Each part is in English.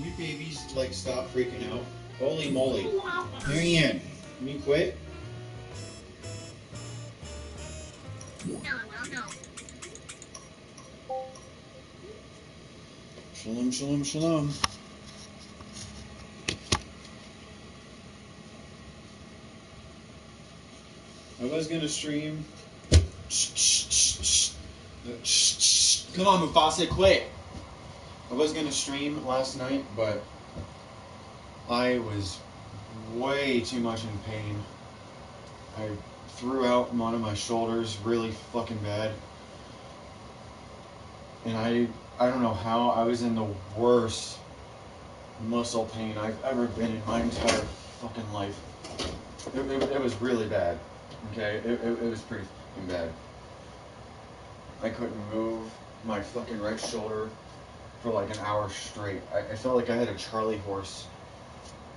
You babies, like, stop freaking out. Holy moly. Marianne, can you quit? Shalom, shalom, shalom. I was gonna stream. Come on, Mufasa, quit. I was gonna stream last night, but I was way too much in pain. I threw out one of my shoulders really fucking bad. And I don't know how, I was in the worst muscle pain I've ever been in my entire fucking life. It was really bad. Okay, it was pretty fucking bad. I couldn't move my fucking right shoulder for like an hour straight. I felt like I had a Charlie horse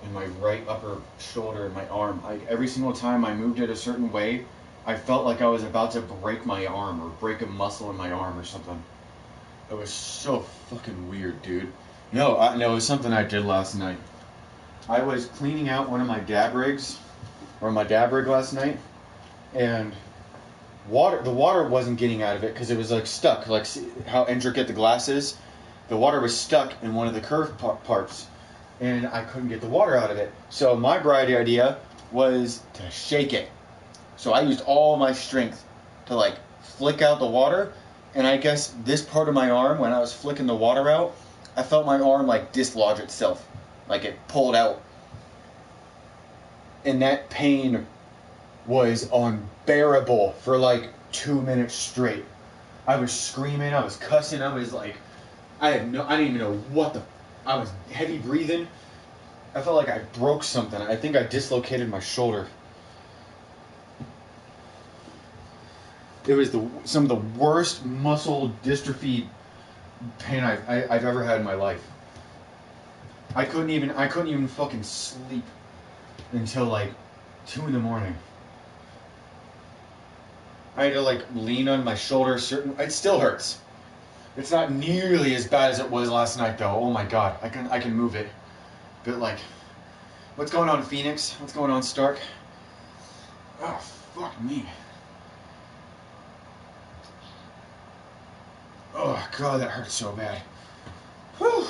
in my right upper shoulder and my arm. Like every single time I moved it a certain way, I felt like I was about to break my arm or break a muscle in my arm or something. It was so fucking weird, dude. No, it was something I did last night. I was cleaning out one of my dab rigs, or my dab rig last night, and the water wasn't getting out of it because it was like stuck. Like, see how intricate the glass is? The water was stuck in one of the curved parts, and I couldn't get the water out of it. So my bright idea was to shake it. So I used all my strength to like flick out the water, and I guess this part of my arm, when I was flicking the water out, I felt my arm like dislodge itself, like it pulled out. And that pain was unbearable for like 2 minutes straight. I was screaming, I was cussing, I was like, I didn't even know I was heavy breathing. I felt like I broke something. I think I dislocated my shoulder. It was some of the worst muscle dystrophy pain I've ever had in my life. I couldn't even fucking sleep until like 2 in the morning. I had to like lean on my shoulder. It still hurts. It's not nearly as bad as it was last night though. Oh my god, I can move it. But like, what's going on, Phoenix? What's going on, Stark? Oh fuck me. Oh god, that hurts so bad. Whew.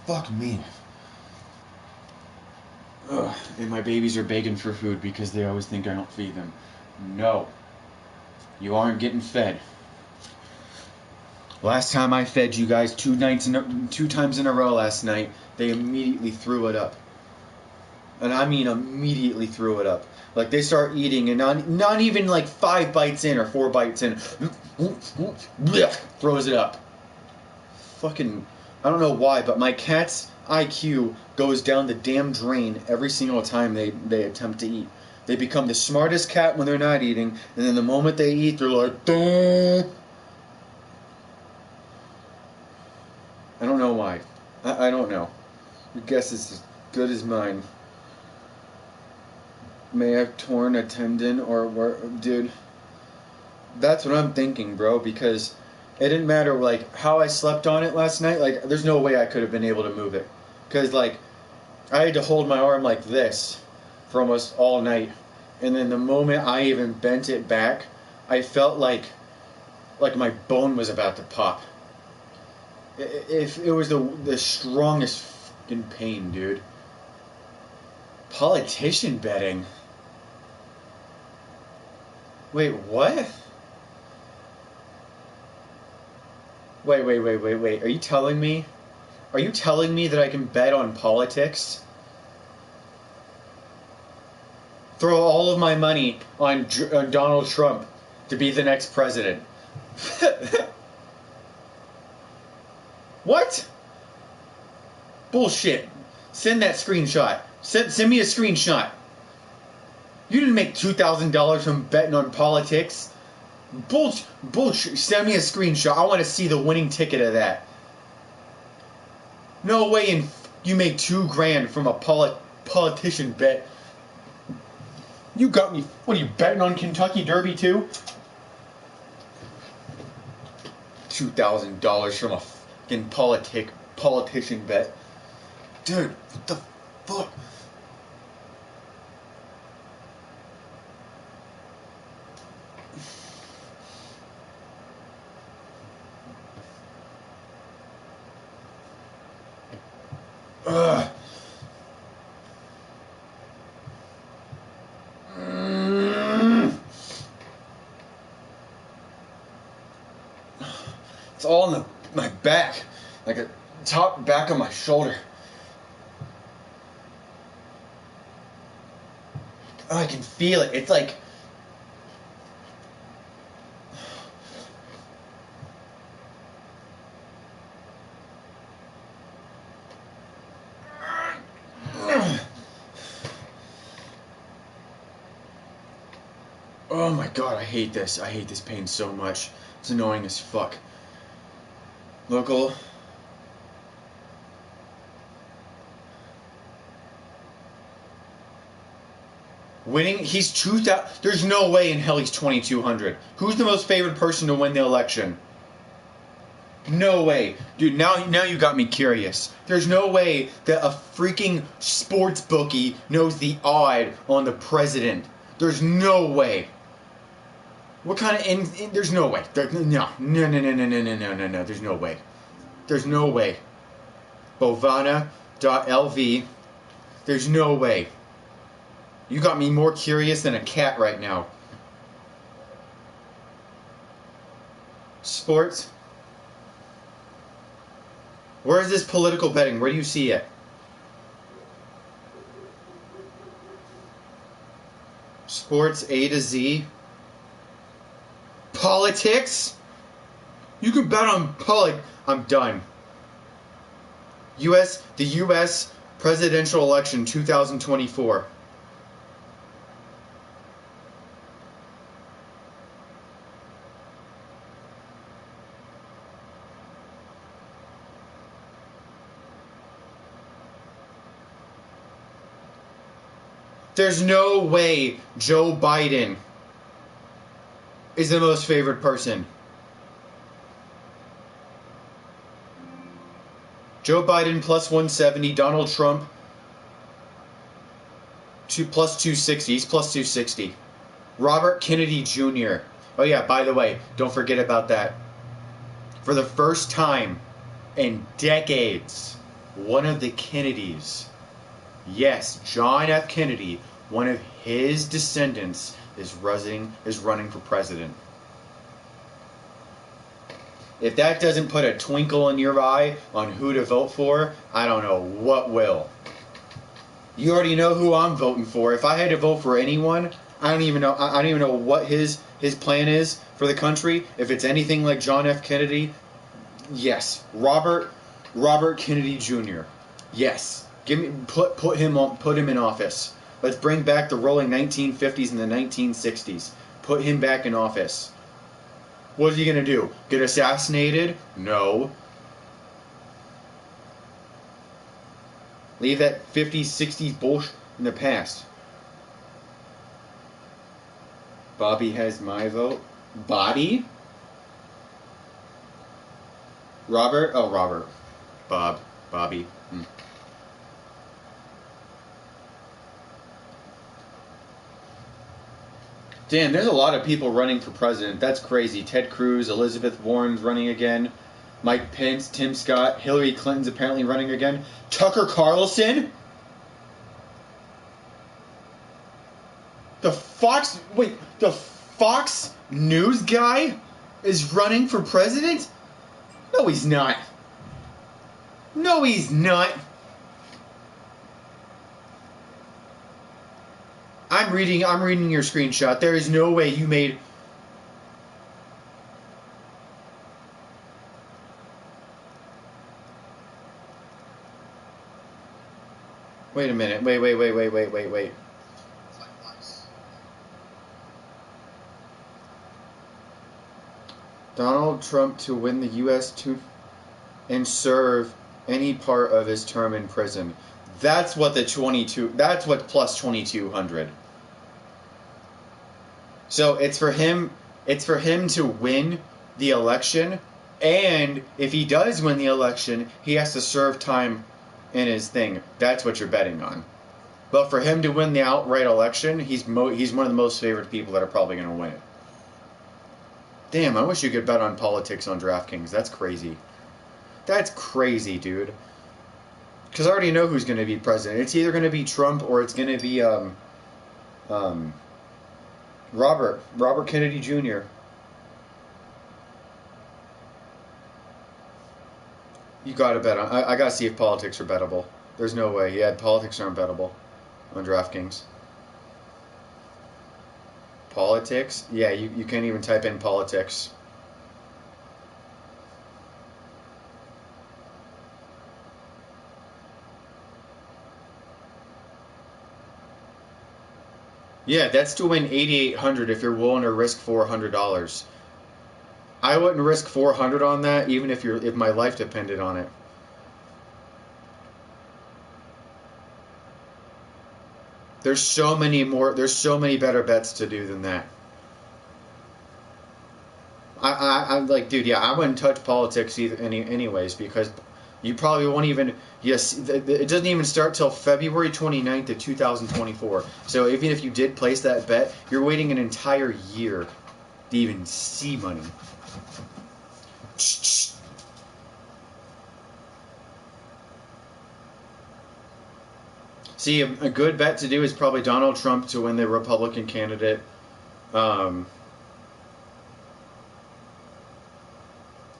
Fuck me. Ugh. And my babies are begging for food because they always think I don't feed them. No. You aren't getting fed. Last time I fed you guys 2 times in a row last night, they immediately threw it up. And I mean immediately threw it up. Like they start eating and not even like 5 bites in or 4 bites in, throws it up. Fucking, I don't know why, but my cat's IQ goes down the damn drain every single time they attempt to eat. They become the smartest cat when they're not eating, and then the moment they eat, they're like, duh. I don't know why. I don't know. Your guess is as good as mine. May have torn a tendon or dude. That's what I'm thinking, bro, because it didn't matter like how I slept on it last night. Like there's no way I could have been able to move it. Cuz like I had to hold my arm like this for almost all night. And then the moment I even bent it back, I felt like my bone was about to pop. If it was the strongest fucking pain, dude. Politician betting. Wait, what? Wait. Are you telling me that I can bet on politics? Throw all of my money on Donald Trump to be the next president. What? Bullshit. Send that screenshot. Send me a screenshot. You didn't make $2,000 from betting on politics. Bullshit. Send me a screenshot. I want to see the winning ticket of that. No way you made $2,000 from a politician bet. You got me. What are you betting on Kentucky Derby too? $2,000 from a fucking politician bet. Dude, what the fuck? Ugh. It's all in my back, like a top back of my shoulder. Oh, I can feel it. It's like oh my god, I hate this. I hate this pain so much. It's annoying as fuck. Local. Winning, he's 2,000. There's no way in hell he's 2,200. Who's the most favored person to win the election? No way. Dude, now you got me curious. There's no way that a freaking sports bookie knows the odd on the president. There's no way. What kind of... there's no way. No. There's no way. There's no way. Bovana.lv. There's no way. You got me more curious than a cat right now. Sports. Where is this political betting? Where do you see it? Sports A to Z. Politics? You can bet on I'm done. The U.S. presidential election 2024. There's no way Joe Biden is the most favored person. Joe Biden plus 170, Donald Trump plus 260. He's plus 260. Robert Kennedy Jr. Oh yeah, by the way, don't forget about that. For the first time in decades, one of the Kennedys, yes, John F. Kennedy, one of his descendants is running for president. If that doesn't put a twinkle in your eye on who to vote for, I don't know what will. You already know who I'm voting for. If I had to vote for anyone, I don't even know what his plan is for the country. If it's anything like John F. Kennedy, yes, Robert Kennedy Jr. Yes, put him in office. Let's bring back the rolling 1950s and the 1960s. Put him back in office. What is he going to do? Get assassinated? No. Leave that 50s, 60s bullshit in the past. Bobby has my vote. Bobby? Robert? Oh, Robert. Bobby. Damn, there's a lot of people running for president. That's crazy. Ted Cruz, Elizabeth Warren's running again. Mike Pence, Tim Scott, Hillary Clinton's apparently running again. Tucker Carlson? The Fox News guy is running for president? No, he's not. No, he's not. I'm reading your screenshot. There is no way you made... Wait a minute. Wait. Donald Trump to win the U.S. and serve any part of his term in prison. That's what that's what plus 2,200. So it's for him to win the election And if he does win the election, he has to serve time in his thing. That's what you're betting on. But for him to win the outright election, he's one of the most favored people that are probably going to win it. Damn, I wish you could bet on politics on DraftKings. That's crazy. That's crazy, dude. Because I already know who's going to be president. It's either going to be Trump or it's going to be Robert Kennedy Jr. You gotta bet on. I gotta see if politics are bettable. There's no way. Yeah, politics aren't bettable on DraftKings. Politics? Yeah, you can't even type in politics. Yeah, that's to win 8,800 if you're willing to risk $400. I wouldn't risk 400 on that, even if my life depended on it. There's so many better bets to do than that. I'm like, dude, yeah, I wouldn't touch politics anyways, because you probably won't even. Yes, it doesn't even start till February 29th of 2024. So even if you did place that bet, you're waiting an entire year to even see money. See, a good bet to do is probably Donald Trump to win the Republican candidate.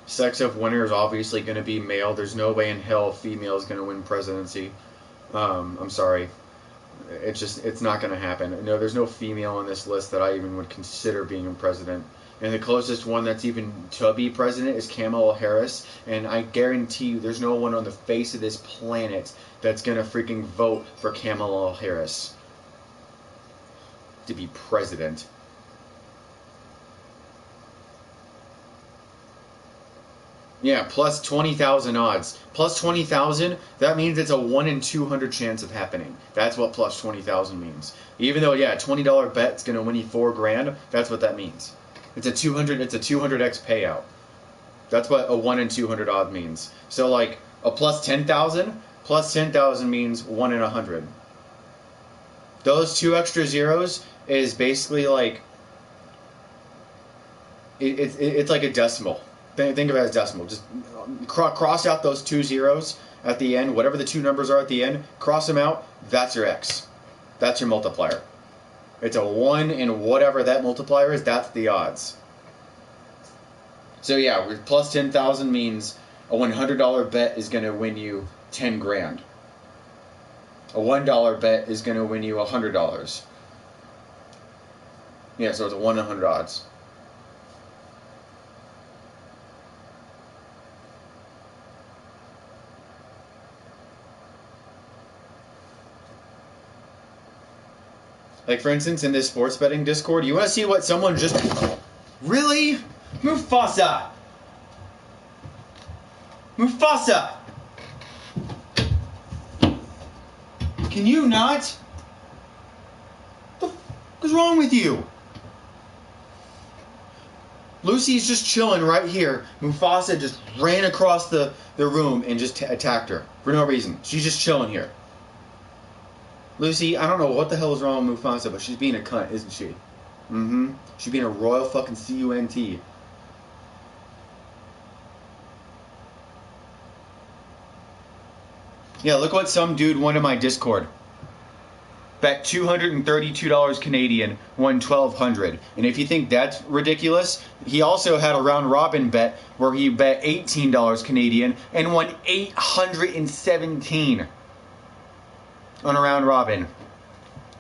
Sex of winner is obviously going to be male. There's no way in hell a female is going to win presidency. I'm sorry. It's not going to happen. No, there's no female on this list that I even would consider being a president. And the closest one that's even to be president is Kamala Harris. And I guarantee you there's no one on the face of this planet that's going to freaking vote for Kamala Harris to be president. Yeah, plus 20,000 odds. Plus 20,000, that means it's a 1 in 200 chance of happening. That's what plus 20,000 means. Even though, yeah, a $20 bet is going to win you $4,000, that's what that means. It's a 200x payout. That's what a 1 in 200 odd means. So like a plus 10,000 means 1 in 100. Those two extra zeros is basically like it's like a decimal. Think of it as decimal. Just cross out those two zeros at the end, whatever the two numbers are at the end, cross them out, that's your X. That's your multiplier. It's a 1 in whatever that multiplier is, that's the odds. So yeah, plus 10,000 means a $100 bet is going to win you 10 grand. A $1 bet is going to win you $100. Yeah, so it's a 1 in 100 odds. Like, for instance, in this sports betting Discord, you want to see what someone just... Really? Mufasa! Mufasa! Can you not? What the fuck is wrong with you? Lucy's just chilling right here. Mufasa just ran across the room and just attacked her. For no reason. She's just chilling here. Lucy, I don't know what the hell is wrong with Mufasa, but she's being a cunt, isn't she? Mm-hmm. She's being a royal fucking cunt. Yeah, look what some dude won in my Discord. Bet $232 Canadian, won $1,200. And if you think that's ridiculous, he also had a round robin bet where he bet $18 Canadian and won $817 on a round robin.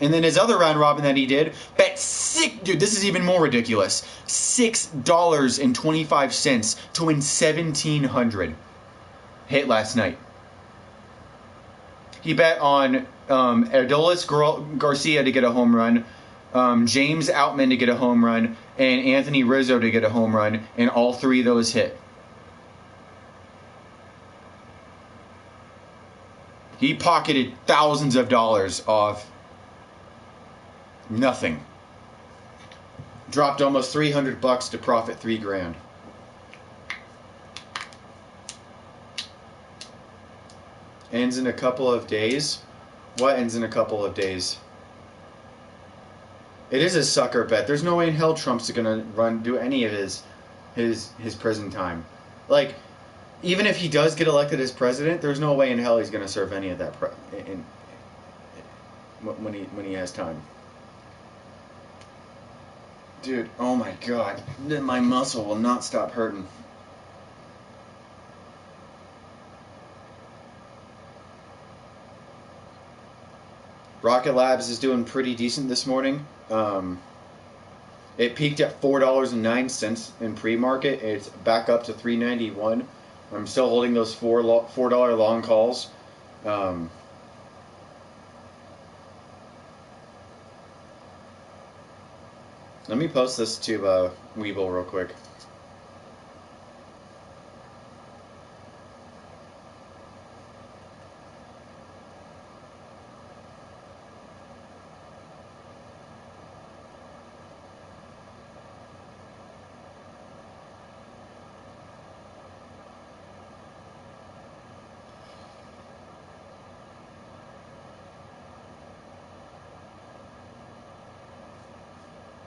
And then his other round robin that he did, bet dude, this is even more ridiculous, $6.25 to win $1,700. Hit last night. He bet on Adolis Garcia to get a home run, James Outman to get a home run, and Anthony Rizzo to get a home run, and all three of those hit. He pocketed thousands of dollars off nothing. Dropped almost $300 to profit $3,000. Ends in a couple of days. What ends in a couple of days? It is a sucker bet. There's no way in hell Trump's gonna do any of his prison time. Like, even if he does get elected as president, there's no way in hell he's gonna serve any of that when he has time. Dude, oh my god, my muscle will not stop hurting. Rocket Labs is doing pretty decent this morning. It peaked at $4.09 in pre-market. It's back up to $3.91. I'm still holding those $4 long calls. Let me post this to Weeble real quick.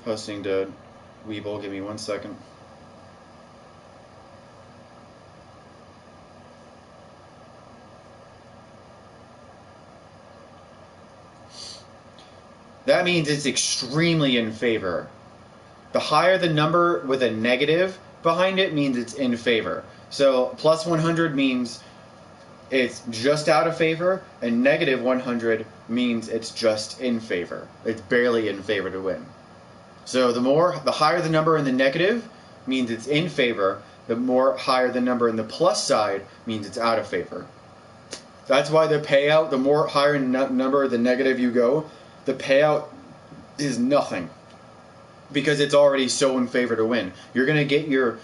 Posting to Weeble, give me 1 second. That means it's extremely in favor. The higher the number with a negative behind it means it's in favor. So plus 100 means it's just out of favor, and negative 100 means it's just in favor. It's barely in favor to win. So the higher the number in the negative means it's in favor. The higher the number in the plus side means it's out of favor. That's why the payout, the more higher number the negative you go, the payout is nothing, because it's already so in favor to win. You're gonna get your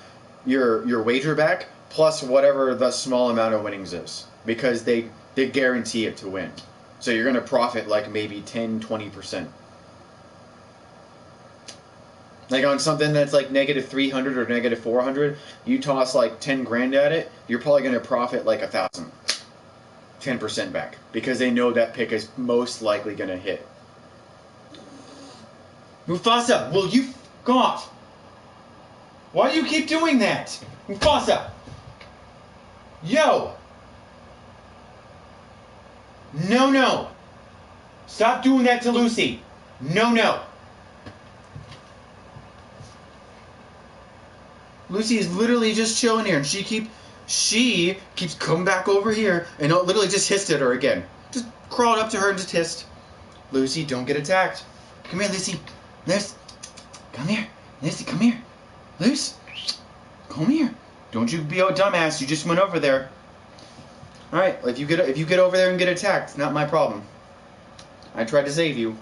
wager back plus whatever the small amount of winnings is, because they guarantee it to win. So you're gonna profit like maybe 10-20%. Like on something that's like negative 300 or negative 400, you toss like 10 grand at it, you're probably going to profit like 1,000. 10% back. Because they know that pick is most likely going to hit. Mufasa, will you f*** off? Why do you keep doing that? Mufasa! Yo! No. Stop doing that to Lucy. No. Lucy is literally just chilling here, and she keeps coming back over here, and it literally just hissed at her again. Just crawled up to her and just hissed. Lucy, don't get attacked. Come here, Lucy. Lucy, come here. Lucy, come here. Lucy, come here. Don't you be a dumbass. You just went over there. All right. If you get over there and get attacked, it's not my problem. I tried to save you.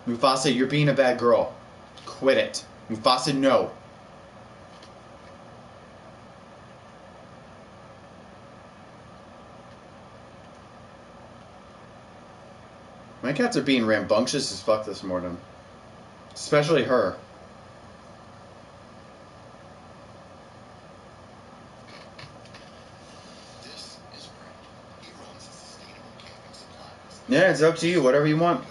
Mufasa, you're being a bad girl. Quit it. Mufasa, no. My cats are being rambunctious as fuck this morning. Especially her. Yeah, it's up to you. Whatever you want.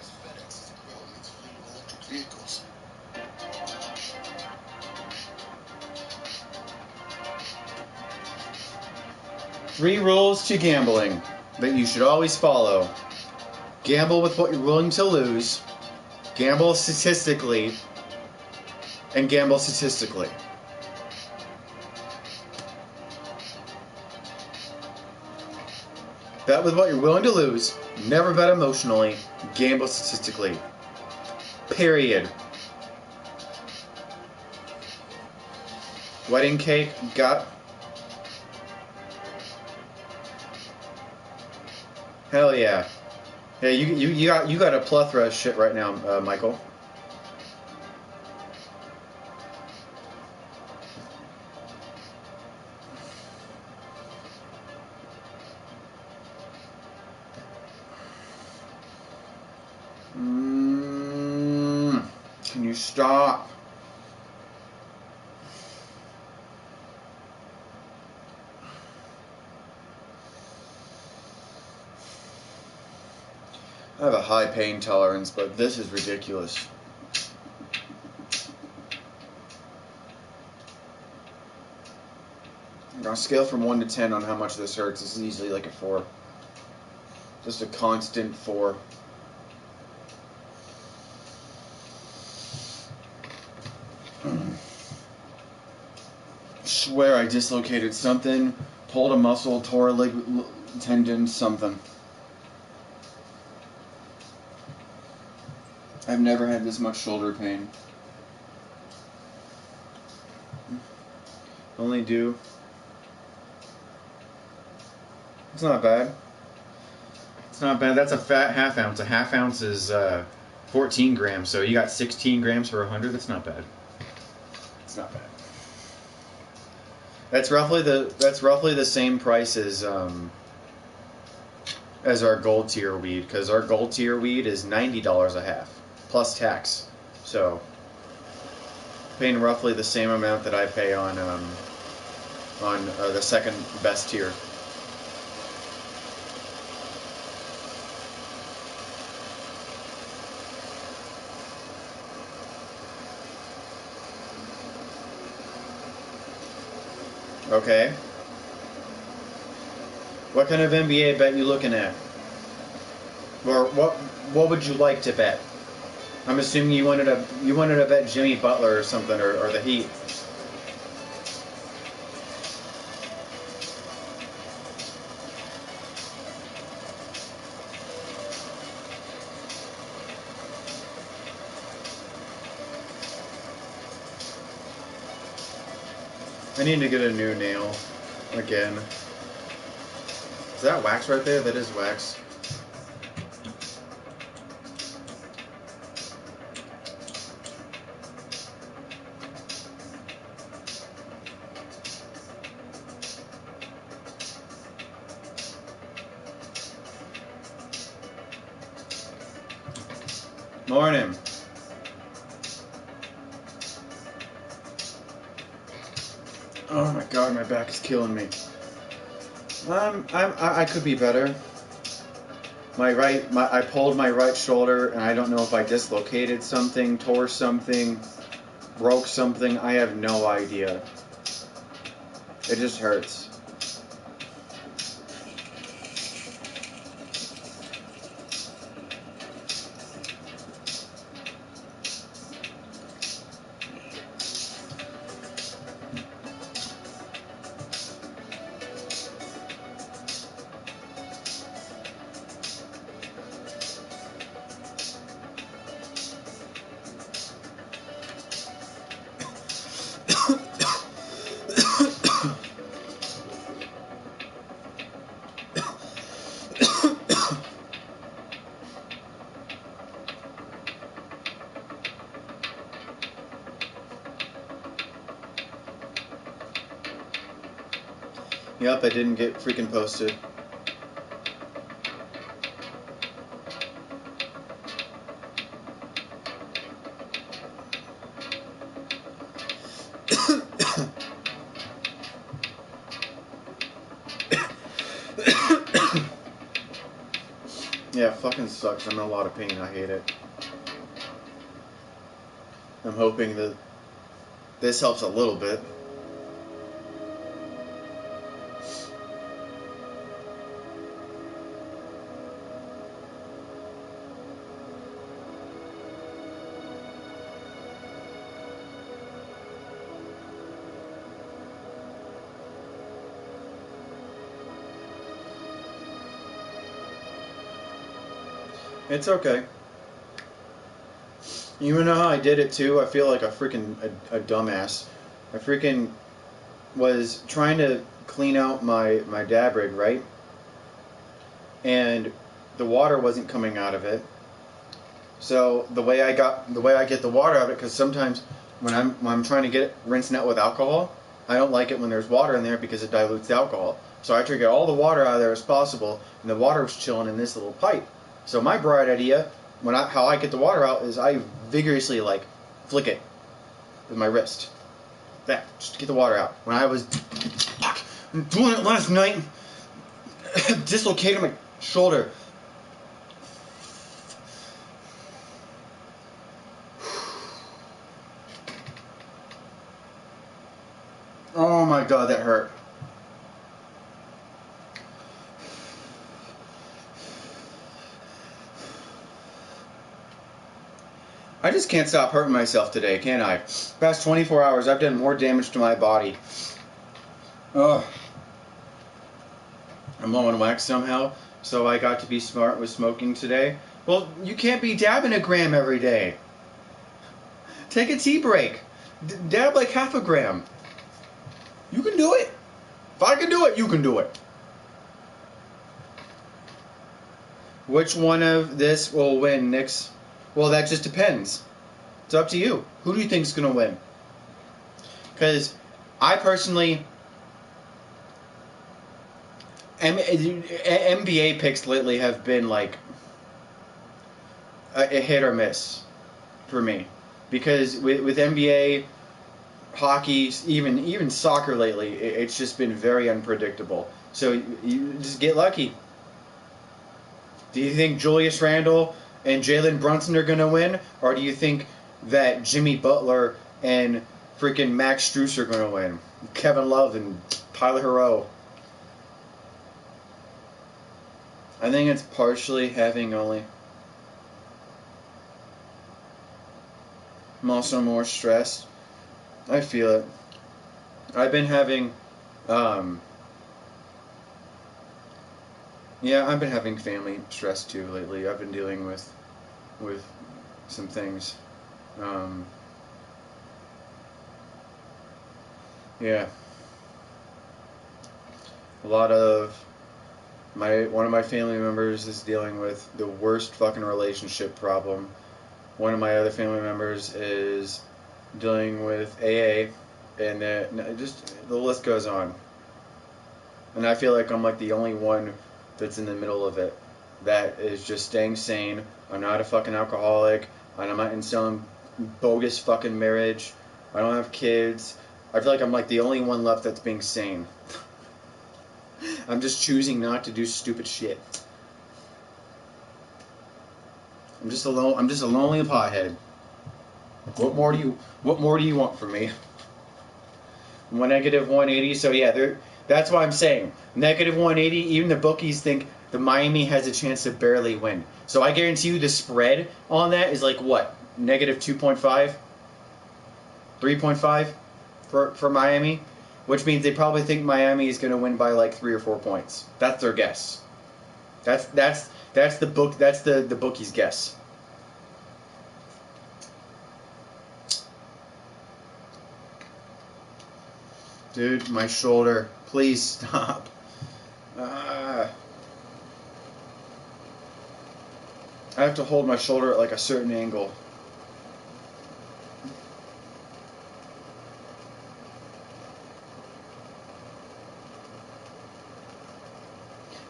Three rules to gambling that you should always follow. Gamble with what you're willing to lose. Gamble statistically. And gamble statistically. Bet with what you're willing to lose. Never bet emotionally. Gamble statistically. Period. Wedding cake got... Hell yeah. Yeah, you got a plethora of shit right now, Michael. Can you stop? high pain tolerance, but this is ridiculous. On a scale from 1 to 10 on how much this hurts, this is easily like a 4. Just a constant 4. Swear I dislocated something, pulled a muscle, tore a tendon, something. I've never had this much shoulder pain. Only do. It's not bad. It's not bad. That's a fat half ounce. A half ounce is 14 grams, so you got 16 grams for 100. That's not bad. It's not bad. That's roughly the same price as our gold tier weed, because our gold tier weed is $90 a half plus tax. So paying roughly the same amount that I pay on the second best tier. Okay. What kind of NBA bet you looking at? Or what would you like to bet? I'm assuming you wanted to bet Jimmy Butler or something, or the Heat. I need to get a new nail again. Is that wax right there? That is wax. Morning. Oh my god, my back is killing me. I could be better. I pulled my right shoulder, and I don't know if I dislocated something, tore something, broke something. I have no idea. It just hurts. Yep, I didn't get freaking posted. Yeah, it fucking sucks. I'm in a lot of pain. I hate it. I'm hoping that this helps a little bit. It's okay. You know how I did it too? I feel like a freaking a dumbass. I freaking was trying to clean out my dab rig, right? And the water wasn't coming out of it. So the way I get the water out of it, because sometimes when I'm trying to get it rinsing out with alcohol, I don't like it when there's water in there because it dilutes the alcohol. So I try to get all the water out of there as possible, and the water was chilling in this little pipe. So my bright idea, how I get the water out, is I vigorously flick it with my wrist. That, just to get the water out. When I was doing it last night, dislocated my shoulder. Oh my god, that hurt. I just can't stop hurting myself today, can I? Past 24 hours, I've done more damage to my body. Ugh. I'm low on wax somehow, so I got to be smart with smoking today. Well, you can't be dabbing a gram every day. Take a tea break. Dab like half a gram. You can do it. If I can do it, you can do it. Which one of this will win, Nix? Well, that just depends. It's up to you. Who do you think's going to win? Because I personally... NBA picks lately have been like a hit or miss for me. Because with NBA, hockey, even soccer lately, it's just been very unpredictable. So you just get lucky. Do you think Julius Randle and Jalen Brunson are going to win? Or do you think that Jimmy Butler and freaking Max Strus are going to win? Kevin Love and Tyler Hero. I think it's partially having only... I'm also more stressed. I feel it. I've been having... yeah, I've been having family stress too lately. I've been dealing with some things. Yeah. A lot of one of my family members is dealing with the worst fucking relationship problem. One of my other family members is dealing with AA, and just the list goes on. And I feel like I'm like the only one that's in the middle of it, that is just staying sane. I'm not a fucking alcoholic. I'm not in some bogus fucking marriage. I don't have kids. I feel like I'm like the only one left that's being sane. I'm just choosing not to do stupid shit. I'm just a lonely pothead. What more do you want from me? Negative 180. So yeah, that's what I'm saying. Negative 180. Even the bookies think the Miami has a chance to barely win. So I guarantee you the spread on that is like what? Negative 2.5, 3.5 for Miami, which means they probably think Miami is going to win by like 3 or 4 points. That's their guess. That's the bookie's guess. Dude, my shoulder. Please stop. I have to hold my shoulder at like a certain angle.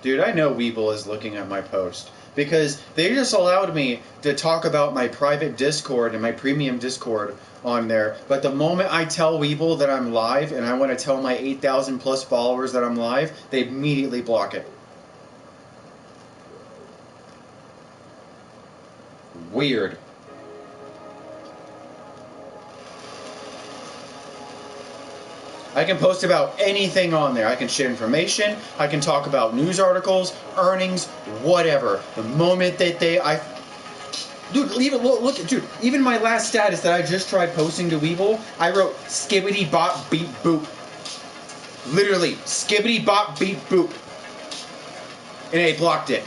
Dude, I know Weeble is looking at my post, because they just allowed me to talk about my private Discord and my premium Discord on there. But the moment I tell Weeble that I'm live and I want to tell my 8,000 plus followers that I'm live, they immediately block it. Weird. I can post about anything on there. I can share information. I can talk about news articles, earnings, whatever. The moment that dude, look, dude. Even my last status that I just tried posting to Weeble, I wrote skibbity bop beep boop. Literally, skibbity bop beep boop, and they blocked it.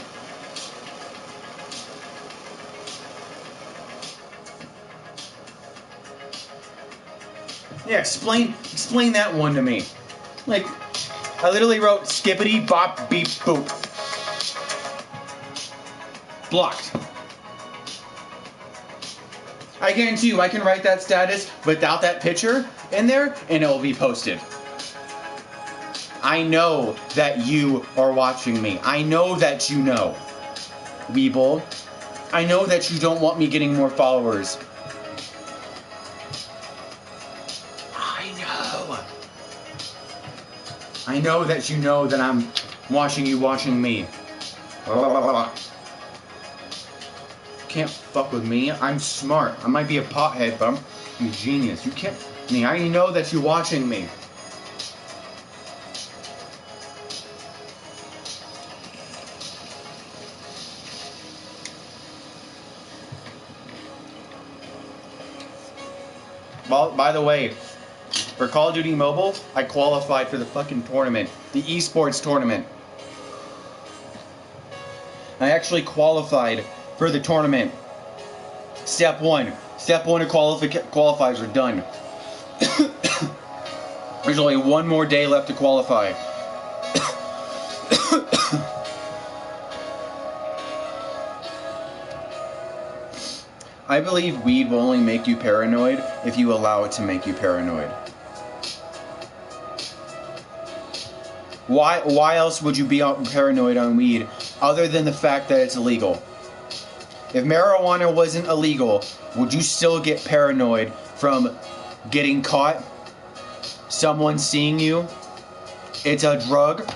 Yeah, explain that one to me. Like, I literally wrote skippity bop beep boop. Blocked. I guarantee you I can write that status without that picture in there and it'll be posted. I know that you are watching me. I know that you know. Weeble. I know that you don't want me getting more followers. I know that you know that I'm watching you watching me. Can't fuck with me. I'm smart. I might be a pothead, but I'm a genius. You can't... I know that you're watching me. Well, by the way, for Call of Duty Mobile, I qualified for the fucking tournament, the esports tournament. I actually qualified for the tournament. Step 1 of qualifiers are done. There's only one more day left to qualify. I believe weed will only make you paranoid if you allow it to make you paranoid. Why else would you be paranoid on weed other than the fact that it's illegal? If marijuana wasn't illegal, would you still get paranoid from getting caught? Someone seeing you? It's a drug?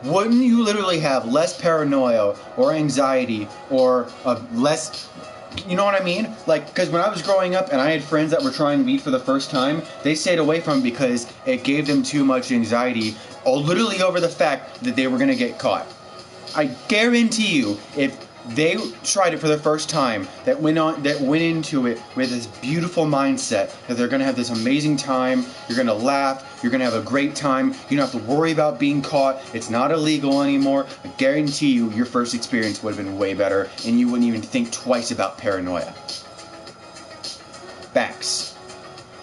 Wouldn't you literally have less paranoia or anxiety or less... You know what I mean? Like, because when I was growing up and I had friends that were trying weed for the first time, they stayed away from it because it gave them too much anxiety, or literally over the fact that they were going to get caught. I guarantee you, if they tried it for the first time, that went into it with this beautiful mindset that they're going to have this amazing time, you're going to laugh, you're going to have a great time, you don't have to worry about being caught, it's not illegal anymore, I guarantee you your first experience would have been way better and you wouldn't even think twice about paranoia. Facts.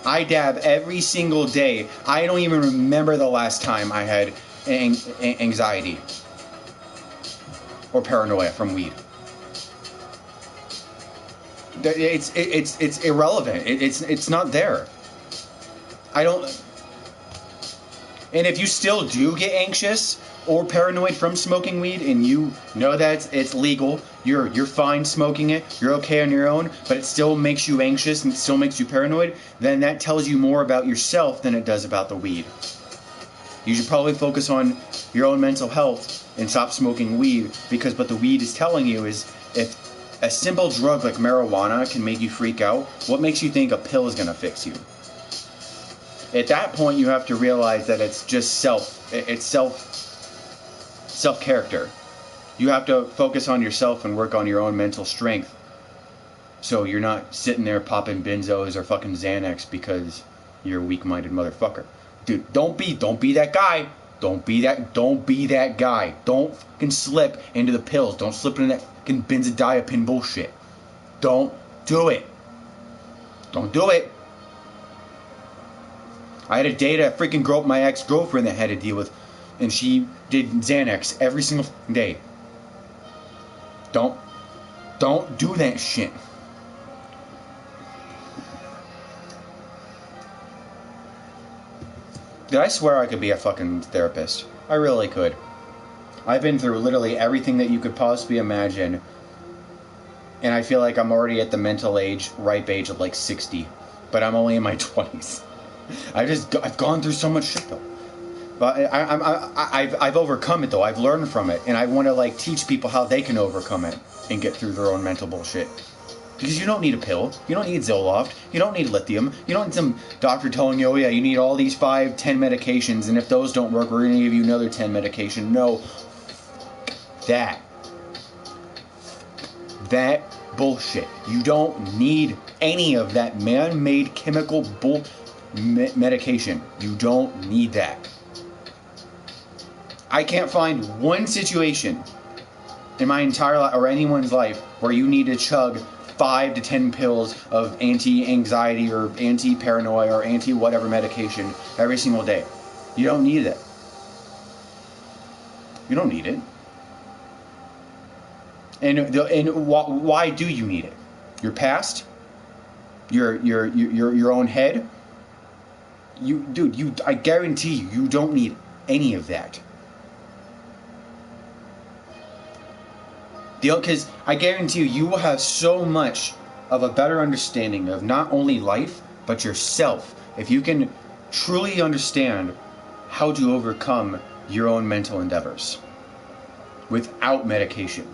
I dab every single day. I don't even remember the last time I had anxiety or paranoia from weed. It's irrelevant. It's not there. I don't. And if you still do get anxious or paranoid from smoking weed, and you know that it's legal, you're fine smoking it, you're okay on your own, but it still makes you anxious and it still makes you paranoid, then that tells you more about yourself than it does about the weed. You should probably focus on your own mental health and stop smoking weed, because what the weed is telling you is, if a simple drug like marijuana can make you freak out, what makes you think a pill is going to fix you? At that point, you have to realize that it's just self-character. You have to focus on yourself and work on your own mental strength, so you're not sitting there popping benzos or fucking Xanax because you're a weak-minded motherfucker. Dude, don't be that guy. Don't be that guy. Don't fucking slip into the pills. Don't slip into that fucking benzodiazepine bullshit. Don't do it. Don't do it. I had to date a freaking girl, my ex-girlfriend, that had to deal with, and she did Xanax every single day. Don't do that shit. Dude, I swear I could be a fucking therapist. I really could. I've been through literally everything that you could possibly imagine, and I feel like I'm already at the mental age, ripe age of like 60, but I'm only in my 20s. I've gone through so much shit though. But I've overcome it though. I've learned from it, and I want to like teach people how they can overcome it and get through their own mental bullshit. Because you don't need a pill. You don't need Zoloft. You don't need lithium. You don't need some doctor telling you, oh yeah, you need all these 5, 10 medications, and if those don't work, we're going to give you another 10 medication. No. That bullshit. You don't need any of that man-made chemical medication. You don't need that. I can't find one situation in my entire life, or anyone's life, where you need to chug 5 to 10 pills of anti-anxiety or anti-paranoia or anti-whatever medication every single day. You don't need it. You don't need it. And why do you need it? Your past? Your own head? I guarantee you don't need any of that. Because I guarantee you will have so much of a better understanding of not only life, but yourself, if you can truly understand how to overcome your own mental endeavors without medication.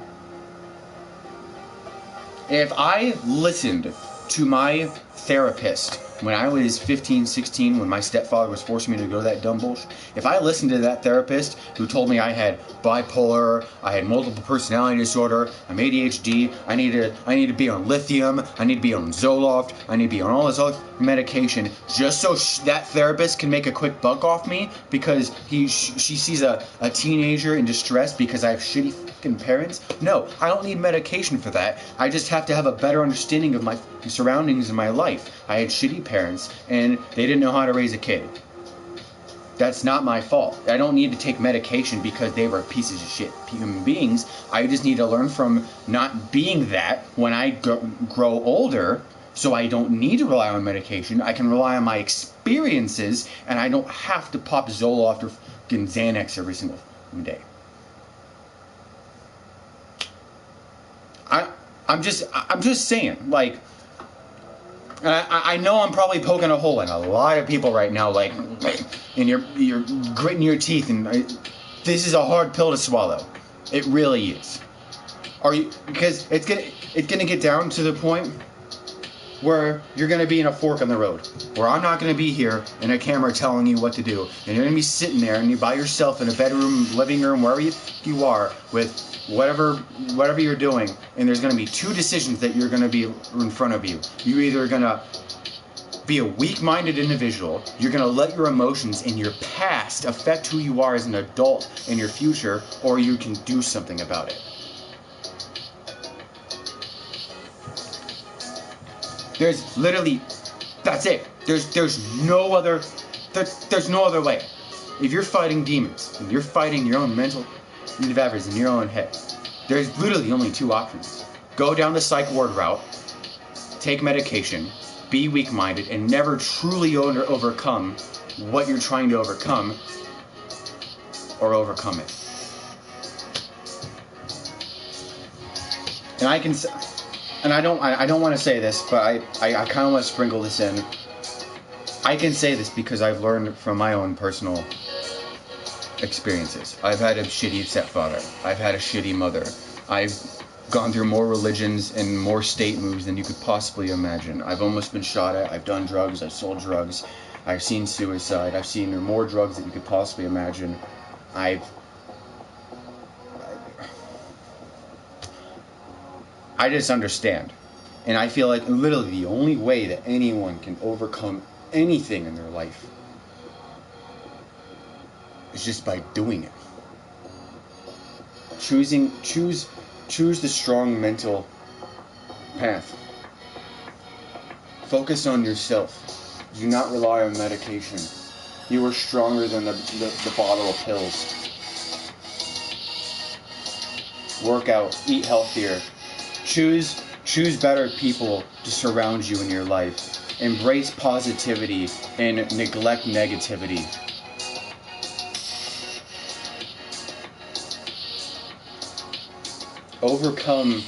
If I listened to my therapist when I was 15, 16, when my stepfather was forcing me to go to that dumb bullshit, if I listened to that therapist who told me I had bipolar, I had multiple personality disorder, I'm ADHD, I need to be on lithium, I need to be on Zoloft, I need to be on all this other medication, just so that therapist can make a quick buck off me because she sees a teenager in distress because I have shitty fucking parents. No, I don't need medication for that. I just have to have a better understanding of my surroundings in my life. I had shitty parents and they didn't know how to raise a kid. That's not my fault. I don't need to take medication because they were pieces of shit human beings. I just need to learn from not being that when I grow older, so I don't need to rely on medication. I can rely on my experiences, and I don't have to pop Zoloft or fucking Xanax every single day. I'm just saying, like, I know I'm probably poking a hole in a lot of people right now, like, and you're gritting your teeth, and this is a hard pill to swallow. It really is. Because it's gonna get down to the point where you're gonna be in a fork in the road, where I'm not gonna be here in a camera telling you what to do, and you're gonna be sitting there and you're by yourself in a bedroom, living room, wherever you are, with whatever you're doing, and there's gonna be two decisions that you're gonna be in front of you. You're either gonna be a weak-minded individual, you're gonna let your emotions and your past affect who you are as an adult in your future, or you can do something about it. There's literally, that's it. There's no other way. If you're fighting demons and you're fighting your own mental endeavors in your own head, there's literally only two options. Go down the psych ward route, take medication, be weak-minded, and never truly overcome what you're trying to overcome, or overcome it. And I don't want to say this, but I kind of want to sprinkle this in. I can say this because I've learned from my own personal experiences. I've had a shitty stepfather. I've had a shitty mother. I've gone through more religions and more state moves than you could possibly imagine. I've almost been shot at. I've done drugs. I've sold drugs. I've seen suicide. I've seen more drugs than you could possibly imagine. I just understand. And I feel like literally the only way that anyone can overcome anything in their life is just by doing it. Choose the strong mental path. Focus on yourself. Do not rely on medication. You are stronger than the bottle of pills. Work out, eat healthier. Choose better people to surround you in your life. Embrace positivity and neglect negativity. Overcome.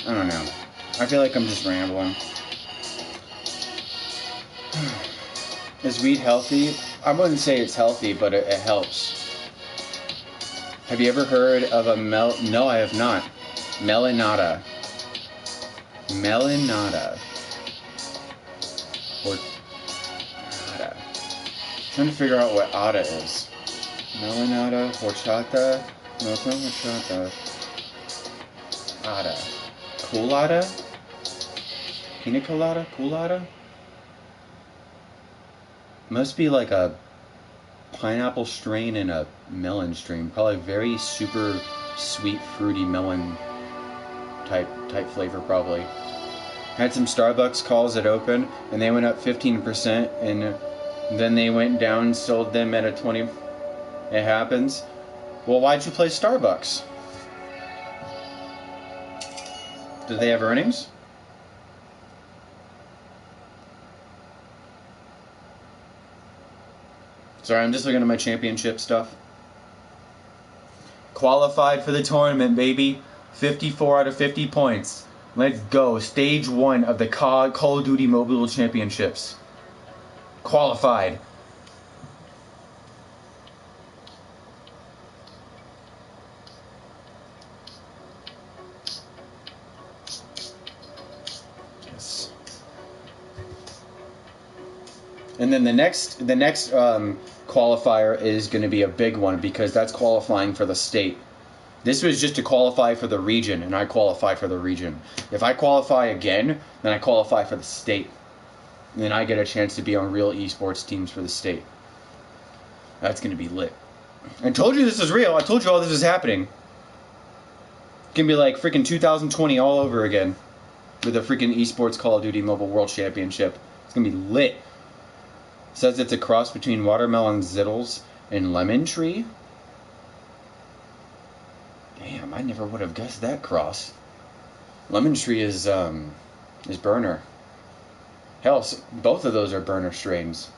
I don't know. I feel like I'm just rambling. Is weed healthy? I wouldn't say it's healthy, but it helps. Have you ever heard of a No, I have not. Melanata. Or Ada. Trying to figure out what Ada is. Melanata, horchata. No, it's not horchata. Ada. Colada? Pina colada? Colada? Must be like a pineapple strain and a melon strain. Probably very super sweet, fruity melon type flavor probably. Had some Starbucks calls that opened and they went up 15% and then they went down, sold them at a 20. It happens. Well, why'd you play Starbucks? Did they have earnings? Sorry, I'm just looking at my championship stuff. Qualified for the tournament, baby. 54 out of 50 points. Let's go. Stage 1 of the Call of Duty Mobile Championships. Qualified. And then the next qualifier is going to be a big one because that's qualifying for the state. This was just to qualify for the region, and I qualify for the region. If I qualify again, then I qualify for the state. And then I get a chance to be on real esports teams for the state. That's going to be lit. I told you this is real. I told you all this is happening. It's going to be like freaking 2020 all over again with a freaking esports Call of Duty Mobile World Championship. It's going to be lit. It says it's a cross between watermelon zittles and lemon tree. Damn, I never would have guessed that cross. Lemon tree is burner. Hell, both of those are burner strains.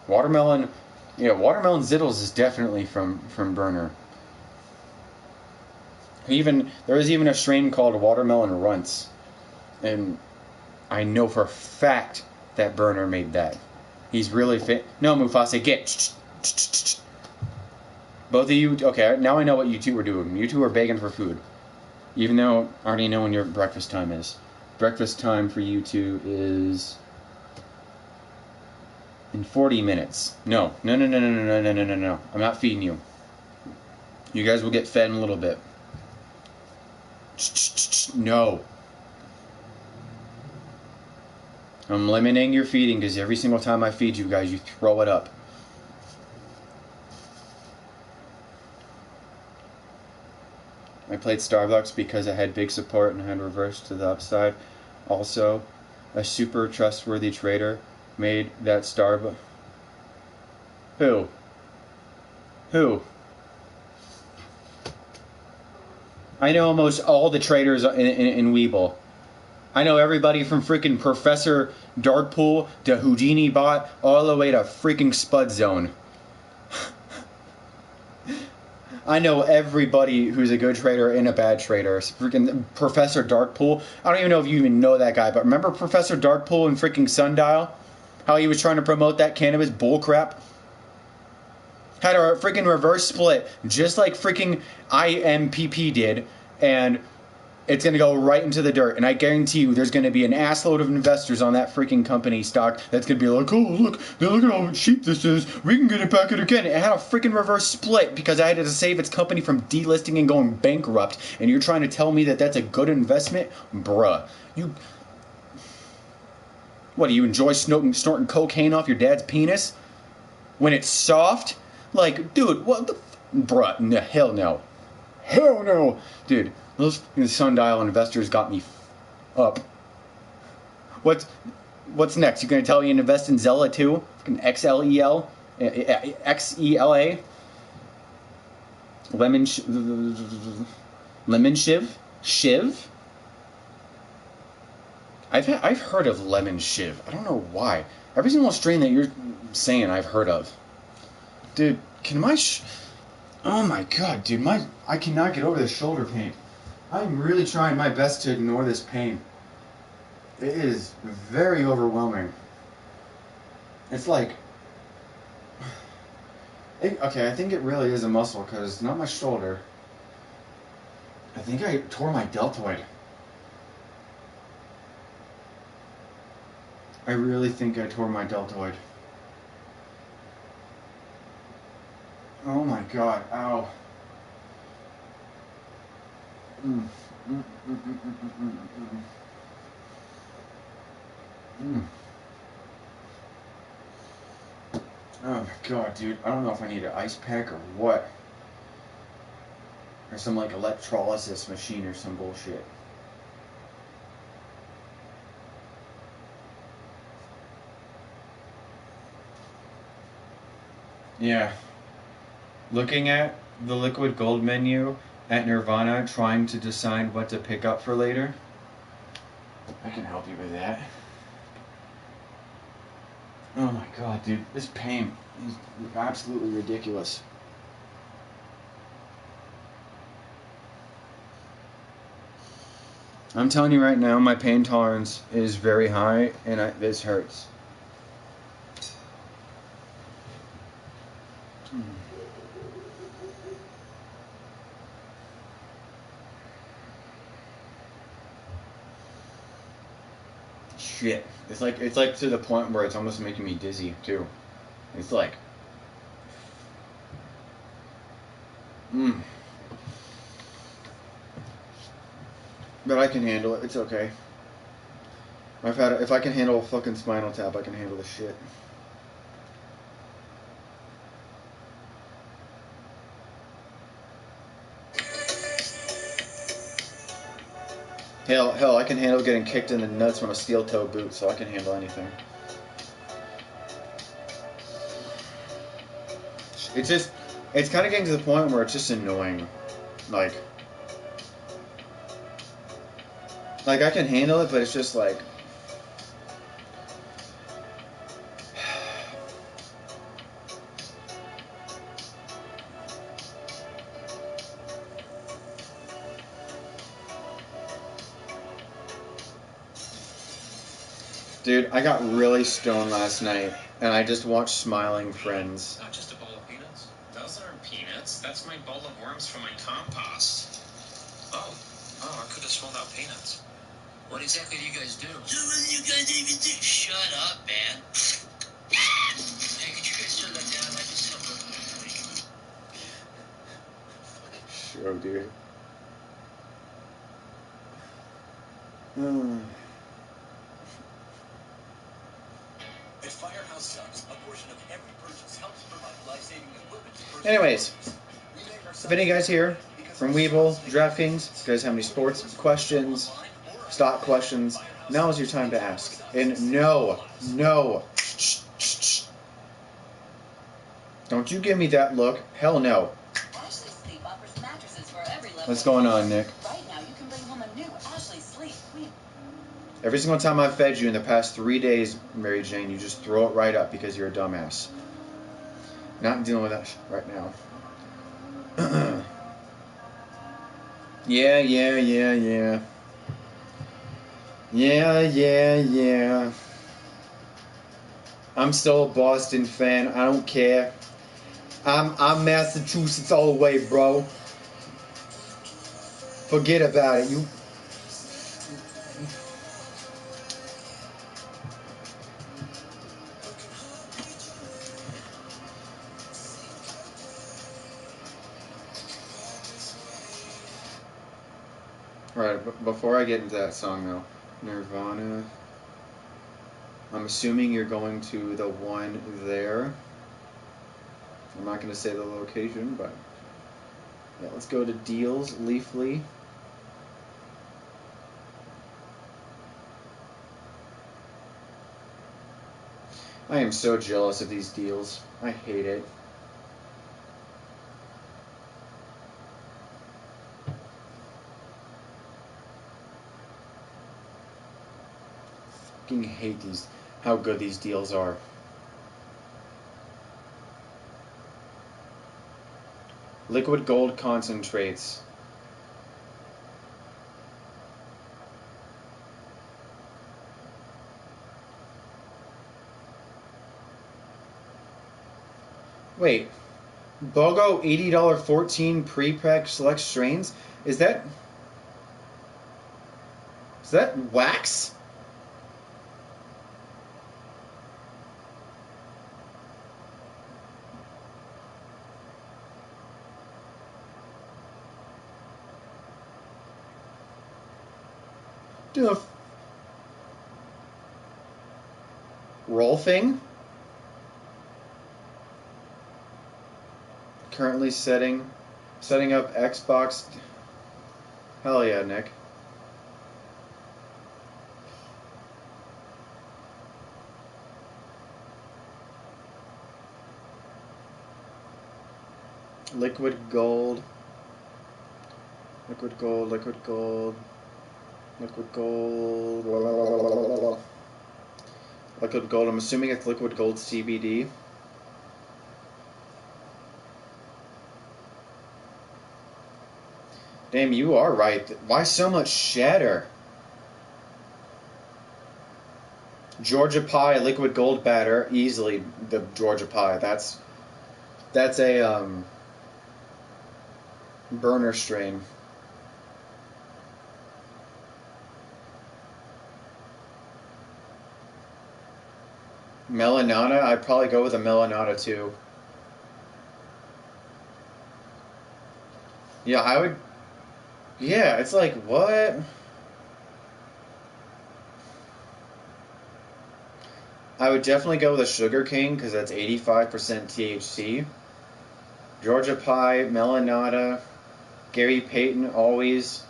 Watermelon zittles is definitely from burner. There is even a strain called watermelon runts, and I know for a fact that burner made that. He's really fit. No, Mufasa, get. Both of you. Okay, now I know what you two are doing. You two are begging for food, even though I already know when your breakfast time is. Breakfast time for you two is in 40 minutes. No. I'm not feeding you. You guys will get fed in a little bit. No. I'm limiting your feeding because every single time I feed you guys, you throw it up. I played Starbucks because I had big support and had reversed to the upside. Also, a super trustworthy trader made that Starbucks. Who? I know almost all the traders in Weeble. I know everybody from freaking Professor Darkpool to Houdini Bot all the way to freaking Spud Zone. I know everybody who's a good trader and a bad trader. Freaking Professor Darkpool. I don't even know if you even know that guy, but remember Professor Darkpool in freaking Sundial? How he was trying to promote that cannabis bullcrap? Had a freaking reverse split, just like freaking IMPP did, and it's going to go right into the dirt. And I guarantee you there's going to be an assload of investors on that freaking company stock that's going to be like, oh, look at how cheap this is. We can get it back at again. It had a freaking reverse split because I had to save its company from delisting and going bankrupt. And you're trying to tell me that that's a good investment? Bruh. What, do you enjoy snorting cocaine off your dad's penis? When it's soft? Like, dude, what the... Bruh, no, hell no. Hell no! Dude, those Sundial investors got me up. What's next? You gonna tell me to invest in Zella too? XLEL? XELA? Lemon Shiv? Shiv? I've heard of lemon shiv. I don't know why. Every single strain that you're saying I've heard of. Dude, oh my god, dude, I cannot get over this shoulder pain. I'm really trying my best to ignore this pain. It is very overwhelming. It's like... okay, I think it really is a muscle, because it's not my shoulder. I think I tore my deltoid. I really think I tore my deltoid. Oh my god, ow. Oh my god, dude. I don't know if I need an ice pack or what. Or some like electrolysis machine or some bullshit. Yeah. Looking at the liquid gold menu at Nirvana, trying to decide what to pick up for later. I can help you with that. Oh my god, dude. This pain is absolutely ridiculous. I'm telling you right now, my pain tolerance is very high, and this hurts. shit. It's like to the point where it's almost making me dizzy too. It's like, but I can handle it. It's okay. If I can handle a fucking Spinal Tap, I can handle the shit. Hell, I can handle getting kicked in the nuts from a steel toe boot, so I can handle anything. It's kind of getting to the point where it's just annoying. Like I can handle it, but it's just like, dude, I got really stoned last night, and I just watched Smiling Friends. Not just a bowl of peanuts. Those aren't peanuts. That's my bowl of worms for my compost. Oh, I could have swallowed out peanuts. What exactly do you guys do? What do you guys even do? Shut up, man. Hey, could you guys turn that down? I just Sure, dude. At Firehouse Subs, a portion of every purchase helps provide life-saving equipment to persons. Anyways, if any guys here from Weeble, DraftKings, you guys have any sports questions, stock questions, now is your time to ask. And no, don't you give me that look. Hell no. Ashley Sleep offers mattresses for every level. What's going on, Nick? Right now, you can bring home a new Ashley Sleep Queen. Every single time I've fed you in the past 3 days, Mary Jane, you just throw it right up because you're a dumbass. Not dealing with that right now. Yeah. I'm still a Boston fan. I don't care. I'm Massachusetts all the way, bro. Forget about it. Alright, before I get into that song though, Nirvana. I'm assuming you're going to the one there. I'm not going to say the location, but yeah, let's go to Deals, Leafly. I am so jealous of these deals. I hate it. Fucking hate how good these deals are. Liquid gold concentrates. Wait, BOGO $80 14 pre-packed select strains? Is that wax? Do a Rolfing? Currently setting up Xbox. Hell yeah, Nick. Liquid gold. Liquid gold. Liquid gold. Liquid gold. Liquid gold. I'm assuming it's liquid gold CBD. Damn, you are right. Why so much shatter? Georgia pie, liquid gold batter, easily the Georgia pie. That's a burner strain. Melanata? I'd probably go with a Melanata too. Yeah, I would. Yeah, it's like, what? I would definitely go with a Sugar King because that's 85% THC. Georgia Pie, Melanata, Gary Payton, always.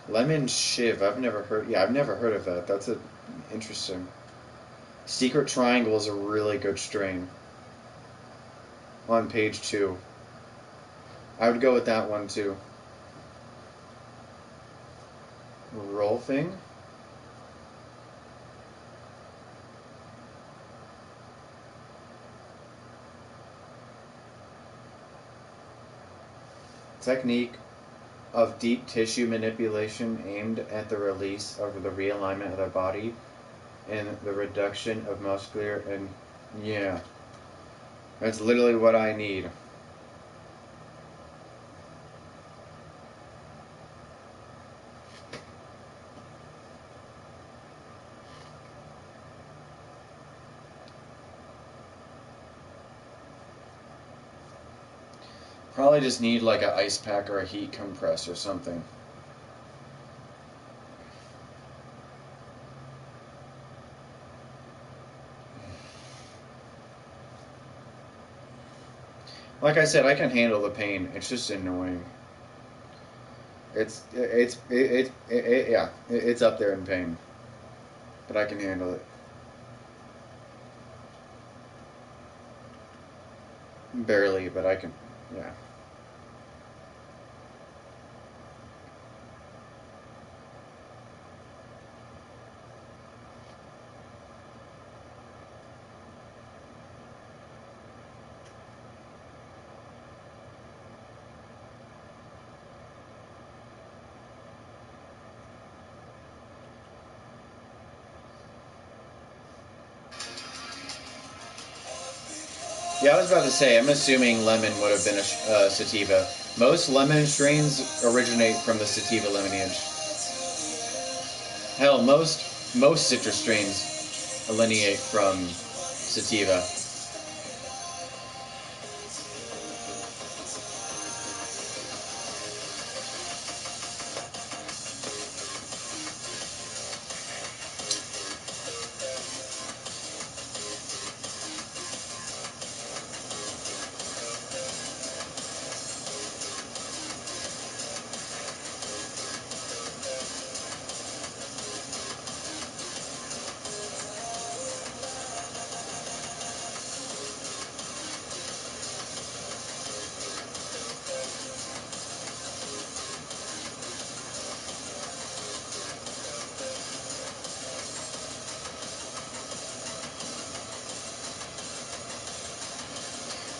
Lemon Shiv, I've never heard. Yeah, I've never heard of that. That's interesting. Secret Triangle is a really good strain. On page 2. I would go with that one too. Rolfing. Technique of deep tissue manipulation aimed at the release of the realignment of the body and the reduction of muscular and yeah. That's literally what I need. Probably just need like an ice pack or a heat compress or something. Like I said, I can handle the pain. It's just annoying. It's up there in pain, but I can handle it. Barely, but I can. Yeah. Yeah, I was about to say, I'm assuming lemon would have been a sativa. Most lemon strains originate from the sativa lineage. Hell, most citrus strains lineate from sativa.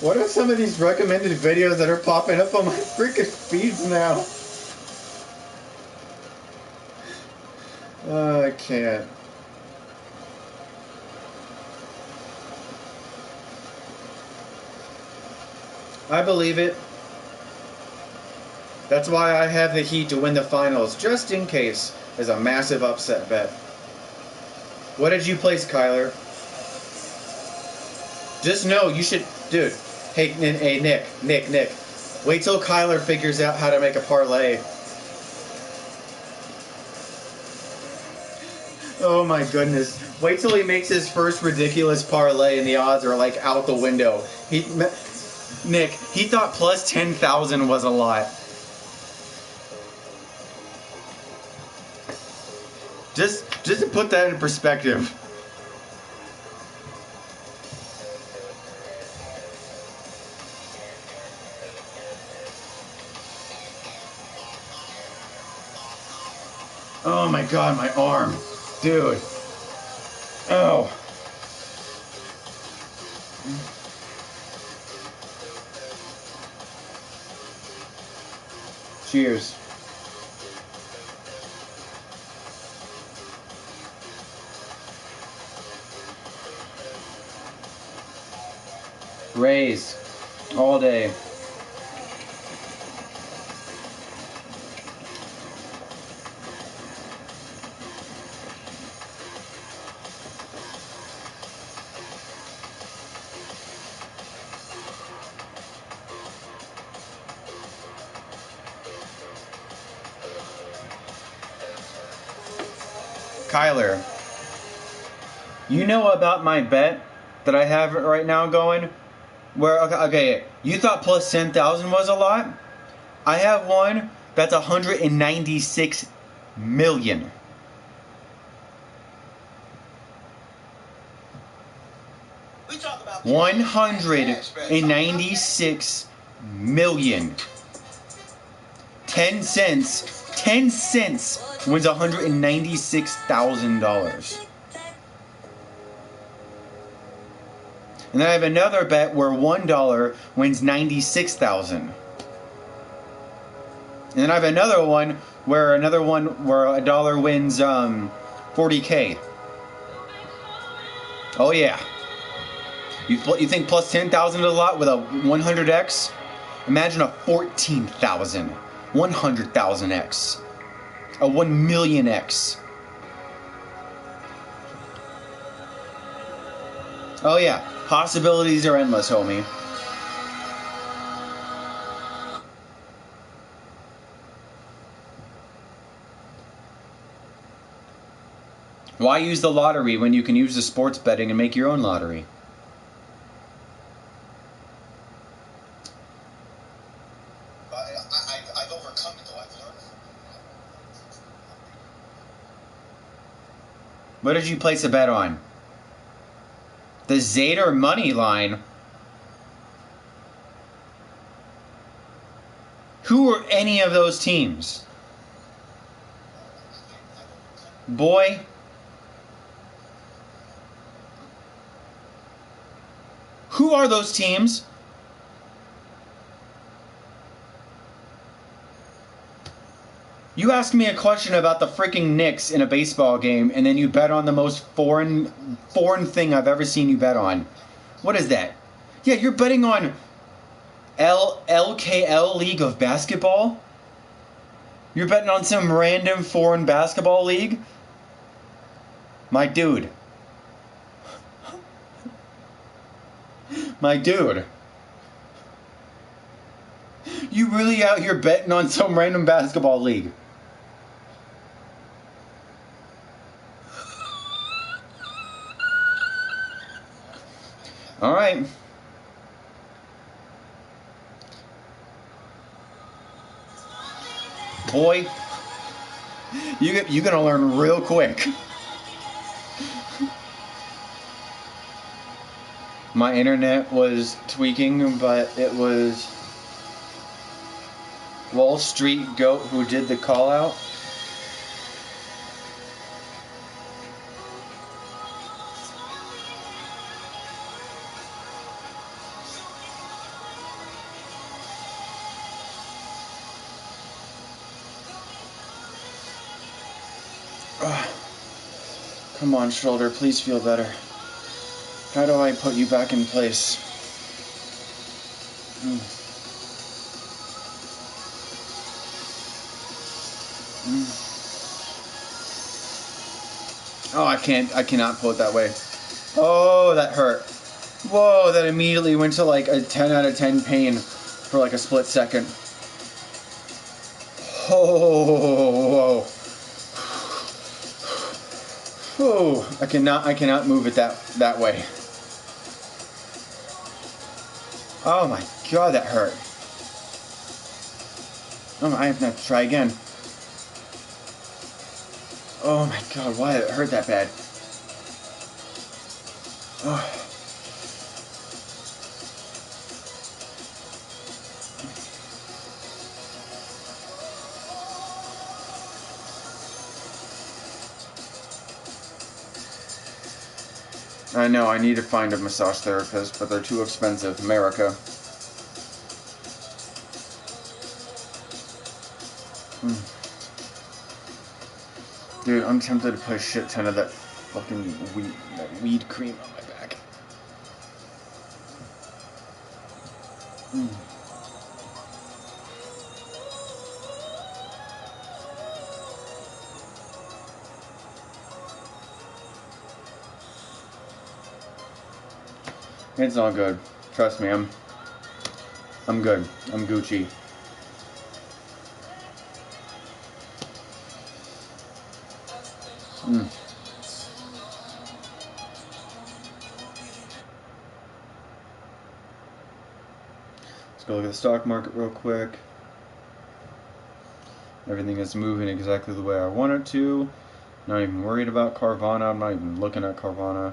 What are some of these recommended videos that are popping up on my freaking feeds now? I can't. I believe it. That's why I have the Heat to win the finals, just in case there's a massive upset bet. What did you place, Kyler? Just know you should, dude. Hey, Nick. Wait till Kyler figures out how to make a parlay. Oh my goodness. Wait till he makes his first ridiculous parlay and the odds are like out the window. Nick, he thought plus 10,000 was a lot. Just to put that in perspective. Oh my god, my arm. Dude. Oh. Cheers. Raise. All day. Kyler, you know about my bet that I have right now going? Where, okay, you thought plus 10,000 was a lot? I have one that's 196 million. We talk about 196 million. 10 cents. 10 cents wins $196,000. And then I have another bet where $1 wins 96,000. And then I have another one where a dollar wins 40K. Oh yeah. You think plus 10,000 is a lot with a 100x? Imagine a 14,000, 100,000x, a 1 million x. Oh yeah, possibilities are endless, homie. Why use the lottery when you can use the sports betting and make your own lottery? I've overcome it, though. I've learned. What did you place a bet on? The Zader money line? Who are any of those teams? Boy. Who are those teams? You asked me a question about the freaking Knicks in a baseball game, and then you bet on the most foreign thing I've ever seen you bet on. What is that? Yeah, you're betting on LKL League of Basketball? You're betting on some random foreign basketball league? My dude. My dude. You really out here betting on some random basketball league? All right. Boy, you're gonna learn real quick. My internet was tweaking, but it was Wall Street Goat who did the call out. Come on, shoulder, please feel better. How do I put you back in place? Oh, I cannot pull it that way. Oh, that hurt. Whoa, that immediately went to like a 10 out of 10 pain for like a split second. Oh, whoa. I cannot move it that way. Oh my god, that hurt. Oh, I have to try again. Oh my god, why did it hurt that bad? Oh. I know, I need to find a massage therapist, but they're too expensive. America. Dude, I'm tempted to put a shit ton of that fucking weed cream on my back. It's all good. Trust me, I'm good. I'm Gucci. Let's go look at the stock market real quick. Everything is moving exactly the way I want it to. Not even worried about Carvana. I'm not even looking at Carvana.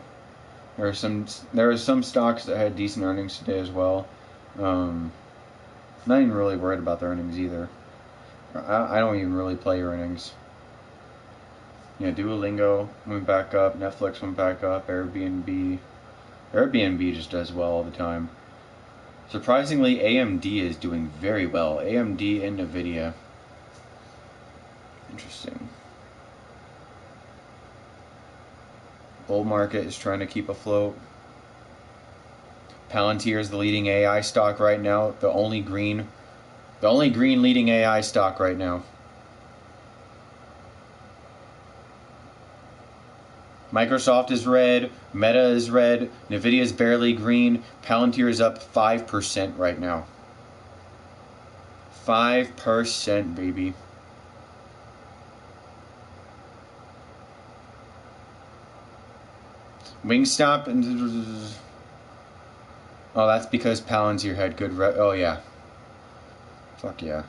There are some stocks that had decent earnings today as well. Not even really worried about the earnings either. I don't even really play earnings. Yeah, Duolingo went back up. Netflix went back up. Airbnb just does well all the time. Surprisingly, AMD is doing very well. AMD and Nvidia. Interesting. Bull market is trying to keep afloat. Palantir is the leading AI stock right now. The only green leading AI stock right now. Microsoft is red. Meta is red. Nvidia is barely green. Palantir is up 5% right now. 5%, baby. Wingstop and oh, that's because Palantir had good oh yeah. Fuck yeah.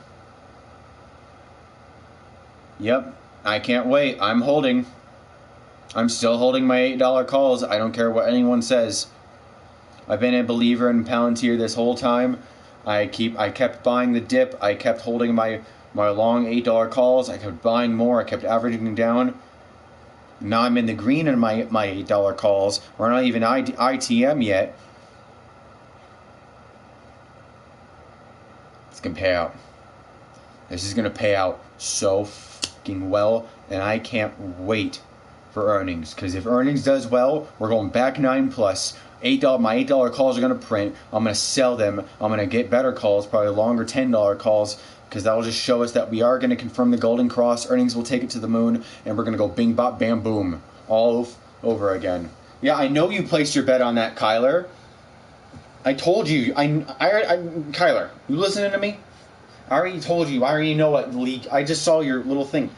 Yep, I can't wait. I'm holding. I'm still holding my $8 calls. I don't care what anyone says. I've been a believer in Palantir this whole time. I kept buying the dip. I kept holding my long $8 calls. I kept buying more. I kept averaging down. Now I'm in the green in my $8 calls. We're not even ITM yet. It's gonna pay out. This is gonna pay out so fucking well, and I can't wait for earnings. Because if earnings does well, we're going back 9+. $8. My $8 calls are gonna print. I'm gonna sell them. I'm gonna get better calls, probably longer $10 calls. Because that will just show us that we are going to confirm the golden cross. Earnings will take it to the moon, and we're going to go bing, bop, bam, boom, all over again. Yeah, I know you placed your bet on that, Kyler. I told you. Kyler, you listening to me? I already told you. I already know what league. I just saw your little thing.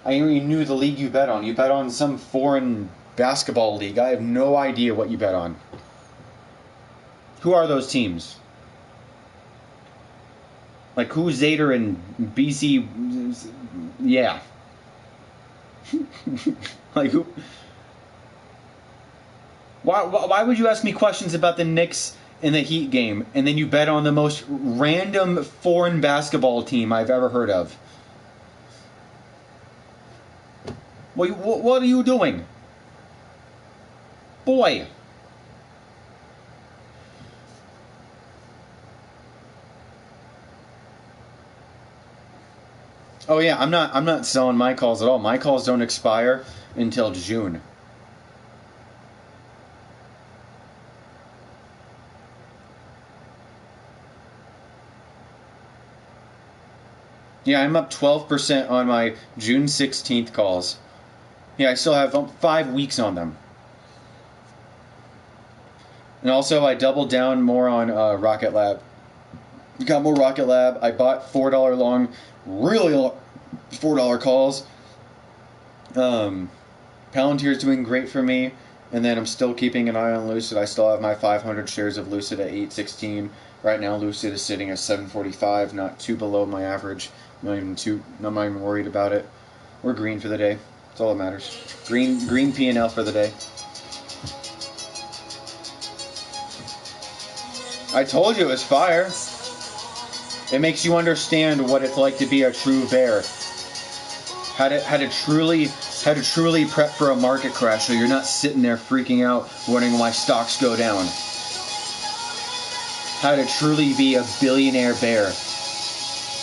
I already knew the league you bet on. You bet on some foreign basketball league. I have no idea what you bet on. Who are those teams? Like, who's Zader and BC? Yeah. Like, who? Why would you ask me questions about the Knicks in the Heat game, and then you bet on the most random foreign basketball team I've ever heard of? What are you doing? Boy. Oh yeah, I'm not selling my calls at all. My calls don't expire until June. Yeah, I'm up 12% on my June 16th calls. Yeah, I still have 5 weeks on them. And also, I doubled down more on Rocket Lab. Got more Rocket Lab. I bought $4 long, really long $4 calls. Palantir is doing great for me. And then I'm still keeping an eye on Lucid. I still have my 500 shares of Lucid at 816. Right now, Lucid is sitting at 745, not too below my average. I'm not even worried about it. We're green for the day. That's all that matters. Green P&L for the day. I told you it was fire. It makes you understand what it's like to be a true bear. How to truly prep for a market crash so you're not sitting there freaking out wondering why stocks go down. How to truly be a billionaire bear.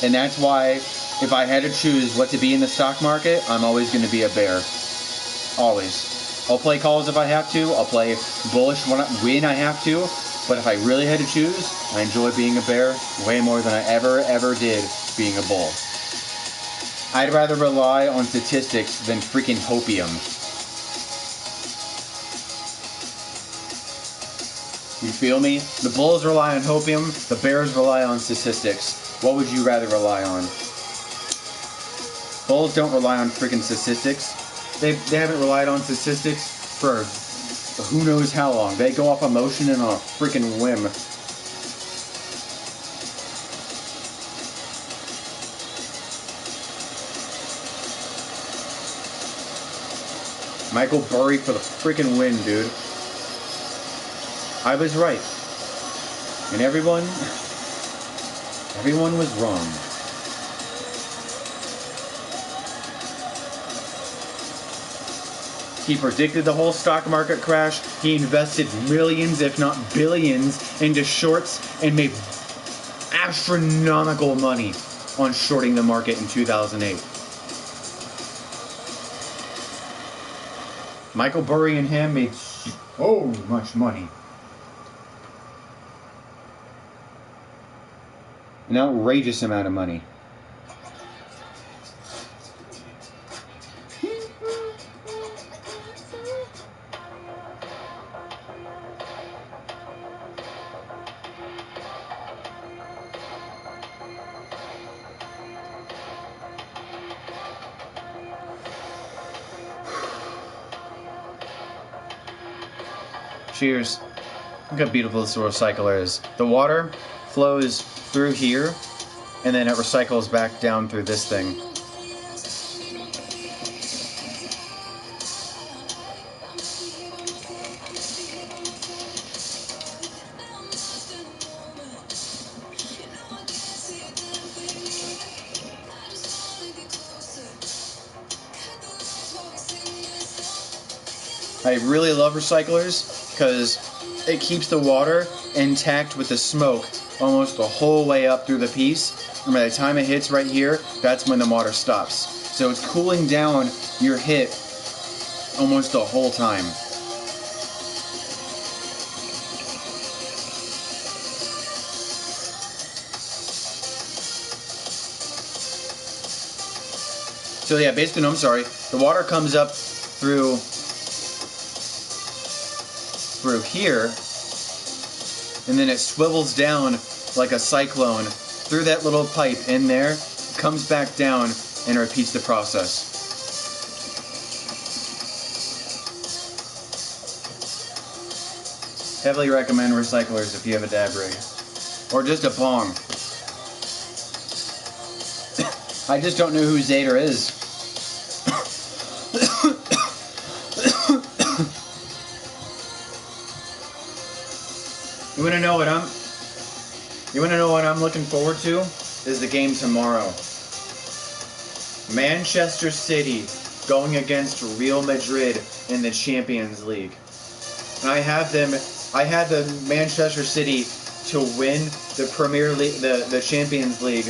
And that's why if I had to choose what to be in the stock market, I'm always going to be a bear. Always. I'll play calls if I have to. I'll play bullish when I have to. But if I really had to choose, I enjoy being a bear way more than I ever did being a bull. I'd rather rely on statistics than freaking hopium. You feel me? The bulls rely on hopium, the bears rely on statistics. What would you rather rely on? Bulls don't rely on freaking statistics. They haven't relied on statistics for who knows how long. They go off emotion and on a freaking whim. Michael Burry for the freaking win, dude. I was right. And everyone was wrong. He predicted the whole stock market crash. He invested millions, if not billions, into shorts and made astronomical money on shorting the market in 2008. Michael Burry and him made so much money. An outrageous amount of money. Cheers. Look how beautiful this recycler is. The water flows through here, and then it recycles back down through this thing. I really love recyclers because it keeps the water intact with the smoke almost the whole way up through the piece. And by the time it hits right here, that's when the water stops. So it's cooling down your hit almost the whole time. So yeah, basically, no, I'm sorry. The water comes up through here, and then it swivels down like a cyclone through that little pipe in there, comes back down, and repeats the process. Heavily recommend recyclers if you have a dab rig. Or just a bong. I just don't know who Zader is. You wanna know what I'm looking forward to? Is the game tomorrow. Manchester City going against Real Madrid in the Champions League. And I had the Manchester City to win the Premier League, the Champions League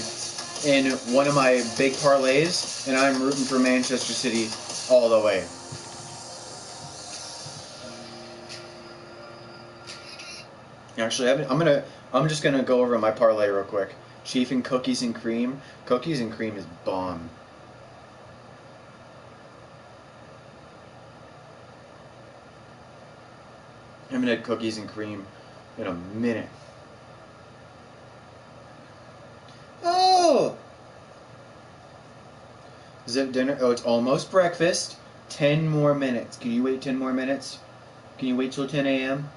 in one of my big parlays, and I'm rooting for Manchester City all the way. Actually, I'm just gonna go over my parlay real quick. Chief and cookies and cream. Cookies and cream is bomb. I haven't had cookies and cream in a minute. Oh! Is it dinner? Oh, it's almost breakfast. 10 more minutes. Can you wait 10 more minutes? Can you wait till 10 a.m.?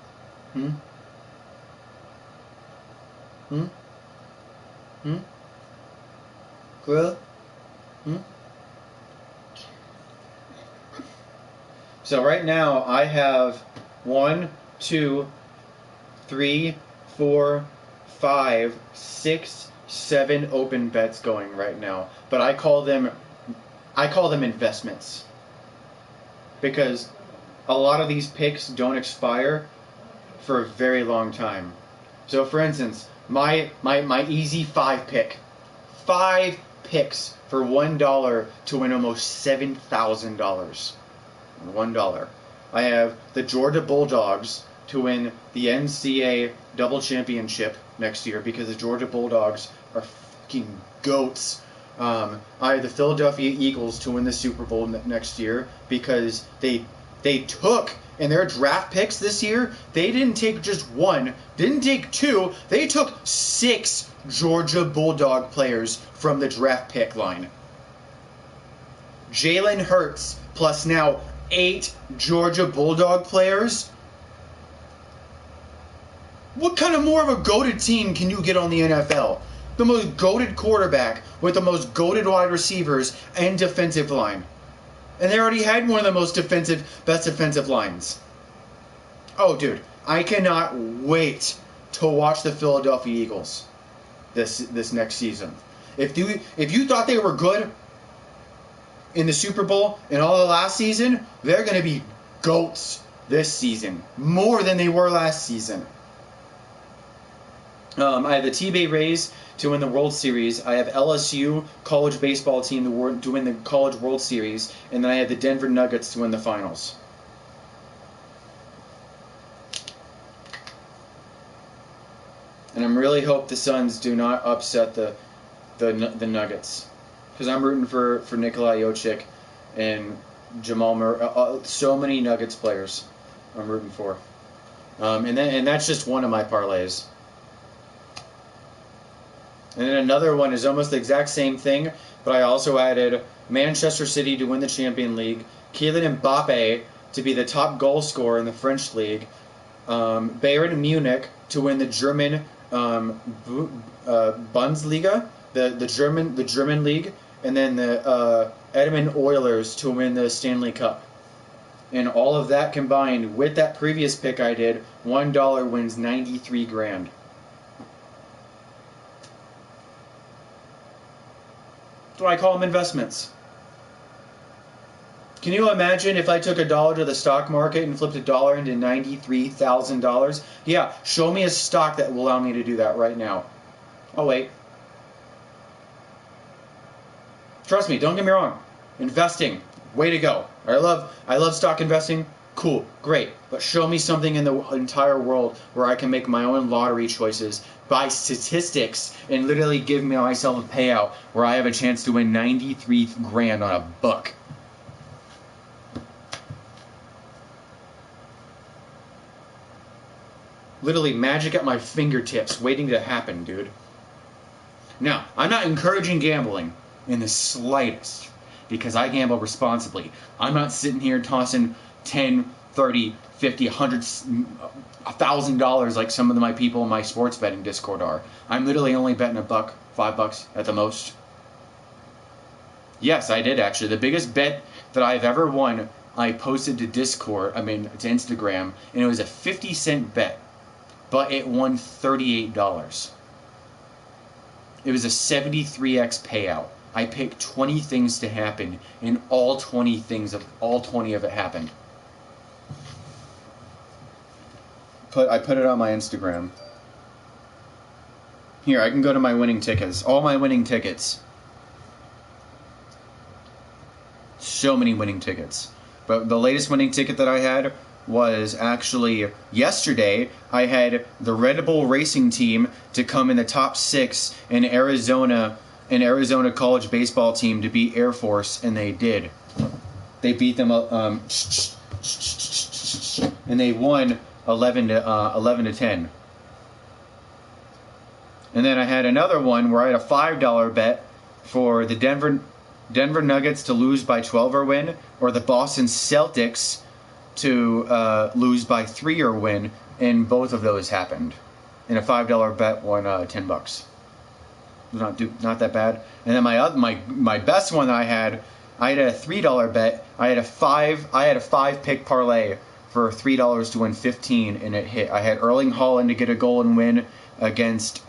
Grill? So right now I have 1, 2, 3, 4, 5, 6, 7 open bets going right now. But I call them investments. Because a lot of these picks don't expire for a very long time. So for instance, my easy 5 pick. 5 picks for $1 to win almost $7,000. $1. I have the Georgia Bulldogs to win the NCAA double championship next year because the Georgia Bulldogs are fucking goats. I have the Philadelphia Eagles to win the Super Bowl next year because they took in their draft picks this year. They didn't take just one, didn't take two. They took 6 Georgia Bulldog players from the draft pick line. Jalen Hurts plus now 8 Georgia Bulldog players. What kind of more of a goated team can you get on the NFL? The most goated quarterback with the most goated wide receivers and defensive line. And they already had one of the most best defensive lines. Oh, dude, I cannot wait to watch the Philadelphia Eagles this next season. If you thought they were good in the Super Bowl and all the last season, they're going to be goats this season. More than they were last season. I have the T-Bay Rays to win the World Series. I have LSU college baseball team to win the College World Series. And then I have the Denver Nuggets to win the finals. And I'm really hope the Suns do not upset the Nuggets. Because I'm rooting for Nikola Jokic and Jamal Murray. So many Nuggets players I'm rooting for. And that's just one of my parlays. And then another one is almost the exact same thing, but I also added Manchester City to win the Champions League, Kylian Mbappe to be the top goal scorer in the French league, Bayern Munich to win the German Bundesliga, the German league, and then the Edmonton Oilers to win the Stanley Cup. And all of that combined with that previous pick I did, $1 wins 93 grand. That's why I call them investments. Can you imagine if I took $1 to the stock market and flipped $1 into $93,000? Yeah, show me a stock that will allow me to do that right now. Oh wait. Trust me, don't get me wrong. Investing, way to go. I love stock investing. Cool, great. But show me something in the entire world where I can make my own lottery choices, buy statistics, and literally give myself a payout where I have a chance to win 93 grand on a buck. Literally magic at my fingertips waiting to happen, dude. Now, I'm not encouraging gambling in the slightest because I gamble responsibly. I'm not sitting here tossing 10, 30, 50, 100, $1,000 like some of my people in my sports betting Discord are. I'm literally only betting $1, $5 at the most. Yes, I did actually. The biggest bet that I've ever won, I posted to Discord, to Instagram, and it was a 50-cent bet, but it won $38. It was a 73x payout. I picked 20 things to happen, and all 20 of it happened. I put it on my Instagram. Here, I can go to my winning tickets. All my winning tickets. So many winning tickets. But the latest winning ticket that I had was actually yesterday. I had the Red Bull Racing team to come in the top 6 in Arizona, an Arizona college baseball team to beat Air Force, and they did. They beat them and they won 11 to 10. And then I had another one where I had a $5 bet for the Denver Nuggets to lose by 12 or win, or the Boston Celtics to lose by 3 or win, and both of those happened. And a $5 bet won $10. Not that bad. And then my best one that I had a $3 bet. I had a 5 pick parlay for $3 to win 15, and it hit. I had Erling Haaland to get a goal and win against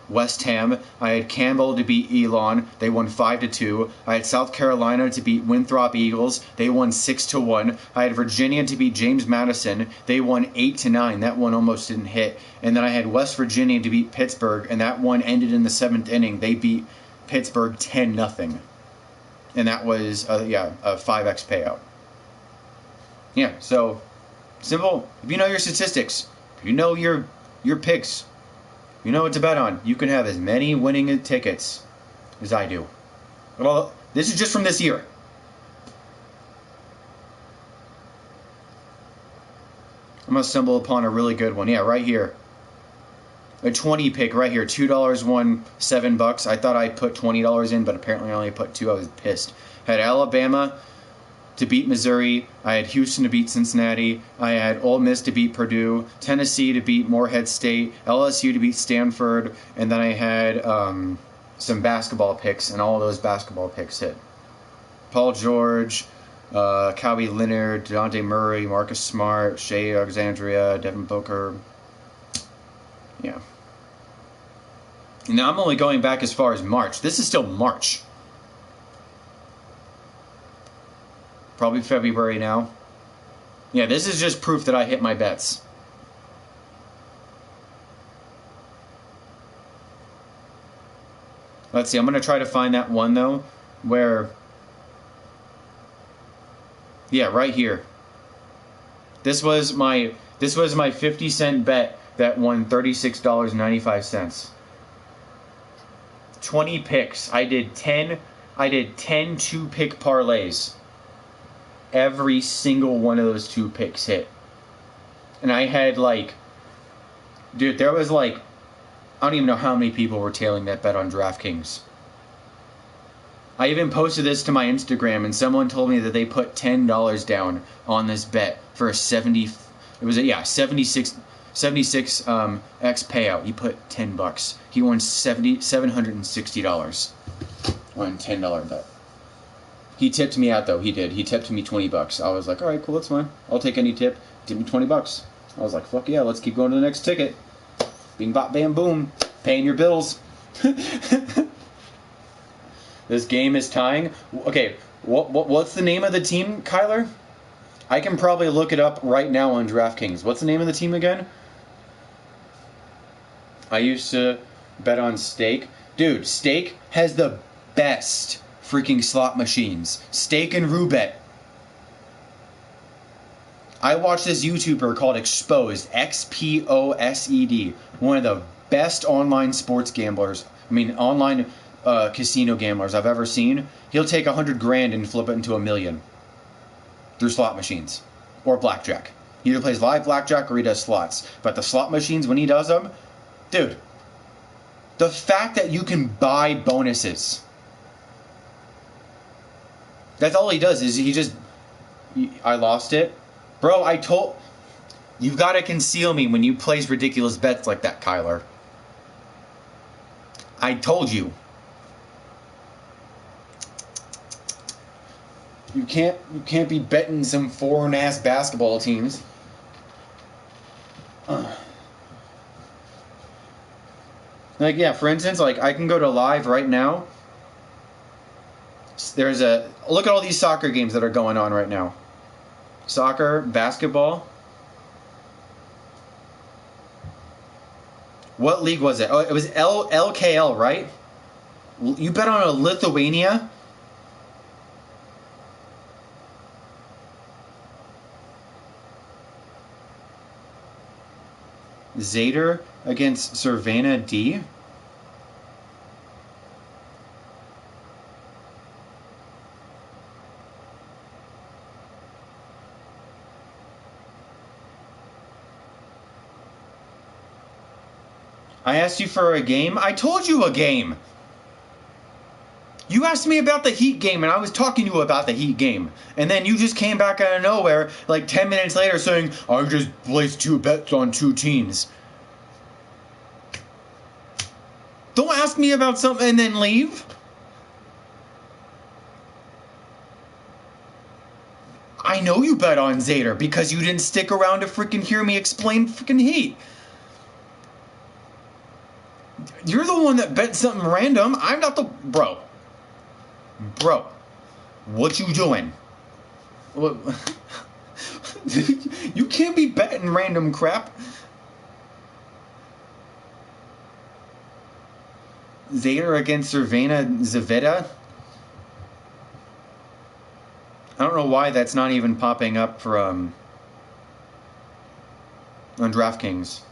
West Ham. I had Campbell to beat Elon. They won 5-2. I had South Carolina to beat Winthrop Eagles. They won 6-1. I had Virginia to beat James Madison. They won 8-9. That one almost didn't hit. And then I had West Virginia to beat Pittsburgh, and that one ended in the 7th inning. They beat Pittsburgh 10-0. And that was a 5x payout. Yeah, so Simple. If you know your statistics, if you know your picks, you know what to bet on, you can have as many winning tickets as I do. Well, this is just from this year. I'm gonna stumble upon a really good one. Yeah, right here. A 20 pick right here. $2 won $7. I thought I put $20 in, but apparently I only put 2. I was pissed. Had Alabama to beat Missouri. I had Houston to beat Cincinnati. I had Ole Miss to beat Purdue. Tennessee to beat Morehead State. LSU to beat Stanford. And then I had some basketball picks, and all of those basketball picks hit. Paul George, Kawhi Leonard, DeJounte Murray, Marcus Smart, Shea Alexandria, Devin Booker. Yeah. Now I'm only going back as far as March. This is still March. Probably February now. Yeah, this is just proof that I hit my bets. Let's see, I'm going to try to find that one though, where... Yeah, right here. This was my 50-cent bet that won $36.95. 20 picks. I did 10 2-pick parlays. Every single one of those 2 picks hit. And I had like, dude, there was like, I don't even know how many people were tailing that bet on DraftKings. I even posted this to my Instagram, and someone told me that they put $10 down on this bet for a 76 x payout. He put $10. He won $760 on a $10 bet. He tipped me out though. He did. He tipped me $20. I was like, all right, cool, that's fine. I'll take any tip. Give me $20. I was like, fuck yeah, let's keep going to the next ticket. Bing, bop, bam, boom. Paying your bills. This game is tying. Okay, what's the name of the team, Kyler? I can probably look it up right now on DraftKings. What's the name of the team again? I used to bet on Stake. Dude, Stake has the best freaking slot machines. Stake and Roulette. I watched this YouTuber called Exposed, Xposed, one of the best online sports gamblers. I mean, online casino gamblers I've ever seen. He'll take $100,000 and flip it into $1 million through slot machines or blackjack. He either plays live blackjack or he does slots. But the slot machines, when he does them, dude, the fact that you can buy bonuses. That's all he does is he just... I lost it. Bro, I told... You've got to conceal me when you place ridiculous bets like that, Kyler. I told you. You can't be betting some foreign-ass basketball teams. Like, yeah, for instance, like, I can go to live right now. There's a... Look at all these soccer games that are going on right now. Soccer, basketball. What league was it? Oh, it was LKL, right? You bet on a Lithuania? Zader against Cervena D? I asked you for a game? I told you a game! You asked me about the Heat game, and I was talking to you about the Heat game. And then you just came back out of nowhere, like 10 minutes later, saying, I just placed 2 bets on 2 teams. Don't ask me about something and then leave. I know you bet on Zader because you didn't stick around to freaking hear me explain freaking Heat. You're the one that bet something random. I'm not the... Bro, what you doing? You can't be betting random crap. Zader against Cervena Zaveda? I don't know why that's not even popping up for on DraftKings.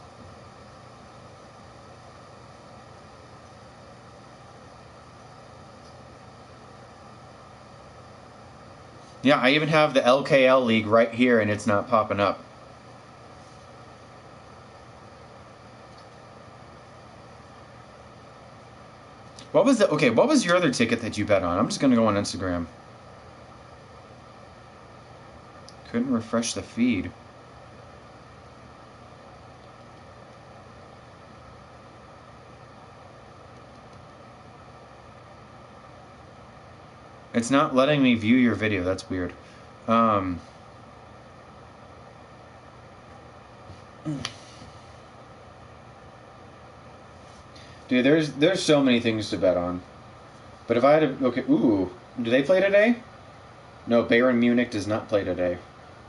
Yeah, I even have the LKL League right here, and it's not popping up. What was the what was your other ticket that you bet on? I'm just gonna go on Instagram. Couldn't refresh the feed. It's not letting me view your video. That's weird. Dude, there's so many things to bet on. But if I had to, ooh, do they play today? No, Bayern Munich does not play today.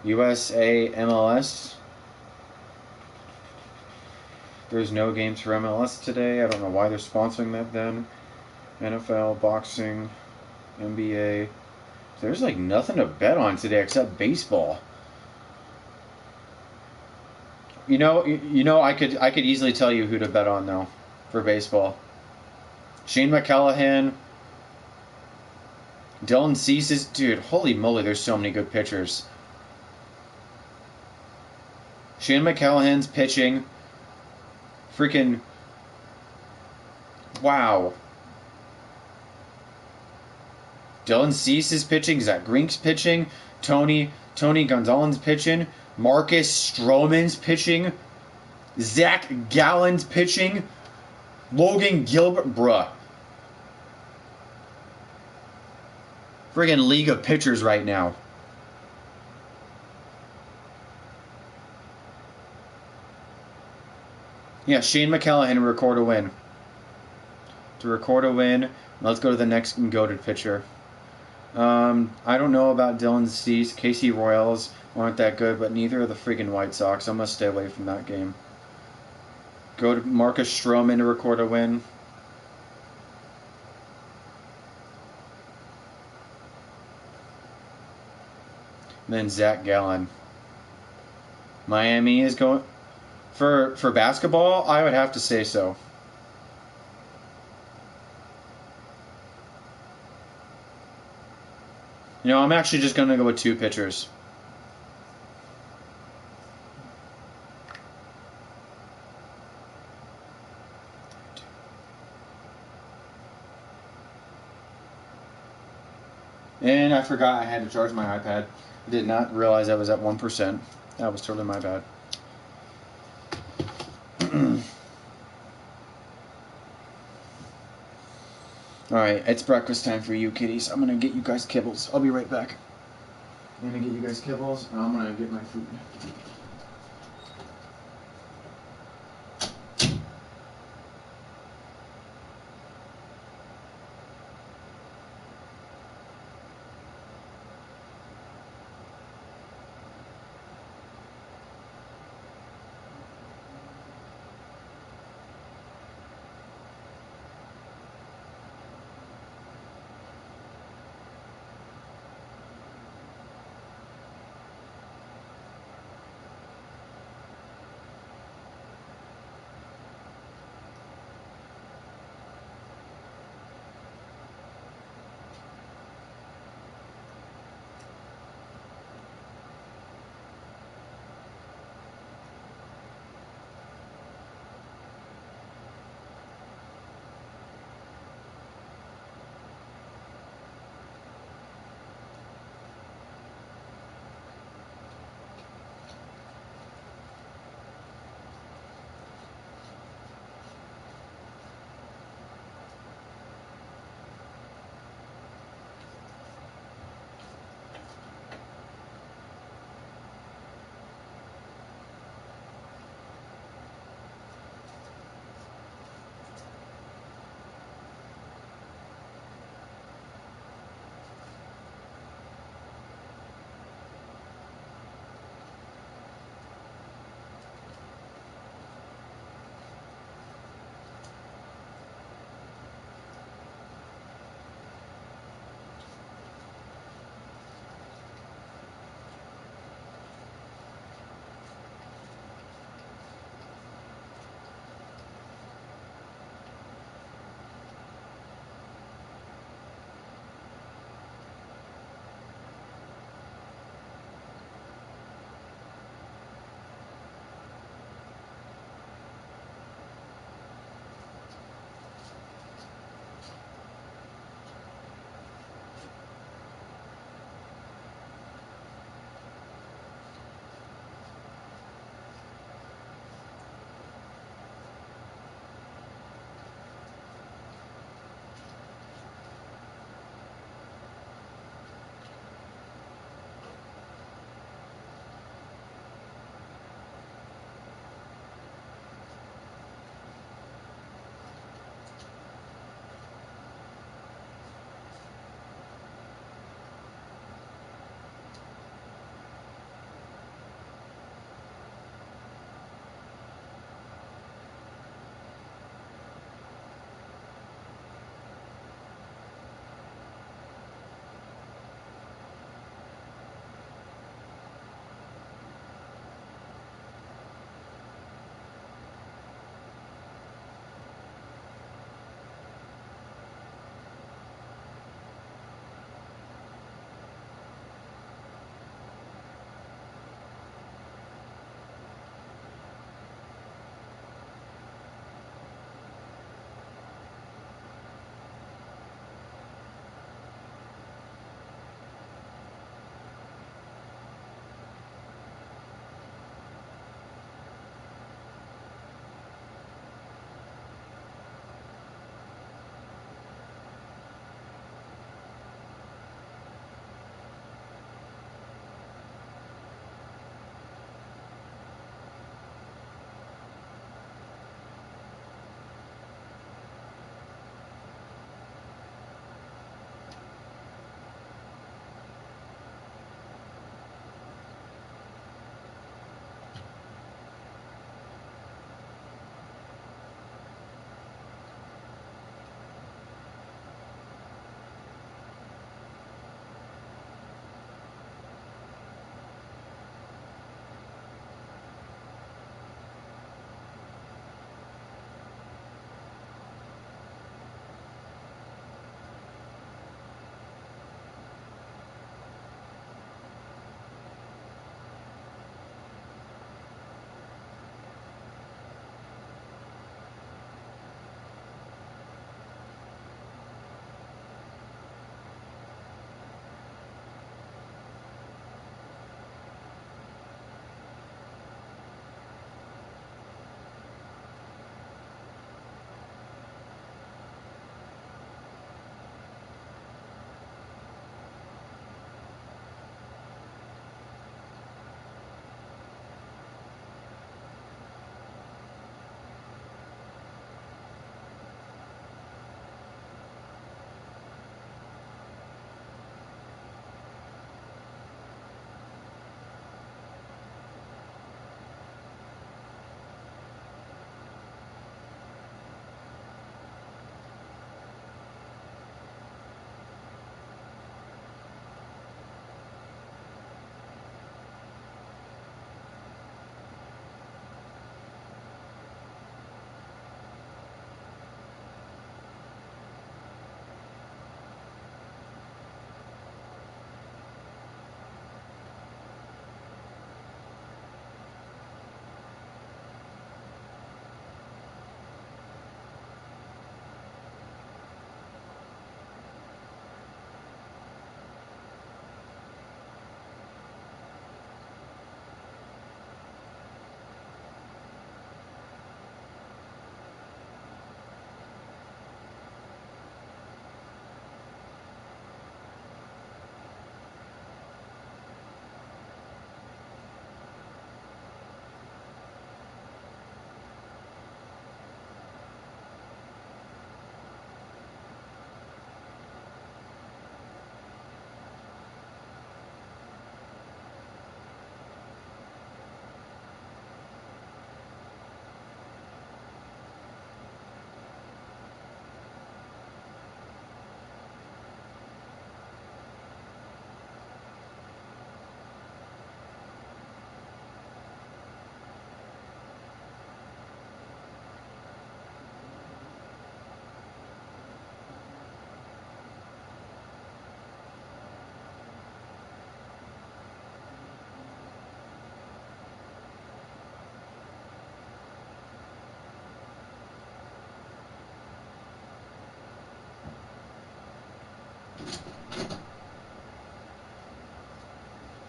USA MLS. There's no games for MLS today. I don't know why they're sponsoring that then. NFL, boxing, NBA. There's like nothing to bet on today except baseball. You know, I could easily tell you who to bet on though for baseball. Shane McCallahan, Dylan Cease is, dude, holy moly, there's so many good pitchers. Shane McCallahan's pitching. Freaking, wow. Dylan Cease is pitching. Zach Grink's pitching. Tony Gonzalez's pitching. Marcus Stroman's pitching. Zach Gallen's pitching. Logan Gilbert, bruh. Friggin' league of pitchers right now. Yeah, Shane McCallahan to record a win. To record a win. Let's go to the next goated pitcher. I don't know about Dylan Cease. KC Royals aren't that good, but neither are the friggin' White Sox. I'm going to stay away from that game. Go to Marcus Stroman to record a win. And then Zach Gallen. Miami is going... For basketball, I would have to say so. You know, I'm actually just going to go with two pitchers. And I forgot I had to charge my iPad. I did not realize I was at 1%. That was totally my bad. Alright, it's breakfast time for you kitties. I'm going to get you guys kibbles. I'll be right back. I'm going to get you guys kibbles, and I'm going to get my food.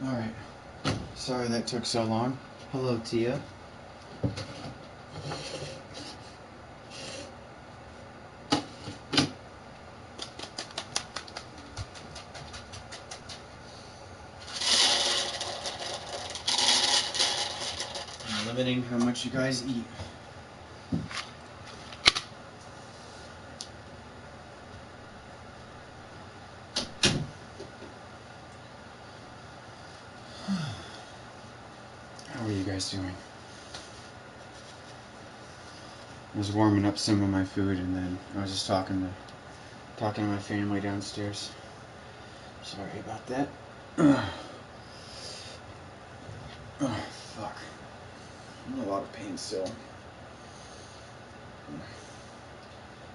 Alright. Sorry that took so long. Hello, Tia. I'm limiting how much you guys eat. How are you guys doing? I was warming up some of my food and then I was just talking to my family downstairs. Sorry about that. Oh, fuck. I'm in a lot of pain still.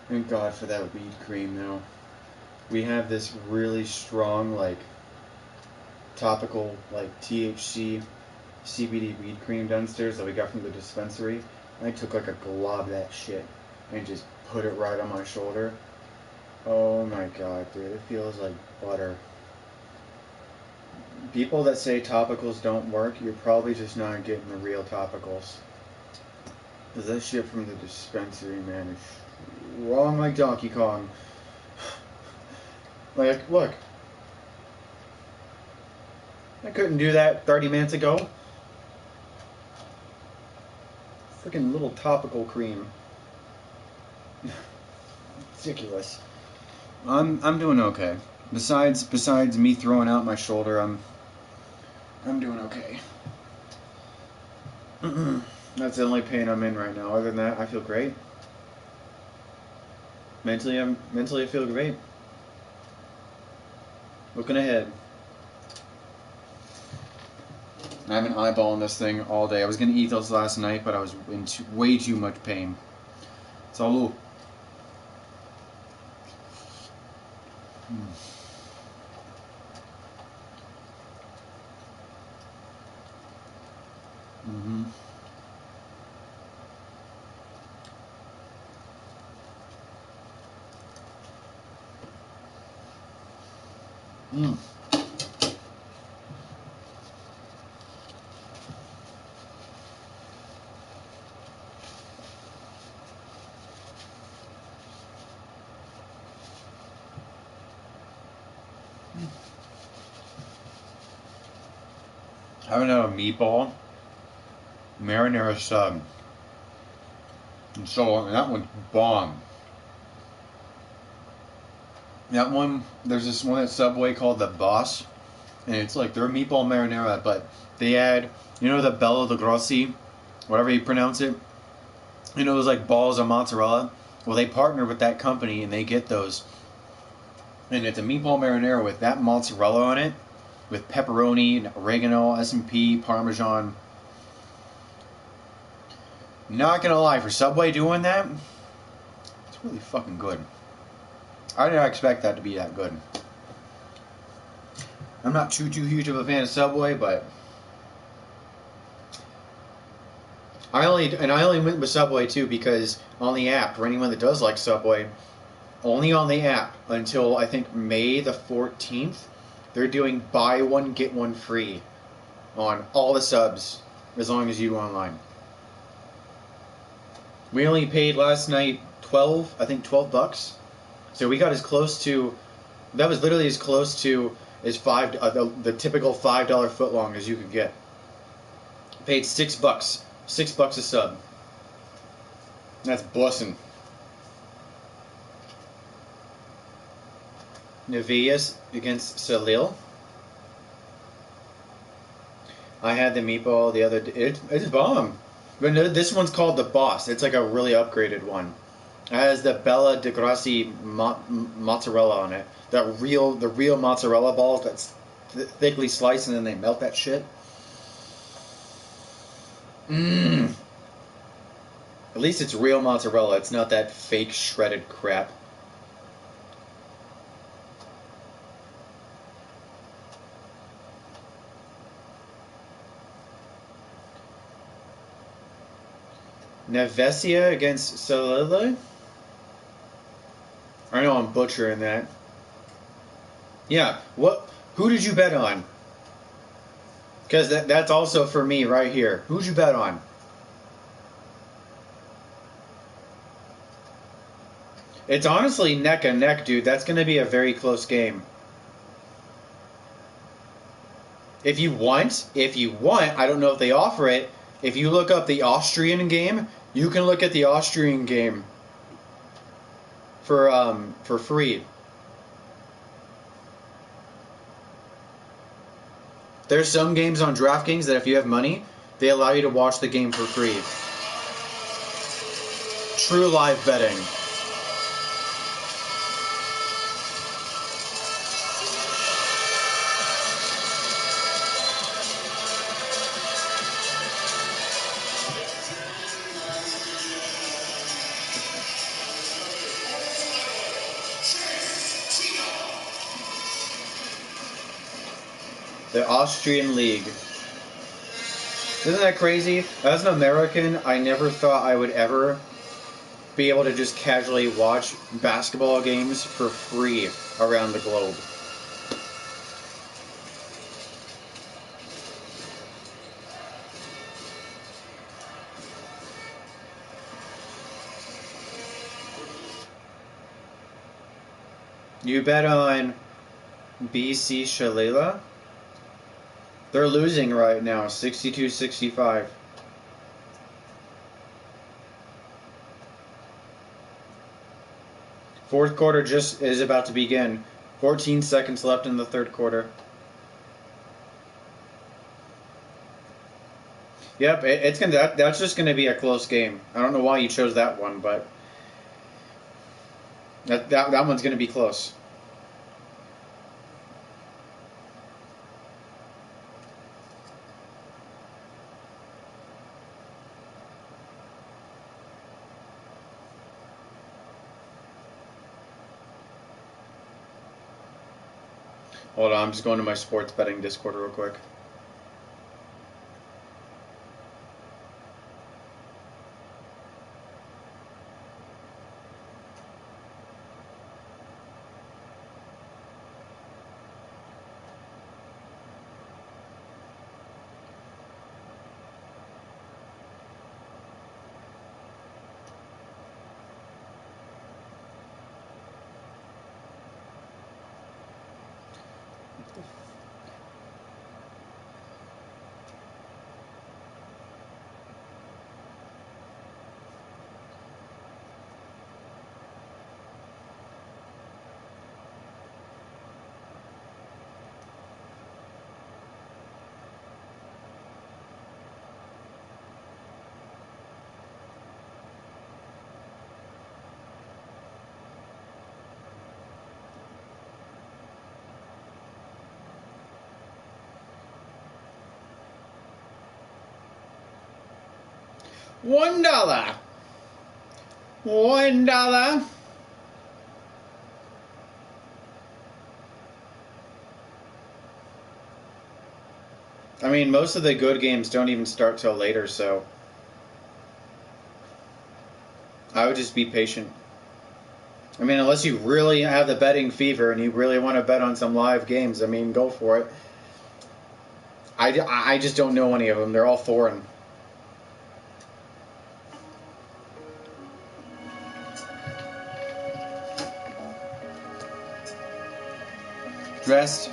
Thank God for that weed cream though. We have this really strong like topical like THC CBD weed cream downstairs that we got from the dispensary. I took like a glob of that shit and just put it right on my shoulder. Oh my God, dude, it feels like butter. People that say topicals don't work, you're probably just not getting the real topicals. Cause that shit from the dispensary, man, is wrong like Donkey Kong. Like, look. I couldn't do that 30 minutes ago. Freaking little topical cream. Ridiculous. I'm doing okay. Besides me throwing out my shoulder, I'm doing okay. That's the only pain I'm in right now. Other than that, I feel great. Mentally I feel great. Looking ahead. I've been eyeballing this thing all day. I was gonna eat those last night, but I was in way too much pain. Salud. Mm-hmm. Mm. Having a meatball marinara sub. And so that one's bomb. That one, there's this one at Subway called the Boss, and it's like their meatball marinara, but they add, you know, the Bella de Grossi, whatever you pronounce it. You know, those like balls of mozzarella. Well, they partner with that company and they get those, and it's a meatball marinara with that mozzarella on it, with pepperoni, oregano, S&P, Parmesan. Not gonna lie, for Subway doing that, it's really fucking good. I didn't expect that to be that good. I'm not too huge of a fan of Subway, but I only went with Subway too because on the app, for anyone that does like Subway, only on the app until I think May the 14th, they're doing buy one get one free on all the subs as long as you go online. We only paid last night $12. So we got as close to, that was literally as close to as the typical $5 footlong as you could get. Paid $6, $6 a sub. That's bussin'. Nevias against Salil. I had the meatball the other day. It's bomb. But no, this one's called the Boss. It's like a really upgraded one. It has the Bella de Grossi mozzarella on it. The real mozzarella balls that's thickly sliced and then they melt that shit. Mmm. At least it's real mozzarella. It's not that fake shredded crap. Nevesia against Salila? I know I'm butchering that. Yeah, who did you bet on? Because that's also for me right here. Who'd you bet on? It's honestly neck and neck, dude. That's going to be a very close game. If you want, I don't know if they offer it. If you look up the Austrian game, you can look at the Austrian game for free. There's some games on DraftKings that if you have money, they allow you to watch the game for free. True live betting. The Austrian League. Isn't that crazy? As an American, I never thought I would ever be able to just casually watch basketball games for free around the globe. You bet on BC Shalala? They're losing right now, 62-65. Fourth quarter just is about to begin. 14 seconds left in the third quarter. Yep, that's just gonna be a close game. I don't know why you chose that one, but that one's gonna be close. Hold on, I'm just going to my sports betting Discord real quick. $1. $1. I mean, most of the good games don't even start till later, so I would just be patient. I mean, unless you really have the betting fever and you really want to bet on some live games, I mean, go for it. I just don't know any of them. They're all foreign. Dressed.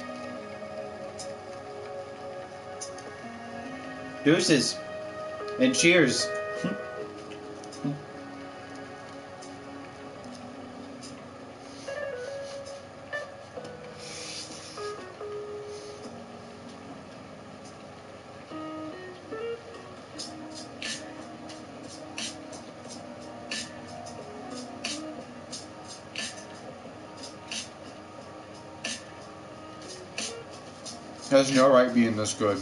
Deuces. And cheers. Has no right being this good.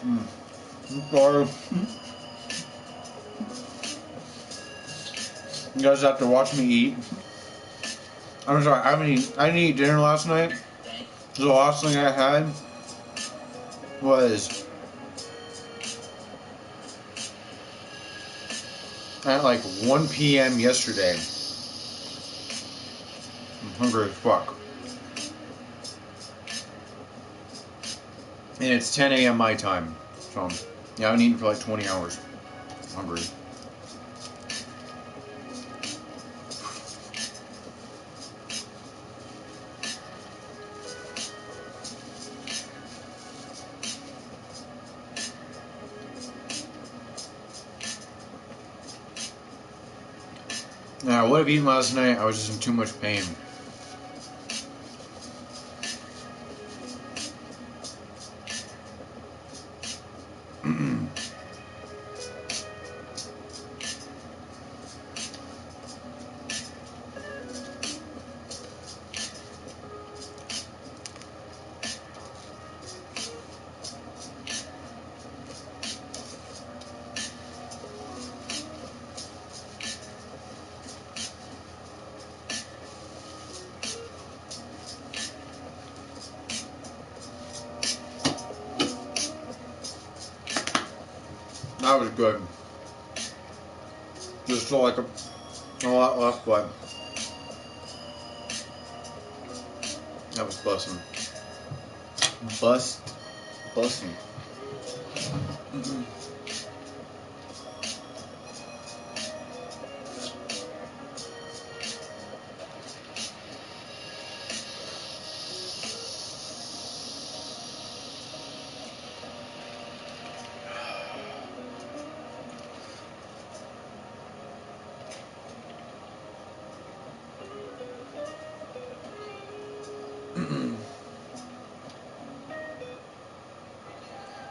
I'm sorry. You guys have to watch me eat. I'm sorry, I didn't eat dinner last night. So the last thing I had was at like 1 p.m. yesterday. I'm hungry as fuck. And it's 10 a.m. my time. So, yeah, I haven't eaten for like 20 hours. I'm hungry. Now, I would have eaten last night. I was just in too much pain. That was good. Just so like a lot left, but that was bussin'. Bussin'.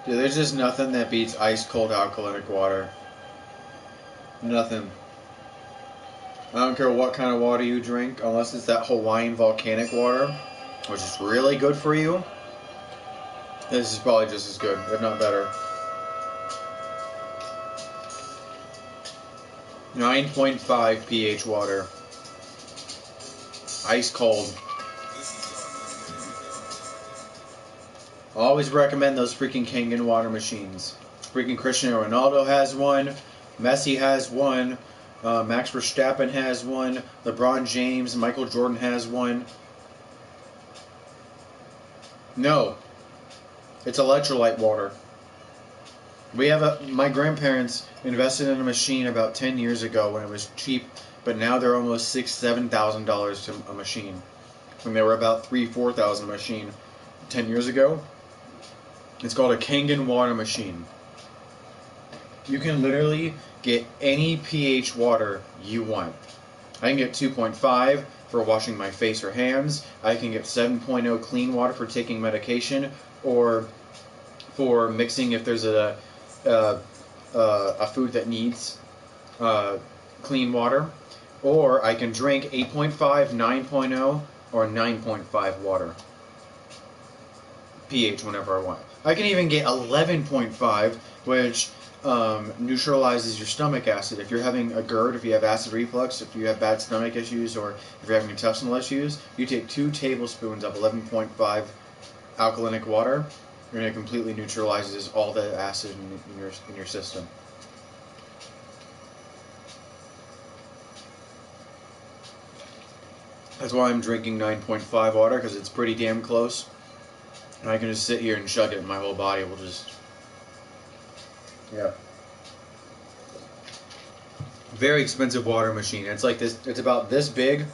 Dude, there's just nothing that beats ice cold alkalinic water. Nothing. I don't care what kind of water you drink, unless it's that Hawaiian volcanic water, which is really good for you. This is probably just as good, if not better. 9.5 pH water. Ice cold. I always recommend those freaking Kangen water machines. Freaking Cristiano Ronaldo has one. Messi has one. Max Verstappen has one. LeBron James, Michael Jordan has one. No. It's electrolyte water. My grandparents invested in a machine about 10 years ago when it was cheap, but now they're almost $6,000-$7,000 to a machine. When they were about $3,000-$4,000 a machine 10 years ago. It's called a Kangen water machine. You can literally get any pH water you want. I can get 2.5 for washing my face or hands. I can get 7.0 clean water for taking medication, or for mixing if there's a food that needs clean water. Or I can drink 8.5, 9.0, or 9.5 water pH whenever I want. I can even get 11.5, which neutralizes your stomach acid. If you're having a GERD, if you have acid reflux, if you have bad stomach issues, or if you're having intestinal issues, you take 2 tablespoons of 11.5 alkalinic water, and it completely neutralizes all the acid in your system. That's why I'm drinking 9.5 water, because it's pretty damn close. And I can just sit here and chug it, and my whole body will just... Yeah. Very expensive water machine. It's like this. It's about this big,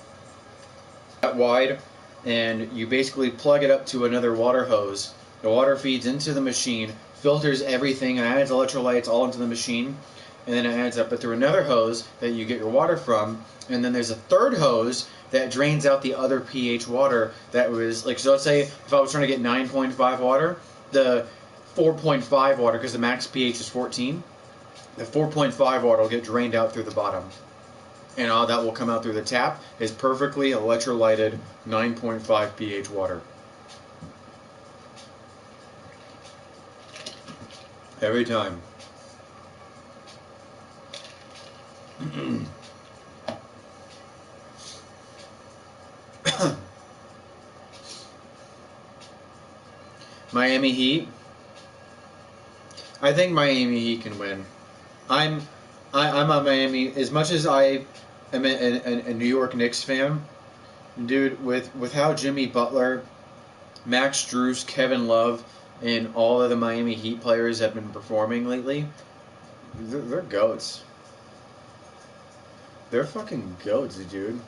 that wide, and you basically plug it up to another water hose. The water feeds into the machine, filters everything, and adds electrolytes all into the machine, and then it adds up through another hose that you get your water from, and then there's a third hose that drains out the other pH water that was, like, so let's say if I was trying to get 9.5 water, the 4.5 water, because the max pH is 14, the 4.5 water will get drained out through the bottom. And all that will come out through the tap is perfectly electrolyted 9.5 pH water. Every time. Miami Heat. I think Miami Heat can win. I'm a Miami. As much as I am a New York Knicks fan, dude. With how Jimmy Butler, Max Strus, Kevin Love, and all of the Miami Heat players have been performing lately, they're goats. They're fucking goats, dude.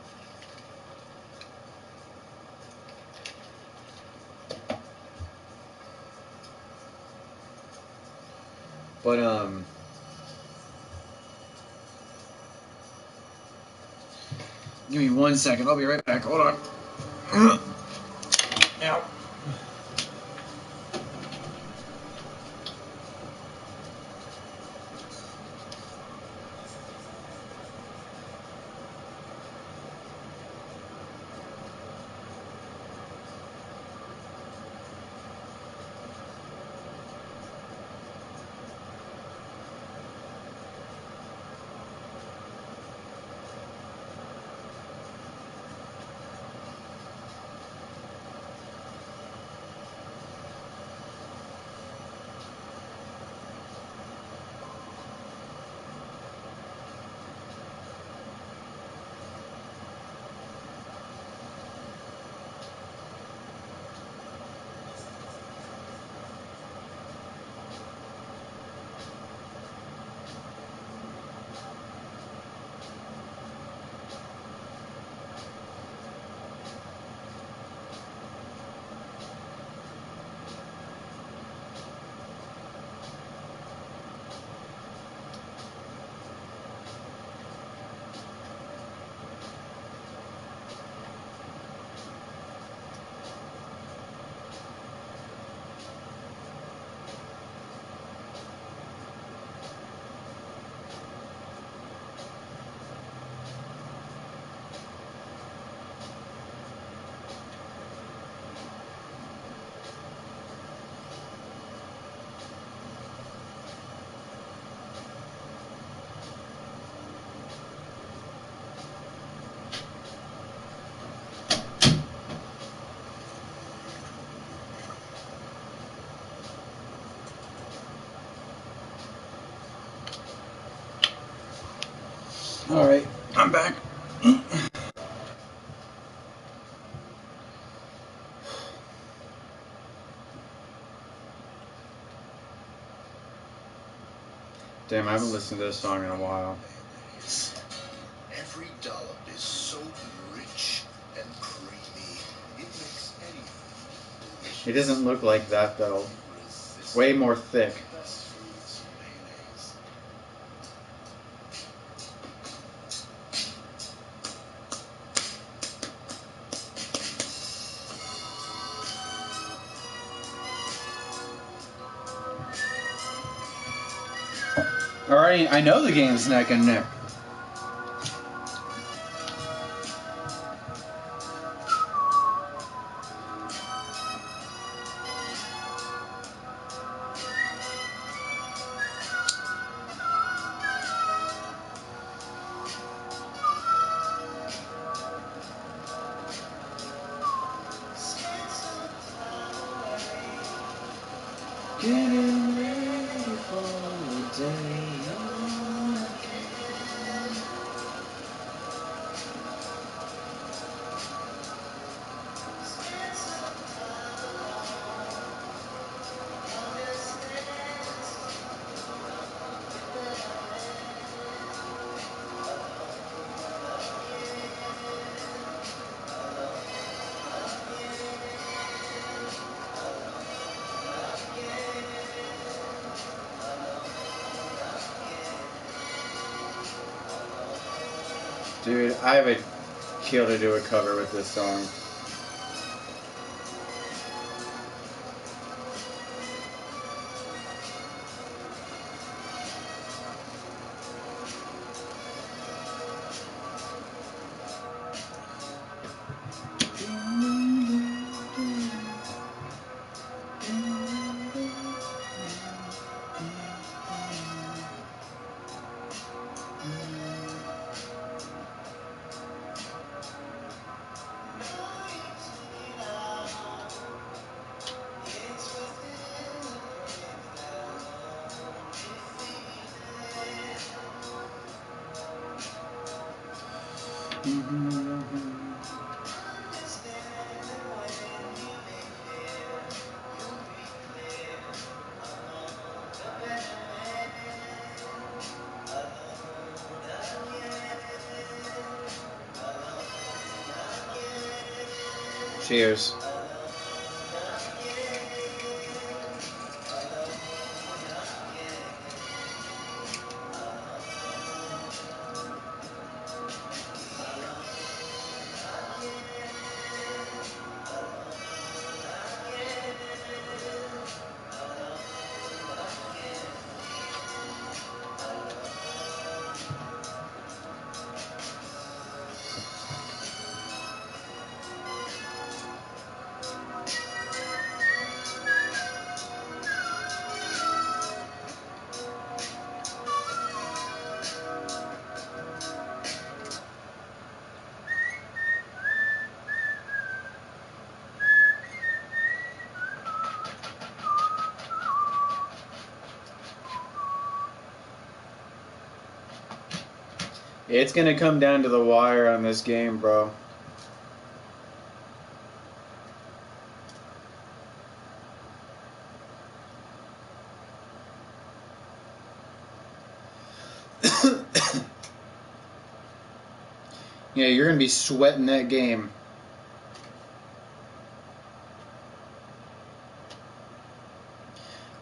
But give me 1 second. I'll be right back. Hold on. Ow. All right, I'm back. Damn, I haven't listened to this song in a while. Every dollop is so rich and creamy. It makes anything. It doesn't look like that though. Way more thick. Best foods, mayonnaise. All right, I know the game's neck and neck. Getting ready for the day. Dude, I would kill to do a cover with this song. Cheers. It's gonna come down to the wire on this game, bro. Yeah, you're gonna be sweating that game.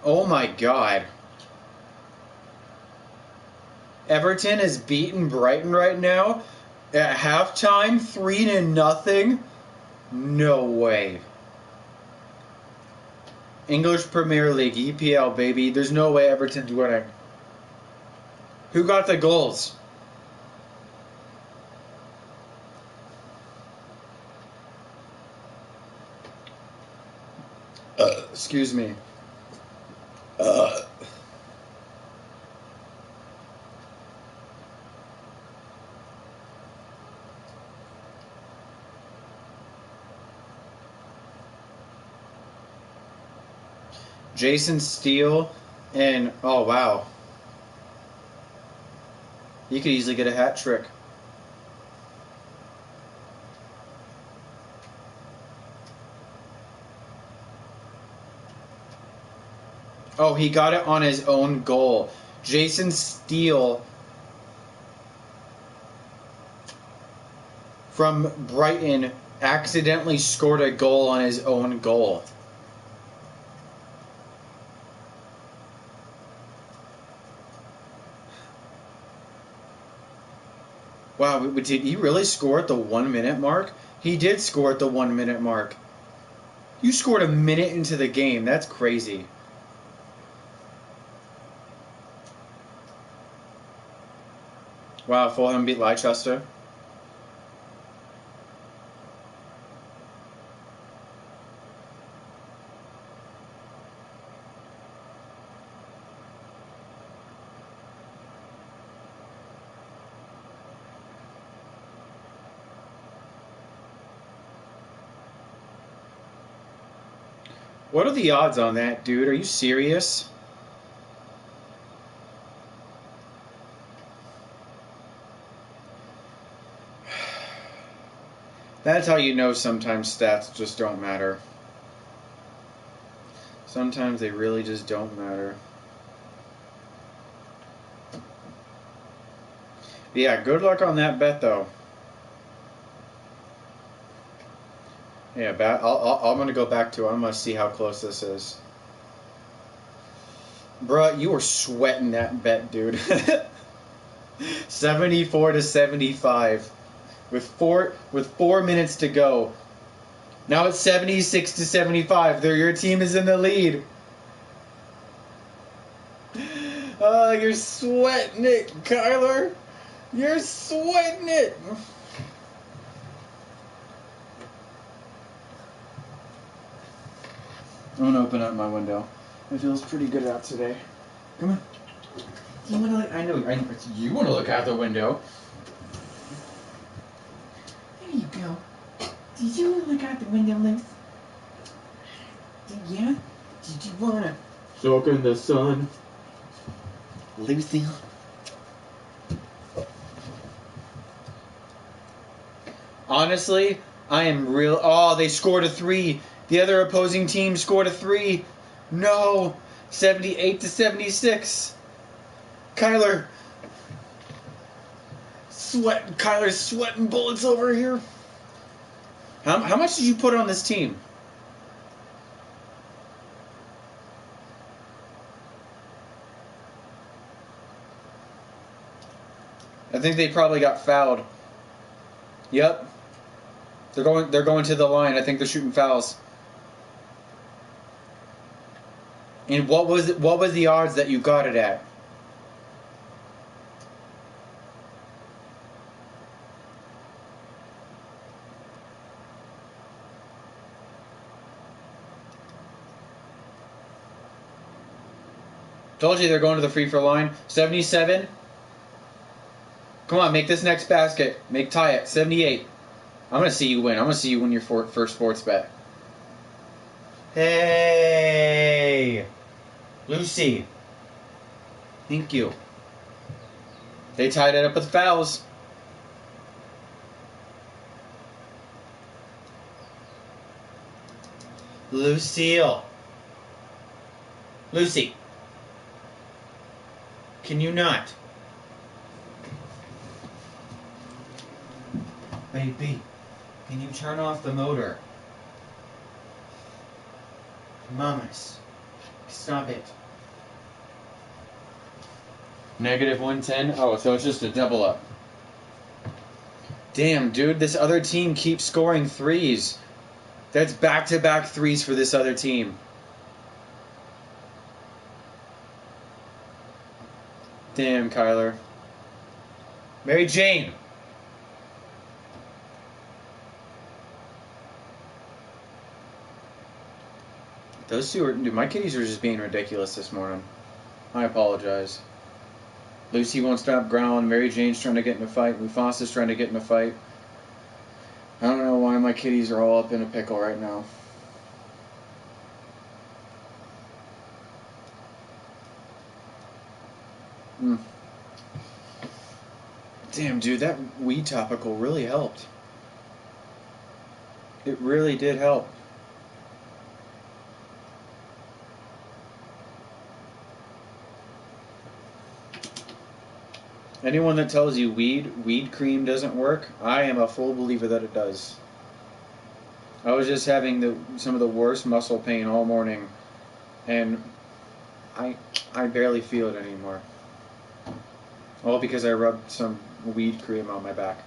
Oh my God. Everton has beaten Brighton right now at halftime, 3-0. No way. English Premier League, EPL, baby. There's no way Everton's winning. Who got the goals? Excuse me. Jason Steele and oh wow. He could easily get a hat trick. Oh, he got it on his own goal. Jason Steele from Brighton accidentally scored a goal on his own goal. Wow, did he really score at the 1 minute mark? He did score at the 1 minute mark. You scored a minute into the game. That's crazy. Wow, Fulham beat Leicester. What are the odds on that, dude? Are you serious? That's how you know sometimes stats just don't matter. Sometimes they really just don't matter. Yeah, good luck on that bet, though. Yeah, I'm going to go back to it. I'm going to see how close this is. Bruh, you were sweating that bet, dude. 74-75. With 4 minutes to go. Now it's 76-75. Your team is in the lead. Oh, you're sweating it, Kyler. You're sweating it. I'm gonna open up my window. It feels pretty good out today. Come on. You wanna look? I know you wanna look out the window. There you go. Did you wanna look out the window, Luce? Yeah? Did you wanna soak in the sun? Lucy? Honestly, I am real. Oh, they scored a 3. The other opposing team scored a 3. No. 78 to 76. Kyler's sweating bullets over here. How much did you put on this team? I think they probably got fouled. Yep. They're going to the line. I think they're shooting fouls. And what was the odds that you got it at? Told you they're going to the free throw line. 77. Come on, make this next basket. Tie it. 78. I'm going to see you win. I'm going to see you win your first sports bet. Hey! Lucy. Thank you. They tied it up with fouls. Lucille. Lucy. Can you not? Baby, can you turn off the motor? Mamas, stop it. Negative 110? Oh, so it's just a double up. Damn, dude, this other team keeps scoring threes. That's back-to-back threes for this other team. Damn, Kyler. Mary Jane. Those two are... Dude, my kitties are just being ridiculous this morning. I apologize. Lucy won't stop growling. Mary Jane's trying to get in a fight. Mufasa's trying to get in a fight. I don't know why my kitties are all up in a pickle right now. Damn, dude, that weed topical really helped. It really did help. Anyone that tells you weed cream doesn't work, I am a full believer that it does. I was just having some of the worst muscle pain all morning, and I barely feel it anymore. All because I rubbed some weed cream on my back.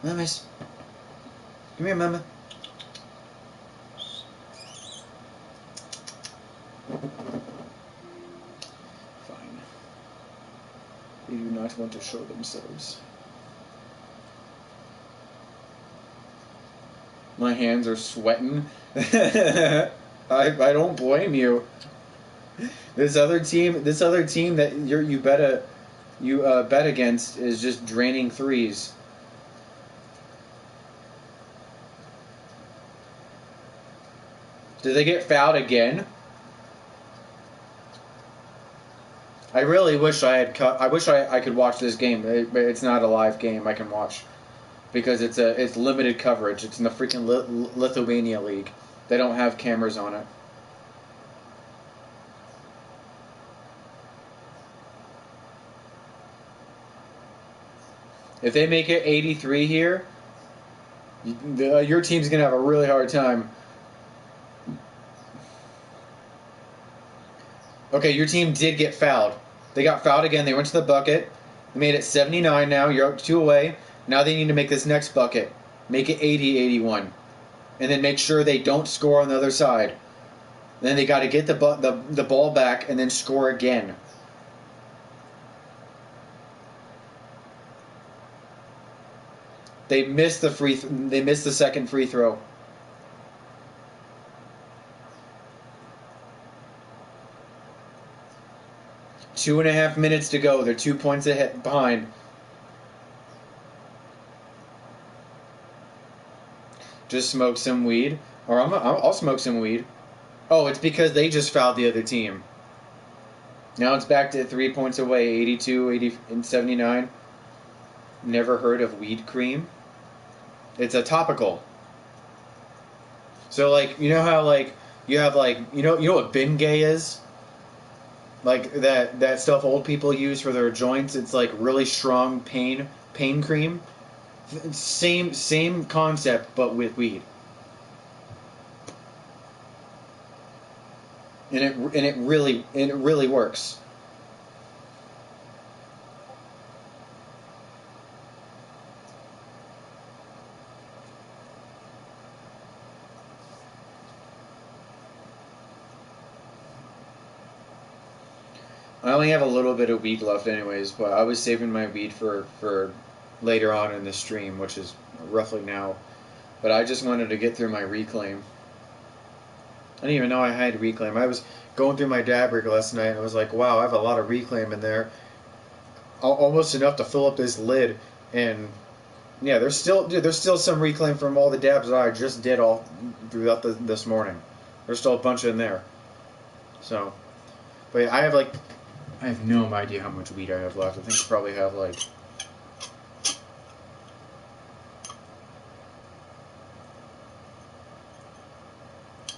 Mamas. Come here, Mama. Fine. They do not want to show themselves. My hands are sweating. I don't blame you. This other team that you bet against is just draining threes. Did they get fouled again? I really wish I had I wish I could watch this game. It's not a live game I can watch because it's limited coverage. It's in the freaking Lithuania League. They don't have cameras on it. If they make it 83 here, your team's going to have a really hard time. Okay, your team did get fouled. They got fouled again. They went to the bucket. They made it 79 now. You're up 2 away. Now they need to make this next bucket. Make it 80-81. And then make sure they don't score on the other side. Then they got to get the ball back and then score again. They missed the second free throw. Two and a half minutes to go. They're 2 points behind. Just smoke some weed, or I'll smoke some weed. Oh, it's because they just fouled the other team. Now it's back to 3 points away, 82, 80, and 79. Never heard of weed cream? It's a topical. So like, you know how like you have like you know what Bengay is? Like that stuff old people use for their joints. It's like really strong pain cream. Same concept, but with weed. And it really works. I only have a little bit of weed left anyways, but I was saving my weed for later on in the stream, which is roughly now. But I just wanted to get through my reclaim. I didn't even know I had reclaim. I was going through my dab rig last night and I was like, wow, I have a lot of reclaim in there. Almost enough to fill up this lid. And yeah, there's still some reclaim from all the dabs that I just did all throughout this morning. There's still a bunch in there. So, but yeah, I have no idea how much weed I have left. I think I probably have like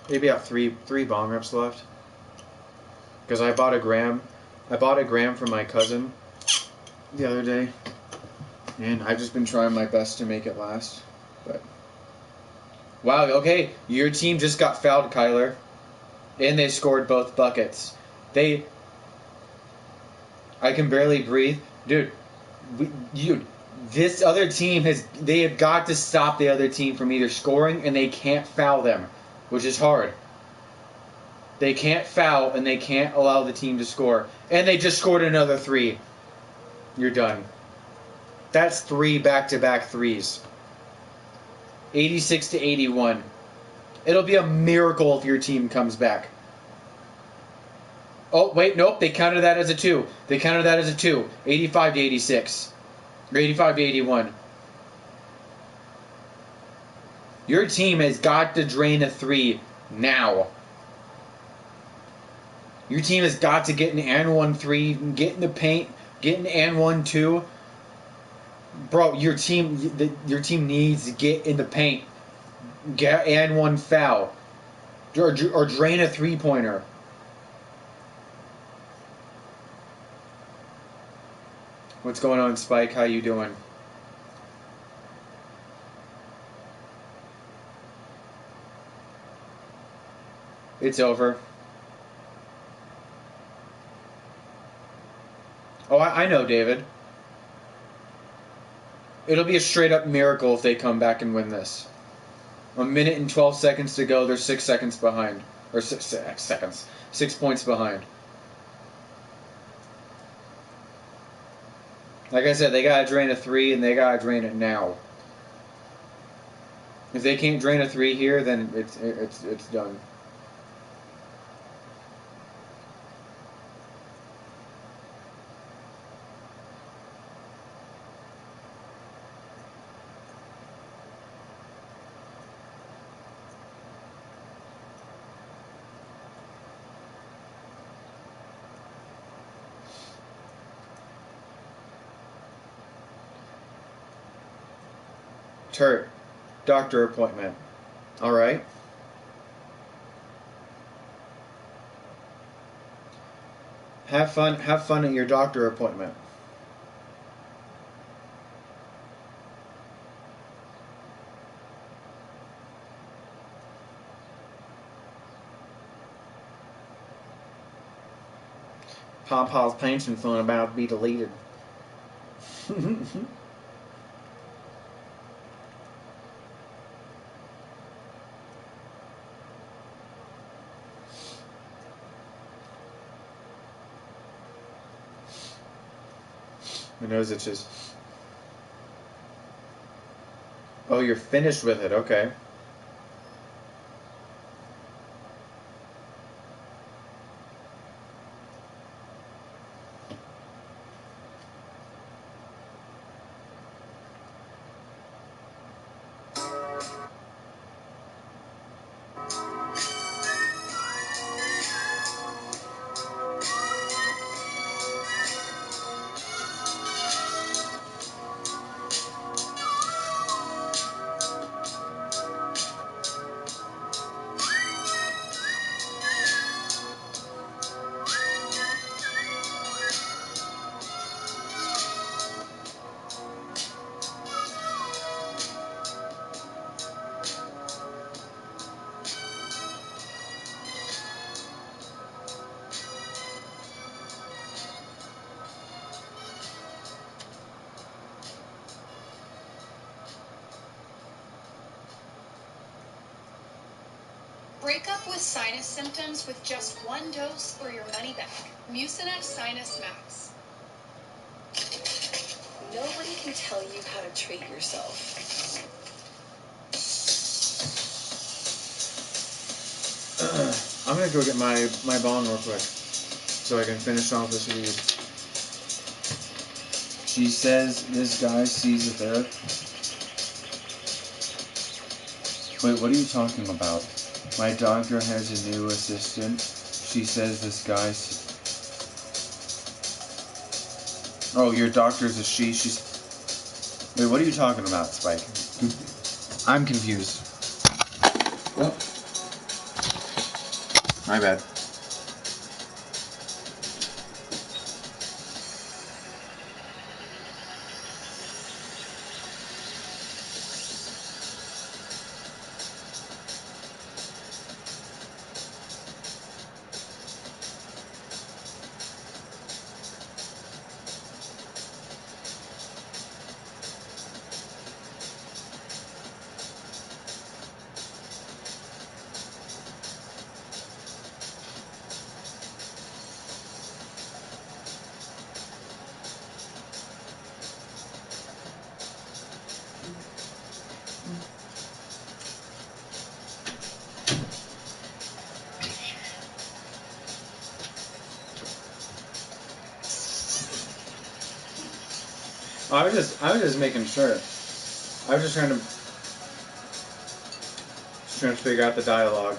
maybe about three bong rips left. Because I bought a gram from my cousin the other day, and I've just been trying my best to make it last. But wow, okay, your team just got fouled, Kyler, and they scored both buckets. I can barely breathe, dude. This other team they have got to stop the other team from either scoring, and they can't foul them, which is hard. They can't foul, and they can't allow the team to score. And they just scored another 3. You're done. That's 3 back-to-back threes. 86 to 81. It'll be a miracle if your team comes back. Oh, wait, nope, they counted that as a 2. 85 to 86. Or 85 to 81. Your team has got to drain a 3 now. Your team has got to get an and 1 3, get in the paint, get an and 1 2. Bro, your team needs to get in the paint, get and 1 foul, or drain a 3-pointer. What's going on, Spike? How you doing? It's over. Oh, I know, David. It'll be a straight-up miracle if they come back and win this. 1 minute and 12 seconds to go. They're 6 seconds behind. Or 6 seconds. 6 points behind. Like I said, they gotta drain a 3, and they gotta drain it now. If they can't drain a 3 here, then it's done. Turt, doctor appointment. All right. Have fun at your doctor appointment. Papa's pension fund about to be deleted. My nose itches. Oh, you're finished with it. Okay. Break up with sinus symptoms with just one dose or your money back. Mucinex Sinus Max. Nobody can tell you how to treat yourself. I'm gonna go get my bong real quick so I can finish off this read. She says this guy sees a therapist. Wait, what are you talking about? My doctor has a new assistant. She says this guy. Oh, your doctor's a she. She's. Wait, what are you talking about, Spike? I'm confused. Oh. My bad. I was just making sure. I was just trying to figure out the dialogue.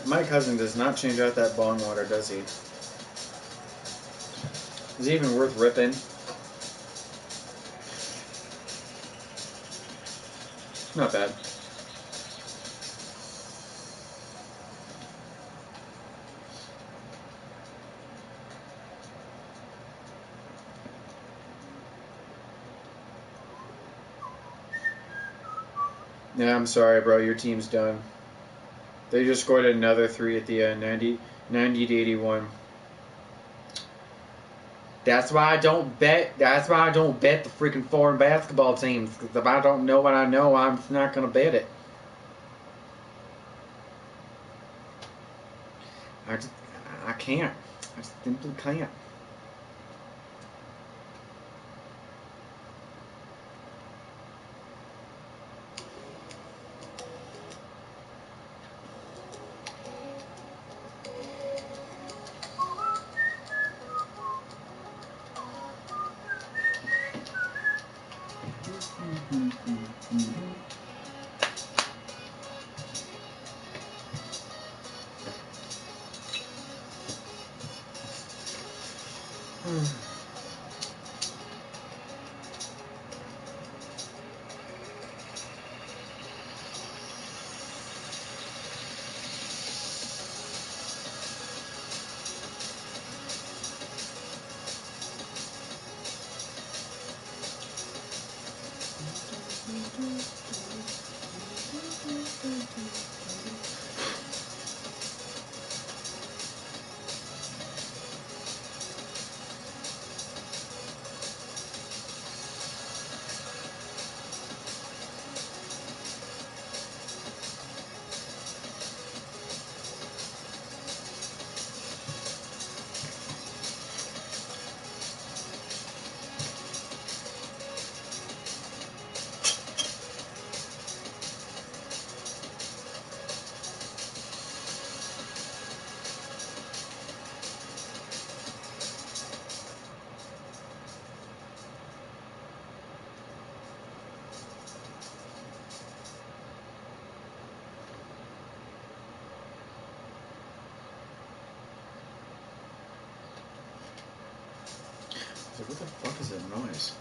My cousin does not change out that bong water, does he? Is it even worth ripping? Not bad. Yeah, I'm sorry, bro. Your team's done. They just scored another 3 at the end, 90 to 81. That's why I don't bet. That's why I don't bet the freaking foreign basketball teams. Because if I don't know what I know, I'm not gonna bet it. I can't. I simply can't. So what the fuck is that noise?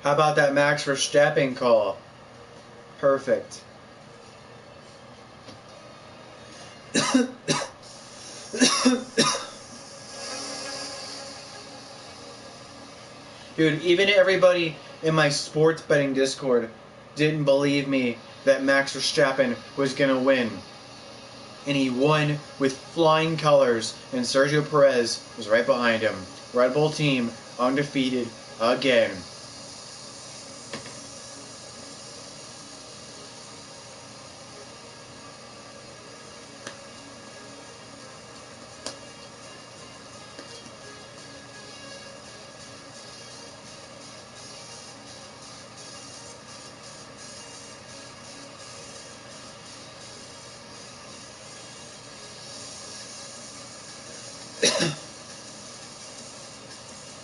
How about that Max Verstappen call? Perfect. Dude, even everybody in my sports betting Discord didn't believe me that Max Verstappen was gonna win. And he won with flying colors, and Sergio Perez was right behind him. Red Bull team undefeated again.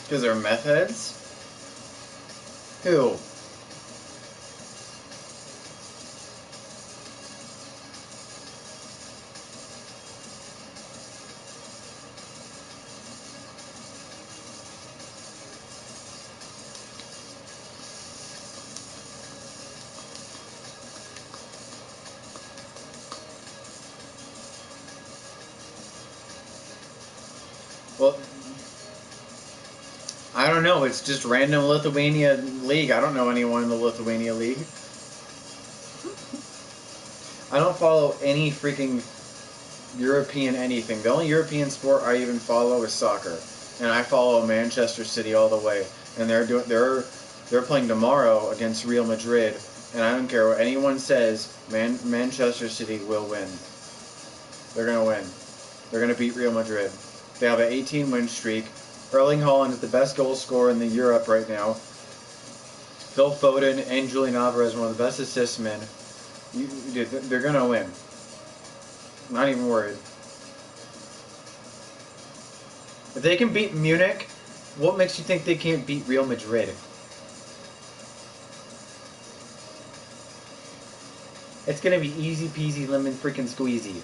Because they're meth heads? Who? Well, I don't know. It's just random Lithuania league. I don't know anyone in the Lithuania league. I don't follow any freaking European anything. The only European sport I even follow is soccer, and I follow Manchester City all the way. And they're playing tomorrow against Real Madrid, and I don't care what anyone says. Manchester City will win. They're gonna win. They're gonna beat Real Madrid. They have an 18 win streak. Erling Haaland is the best goal scorer in the Europe right now. Phil Foden and Julian Alvarez, one of the best assist men. They're gonna win. Not even worried. If they can beat Munich, what makes you think they can't beat Real Madrid? It's gonna be easy peasy lemon freaking squeezy.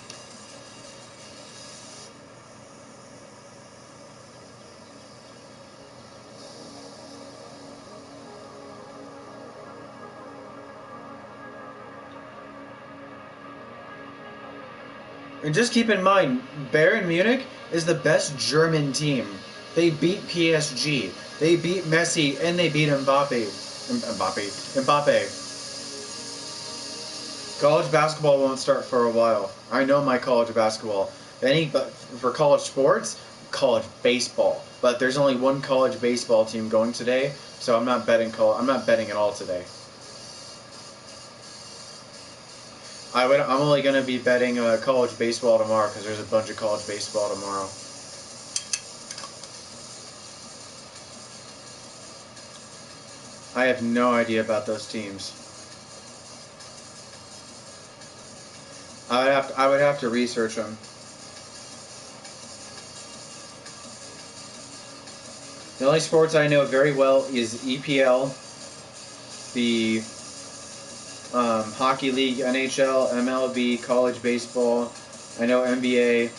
And just keep in mind, Bayern Munich is the best German team. They beat PSG. They beat Messi, and they beat Mbappe. College basketball won't start for a while. I know my college basketball. But for college sports, college baseball. But there's only one college baseball team going today, so I'm not betting at all today. I'm only going to be betting college baseball tomorrow because there's a bunch of college baseball tomorrow. I have no idea about those teams. I would have to research them. The only sports I know very well is EPL, the Hockey League, NHL, MLB, college baseball. I know NBA.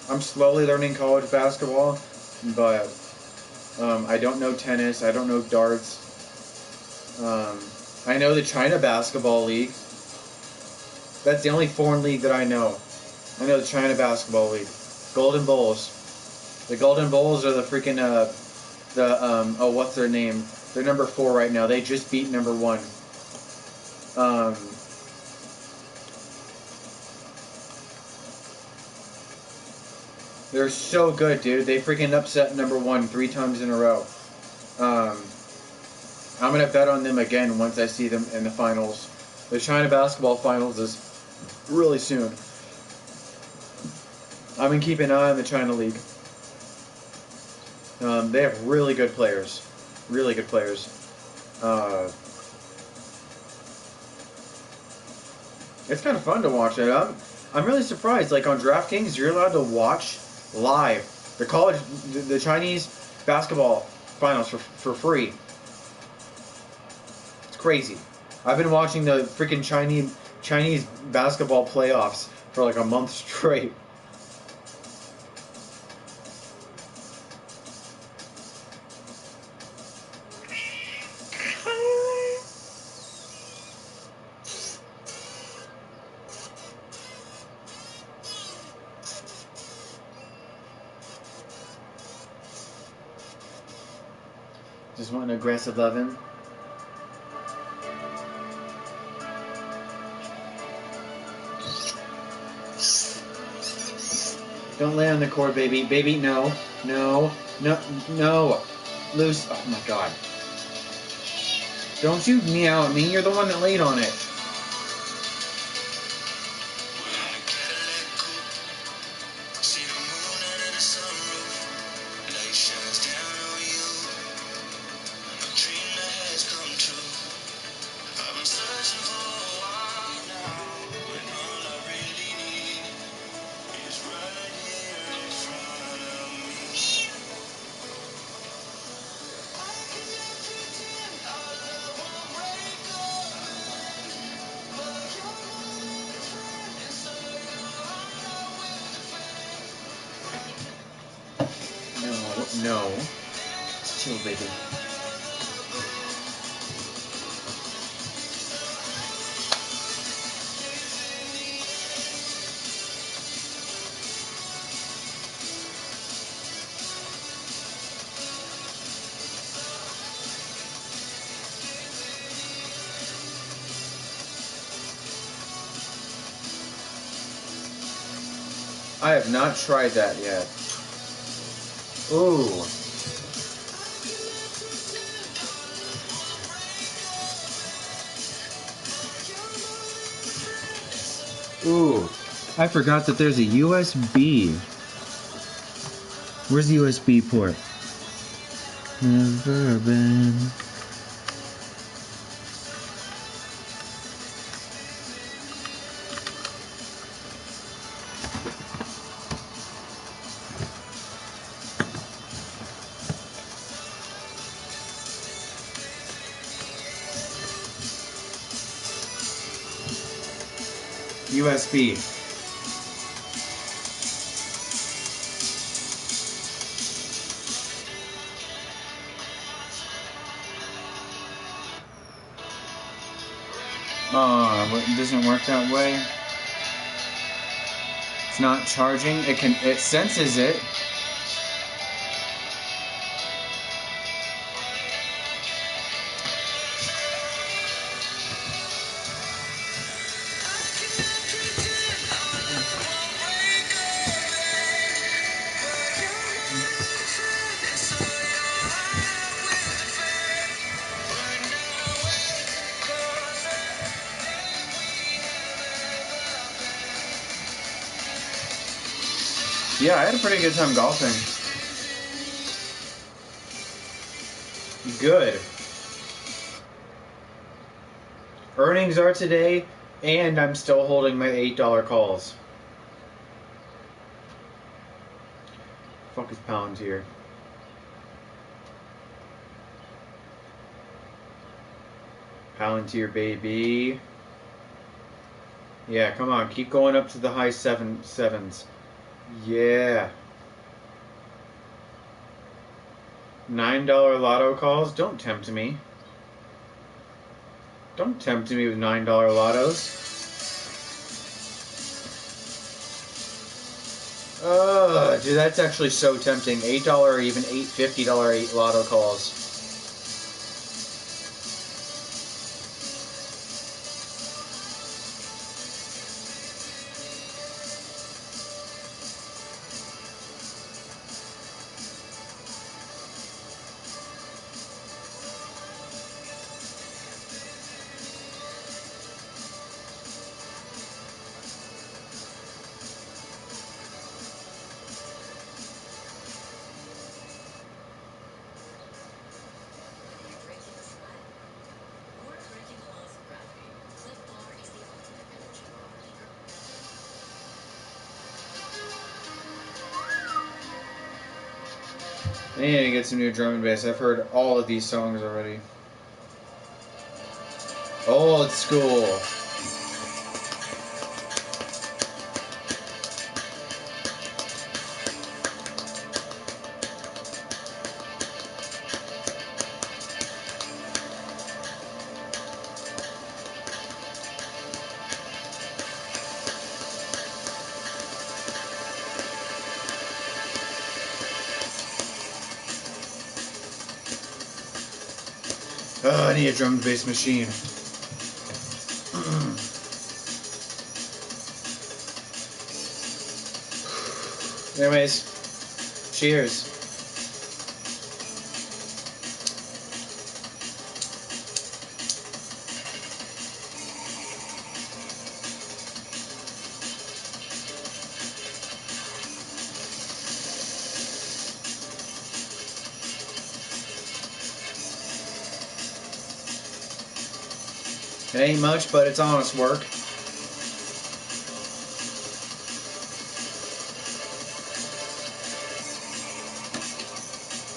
I'm slowly learning college basketball, but I don't know tennis. I don't know darts. I know the China Basketball League. That's the only foreign league that I know. I know the China Basketball League. Golden Bulls. The Golden Bulls are the freaking what's their name? They're number 4 right now. They just beat number 1. They're so good, dude. They freaking upset number 1 3 times in a row. I'm gonna bet on them again once I see them in the finals. The China Basketball Finals is really soon. I'm gonna keep an eye on the China League. They have really good players. Really good players. It's kind of fun to watch it. I'm really surprised. Like on DraftKings, you're allowed to watch live the Chinese basketball finals for free. It's crazy. I've been watching the freaking Chinese basketball playoffs for like a month straight. Just want an aggressive loving. Don't lay on the cord, baby. Baby, no. No. No. No. Loose. Oh my god. Don't you meow at me. You're the one that laid on it. No. Chill, baby. I have not tried that yet. Ooh. Ooh. I forgot that there's a USB. Where's the USB port? Never been. USB. It doesn't work that way. It's not charging. It senses it. Yeah, I had a pretty good time golfing. Good. Earnings are today, and I'm still holding my $8 calls. Fuck is Palantir? Palantir, baby. Yeah, come on, keep going up to the high sevens. Yeah. $9 lotto calls? Don't tempt me. Don't tempt me with $9 lottos. Dude, that's actually so tempting. $8 or even $50 lotto calls. I need to get some new drum and bass. I've heard all of these songs already. Old school. Oh, I need a drum bass machine. Anyways, cheers. It ain't much, but it's honest work.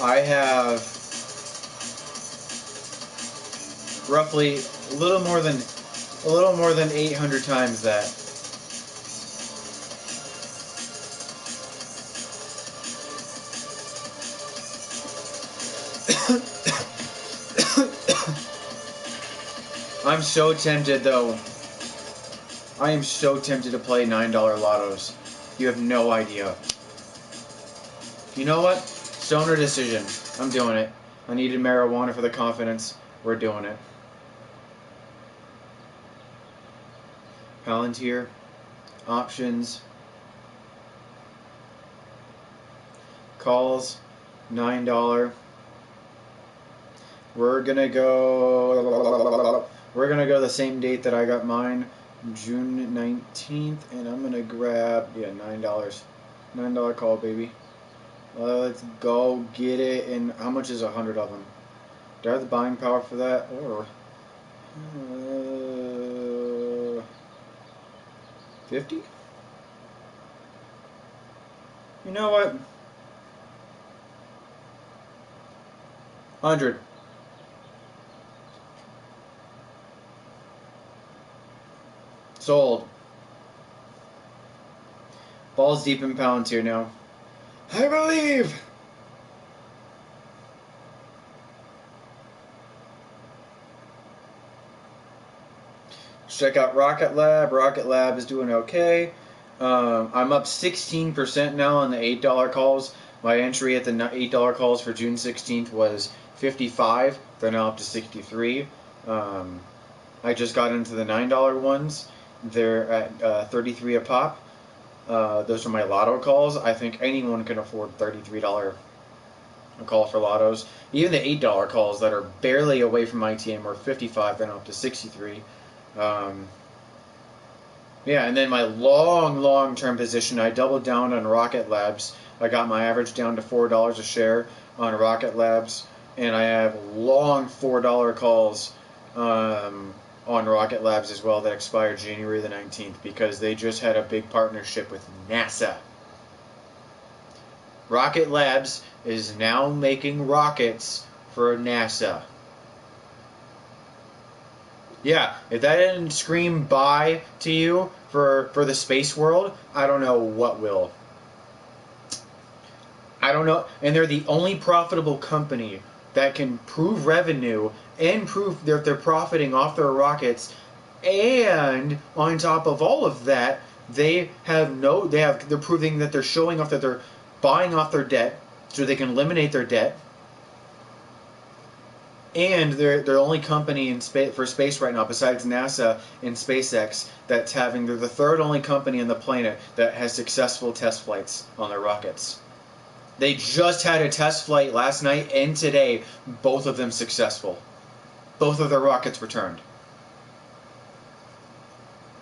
I have roughly a little more than 800 times that. I'm so tempted though. I am so tempted to play $9 lottos. You have no idea. You know what? Stoner decision. I'm doing it. I needed marijuana for the confidence. We're doing it. Palantir. Options. Calls. $9. We're gonna go the same date that I got mine, June 19th, and I'm gonna grab $9. $9 call, baby. Let's go get it. And how much is 100 of them? Do I have the buying power for that? Or 50? You know what? 100. Sold. Balls deep in Palantir now. I believe. Check out Rocket Lab. Rocket Lab is doing okay. I'm up 16% now on the $8 calls. My entry at the $8 calls for June 16th was 55. They're now up to 63. I just got into the $9 ones. They're at 33 a pop. Those are my lotto calls. I think anyone can afford $33 a call for lottos. Even the $8 calls that are barely away from ITM were 55, then up to 63. Yeah, and then my long-term position, I doubled down on Rocket Labs. I got my average down to $4 a share on Rocket Labs, and I have long $4 calls on Rocket Labs as well that expired January the 19th because they just had a big partnership with NASA. Rocket Labs is now making rockets for NASA. Yeah, if that didn't scream buy to you for the space world, I don't know what will. I don't know. And they're the only profitable company that can prove revenue and prove that they're profiting off their rockets. And on top of all of that, they're proving that they're showing off that they're buying off their debt so they can eliminate their debt. And they're the only company in for space right now, besides NASA and SpaceX, they're the third only company on the planet that has successful test flights on their rockets. They just had a test flight last night and today, both of them successful. Both of their rockets returned.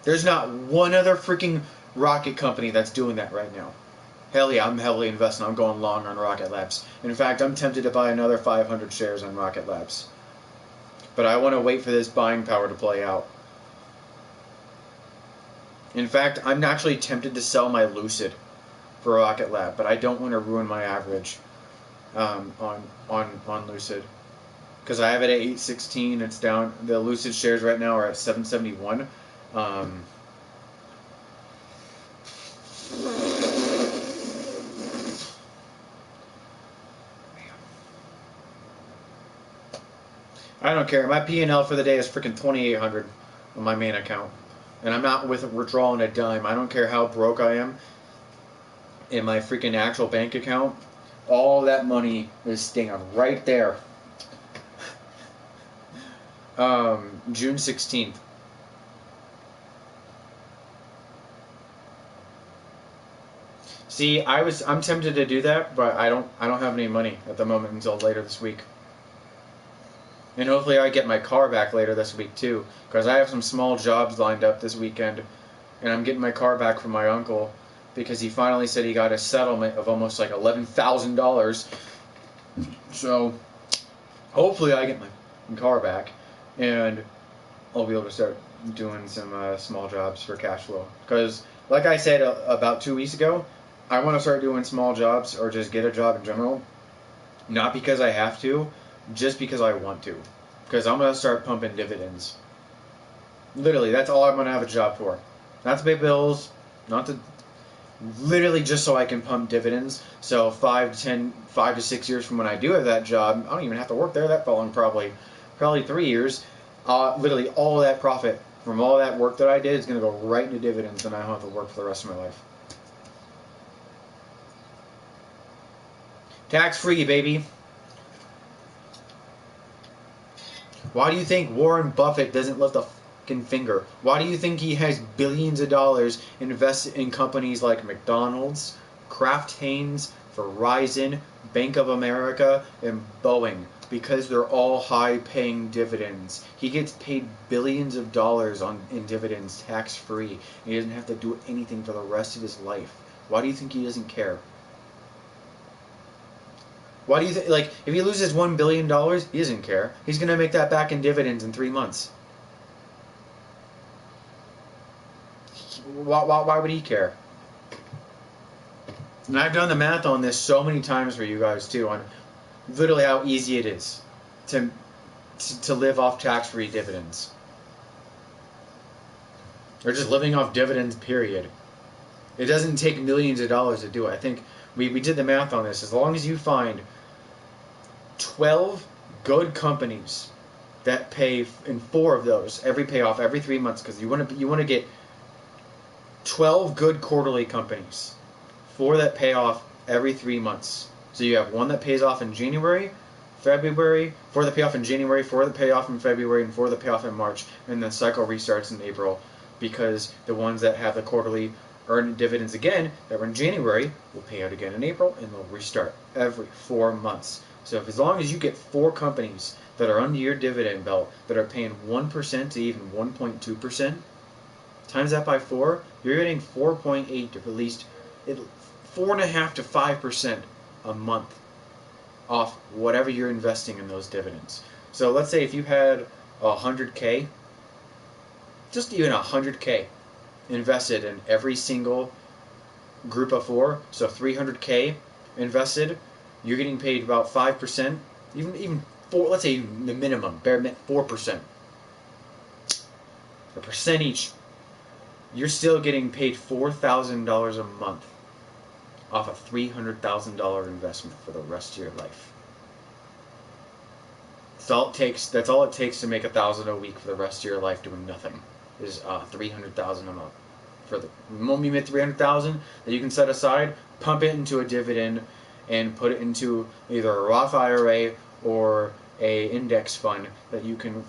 There's not one other freaking rocket company that's doing that right now. Hell yeah, I'm heavily investing. I'm going long on Rocket Labs. In fact, I'm tempted to buy another 500 shares on Rocket Labs. But I want to wait for this buying power to play out. In fact, I'm actually tempted to sell my Lucid for Rocket Lab, but I don't want to ruin my average on Lucid. Because I have it at 816, it's down. The Lucid shares right now are at 771. I don't care. My P&L for the day is freaking 2,800 on my main account. And I'm not withdrawing a dime. I don't care how broke I am in my freaking actual bank account. All that money is staying right there. June 16th. See, I'm tempted to do that, but I don't have any money at the moment until later this week. And hopefully I get my car back later this week too, because I have some small jobs lined up this weekend, and I'm getting my car back from my uncle because he finally said he got a settlement of almost like $11,000. So hopefully I get my car back, and I'll be able to start doing some small jobs for cash flow. Because like I said about 2 weeks ago, I want to start doing small jobs or just get a job in general, not because I have to, just because I want to. Because I'm going to start pumping dividends. Literally, that's all I'm going to have a job for. Not to pay bills, not to... Literally just so I can pump dividends. So 5 to 6 years from when I do have that job, I don't even have to work there that long, probably 3 years. Literally all of that profit from all that work that I did is going to go right into dividends, and I don't have to work for the rest of my life. Tax-free, baby. Why do you think Warren Buffett doesn't lift a fucking finger? Why do you think he has billions of dollars invested in companies like McDonald's, Kraft Heinz, Verizon, Bank of America, and Boeing? Because they're all high-paying dividends. He gets paid billions of dollars in dividends tax-free. He doesn't have to do anything for the rest of his life. Why do you think he doesn't care? Why do you think, like, if he loses $1 billion, he doesn't care. He's going to make that back in dividends in 3 months. Why would he care? And I've done the math on this so many times for you guys, too, on literally how easy it is to live off tax-free dividends. Or just living off dividends, period. It doesn't take millions of dollars to do it. I think we did the math on this. As long as you find 12 good companies that pay in 4 of those every payoff every 3 months, because you want to get 12 good quarterly companies, 4 that pay off every 3 months. So you have 1 that pays off in January, February, 4 that pay off in January, 4 that pay off in February, and 4 that pay off in March, and the cycle restarts in April, because the ones that have the quarterly earn dividends again that were in January will pay out again in April, and they'll restart every 4 months. So as long as you get 4 companies that are under your dividend belt that are paying 1% to even 1.2%, times that by 4, you're getting 4.8 to at least 4.5 to 5% a month off whatever you're investing in those dividends. So let's say if you had 100K, just even 100K invested in every single group of 4, so 300K invested, you're getting paid about 5%, even 4, let's say the minimum, bare minimum, 4%. A percent each. You're still getting paid $4,000 a month off a $300,000 investment for the rest of your life. That's all it takes to make $1,000 a week for the rest of your life doing nothing. Is $300,000 a month. For the moment you make $300,000 that you can set aside, pump it into a dividend, and put it into either a Roth IRA or a index fund that you can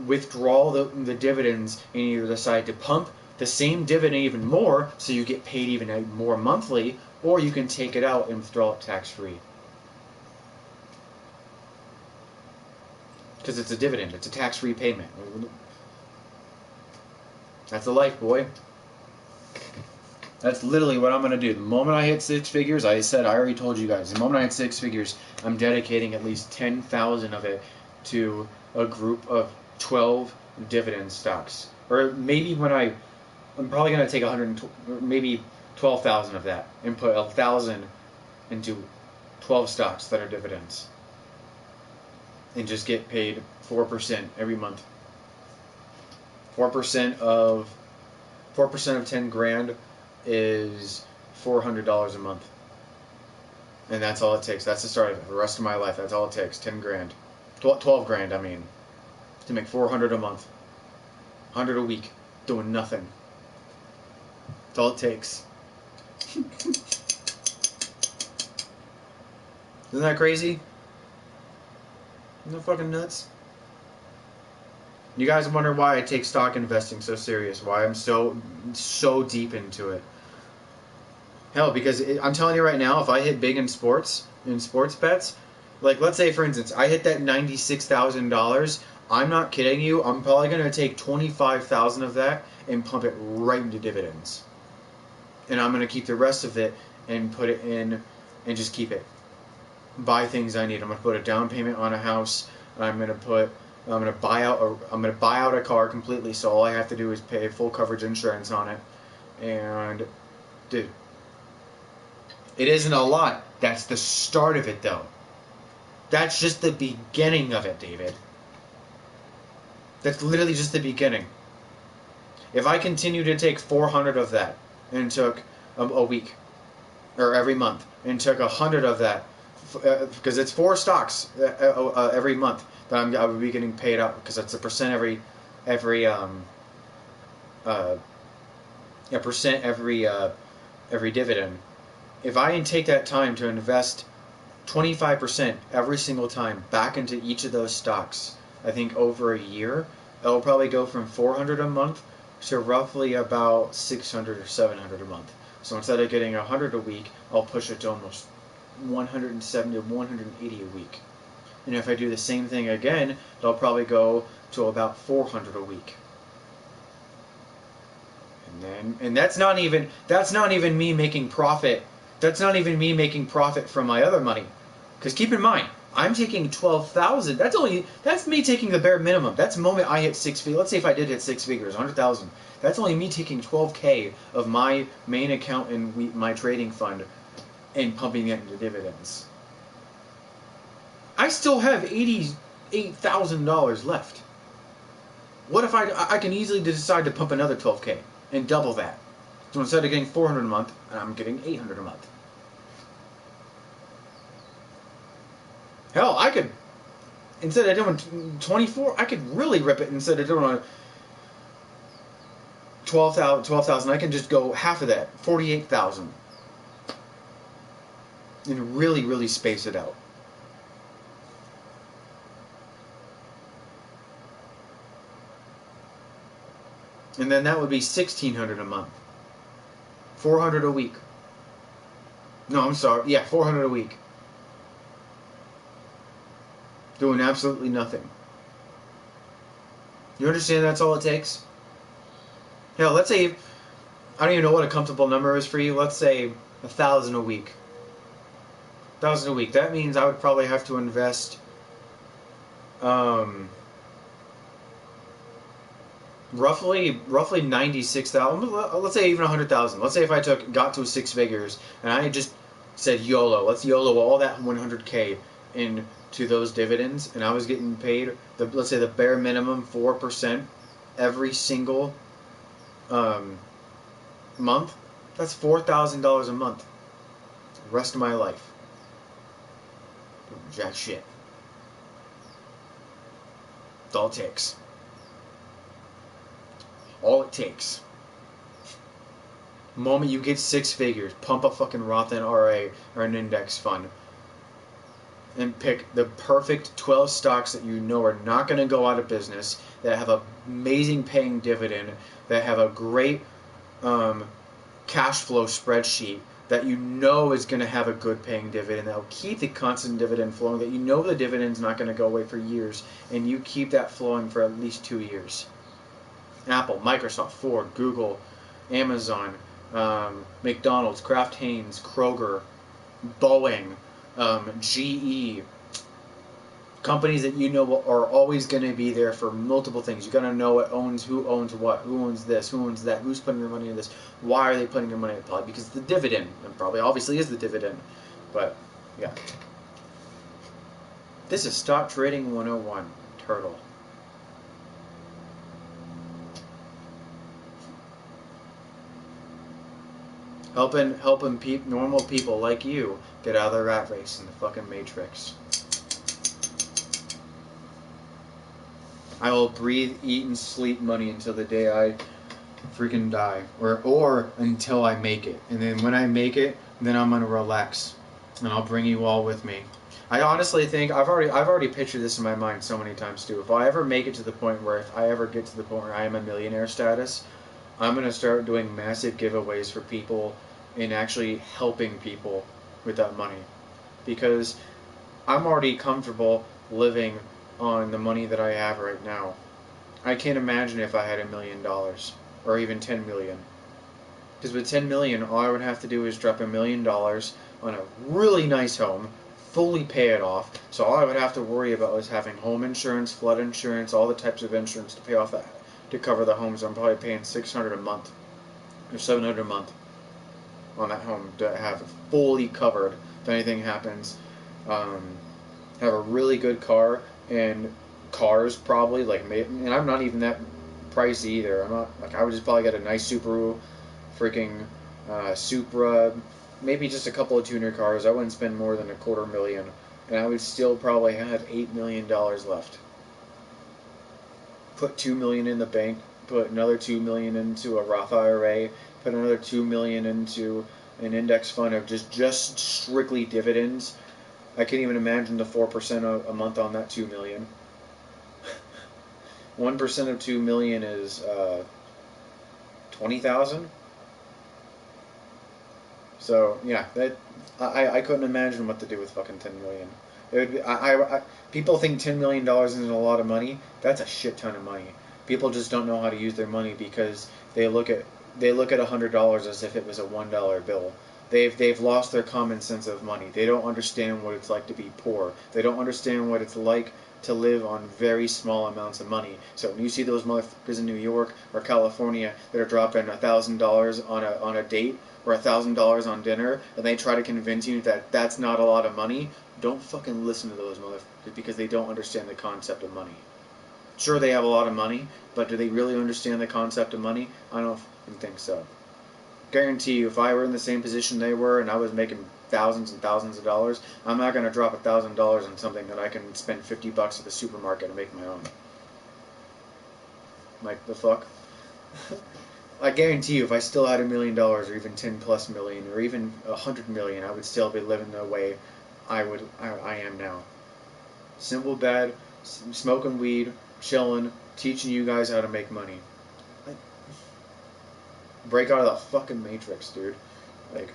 withdraw the dividends and either decide to pump the same dividend even more so you get paid even more monthly, or you can take it out and withdraw it tax-free. Because it's a dividend, it's a tax-free payment. That's the life, boy. That's literally what I'm going to do. The moment I hit 6 figures, I already told you guys, the moment I hit 6 figures, I'm dedicating at least 10,000 of it to a group of 12 dividend stocks. Or maybe I'm probably going to take maybe 12,000 of that and put 1,000 into 12 stocks that are dividends. And just get paid 4% every month. 4% of 10 grand is $400 a month. And that's all it takes. That's the start of it. For the rest of my life, that's all it takes. 10 grand. 12 grand, I mean. To make $400 a month. 100 a week. Doing nothing. That's all it takes. Isn't that crazy? Isn't that fucking nuts? You guys wonder why I take stock investing so serious, why I'm so deep into it. Hell, because I'm telling you right now, if I hit big in sports bets, like let's say for instance, I hit that $96,000, I'm not kidding you, I'm probably going to take 25,000 of that and pump it right into dividends. And I'm going to keep the rest of it and put it in and just keep it. Buy things I need. I'm going to put a down payment on a house. I'm going to buy out a car completely, so all I have to do is pay full coverage insurance on it. And dude, it isn't a lot. That's the start of it though. That's just the beginning of it, David. That's literally just the beginning. If I continue to take 400 of that and took a week or every month and took 100 of that, because it's 4 stocks every month that I would be getting paid out, because it's a percent every dividend. If I take that time to invest 25% every single time back into each of those stocks, I think over a year, it'll probably go from 400 a month to roughly about 600 or 700 a month. So instead of getting 100 a week, I'll push it to almost 170 to 180 a week. And if I do the same thing again, it'll probably go to about 400 a week. And that's not even me making profit. That's not even me making profit from my other money. Because keep in mind, I'm taking 12,000. That's me taking the bare minimum. That's the moment I hit 6 figures. Let's say if I did hit 6 figures, 100,000. That's only me taking 12K of my main account in my trading fund and pumping it into dividends. I still have $88,000 left. What if I can easily decide to pump another 12K and double that? So instead of getting 400 a month, I'm getting 800 a month. Hell, I could, instead of doing 24, I could really rip it. Instead of doing 12,000, I can just go half of that, 48,000, and really, really space it out. And then that would be 1,600 a month, 400 a week. No, I'm sorry. Yeah, 400 a week. Doing absolutely nothing. You understand that's all it takes? Hell, let's say, I don't even know what a comfortable number is for you. Let's say 1,000 a week. 1,000 a week. That means I would probably have to invest roughly 96,000. Let's say even 100,000. Let's say if I got to 6 figures and I just said YOLO. Let's YOLO all that 100K into those dividends, and I was getting paid let's say the bare minimum 4% every single month. That's $4,000 a month. The rest of my life. Jack shit. That's all it takes. All it takes. The moment you get 6 figures, pump a fucking Roth IRA or an index fund and pick the perfect 12 stocks that you know are not going to go out of business, that have an amazing paying dividend, that have a great cash flow spreadsheet, that you know is going to have a good paying dividend, that will keep the constant dividend flowing, that you know the dividend's not going to go away for years, and you keep that flowing for at least 2 years. Apple, Microsoft, Ford, Google, Amazon, McDonald's, Kraft Heinz, Kroger, Boeing, GE, companies that you know are always going to be there for multiple things. You got to know who owns what, who owns this, who owns that, who's putting their money in this, why are they putting their money in the pot? Because the dividend, and probably obviously is the dividend, but yeah. This is Stock Trading 101, Turtle. Helping normal people like you get out of the rat race in the fucking matrix. I will breathe, eat, and sleep money until the day I freaking die, or until I make it. And then when I make it, then I'm gonna relax, and I'll bring you all with me. I honestly think I've already pictured this in my mind so many times too. If I ever make it to the point where if I ever get to the point where I am a millionaire status, I'm gonna start doing massive giveaways for people and actually helping people with that money, because I'm already comfortable living on the money that I have right now. I can't imagine if I had $1 million or even 10 million. Because with 10 million, all I would have to do is drop $1 million on a really nice home, fully pay it off. So all I would have to worry about was having home insurance, flood insurance, all the types of insurance to pay off that, to cover the homes. I'm probably paying $600 a month or $700 a month on that home to have it fully covered if anything happens. Have a really good car, and cars probably and I'm not even that pricey either. I'm not like, I would just probably get a nice Subaru, freaking Supra, maybe just a couple of tuner cars. I wouldn't spend more than $250,000, and I would still probably have $8 million left. Put $2 million in the bank, put another $2 million into a Roth IRA, put another $2 million into an index fund of just strictly dividends. I can't even imagine the 4% a month on that $2 million. 1% of $2 million is 20,000. So yeah, that I couldn't imagine what to do with fucking 10 million. It would be, people think $10 million isn't a lot of money. That's a shit ton of money. People just don't know how to use their money because they look at $100 as if it was a $1 bill. They've lost their common sense of money. They don't understand what it's like to be poor. They don't understand what it's like to live on very small amounts of money. So when you see those motherfuckers in New York or California that are dropping $1,000 on a date or $1,000 on dinner, and they try to convince you that that's not a lot of money, don't fucking listen to those motherfuckers, because they don't understand the concept of money. Sure, they have a lot of money, but do they really understand the concept of money? I don't fucking think so. Guarantee you, if I were in the same position they were and I was making thousands and thousands of dollars, I'm not going to drop $1,000 on something that I can spend $50 at the supermarket and make my own. Like, the fuck? I guarantee you, if I still had $1 million or even 10 plus million or even 100 million, I would still be living the way I am now. Simple bed, smoking weed, chilling, teaching you guys how to make money. Break out of the fucking matrix, dude. Like,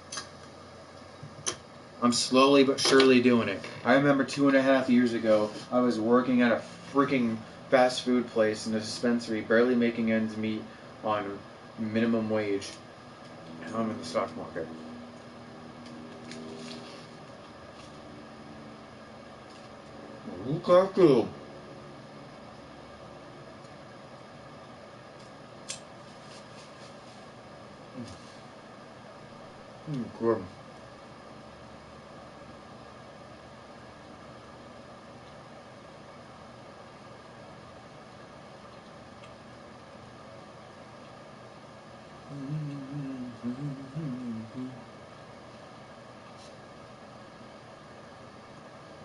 I'm slowly but surely doing it. I remember 2.5 years ago, I was working at a freaking fast food place in a dispensary, barely making ends meet on minimum wage. And I'm in the stock market. Lukaku. Good.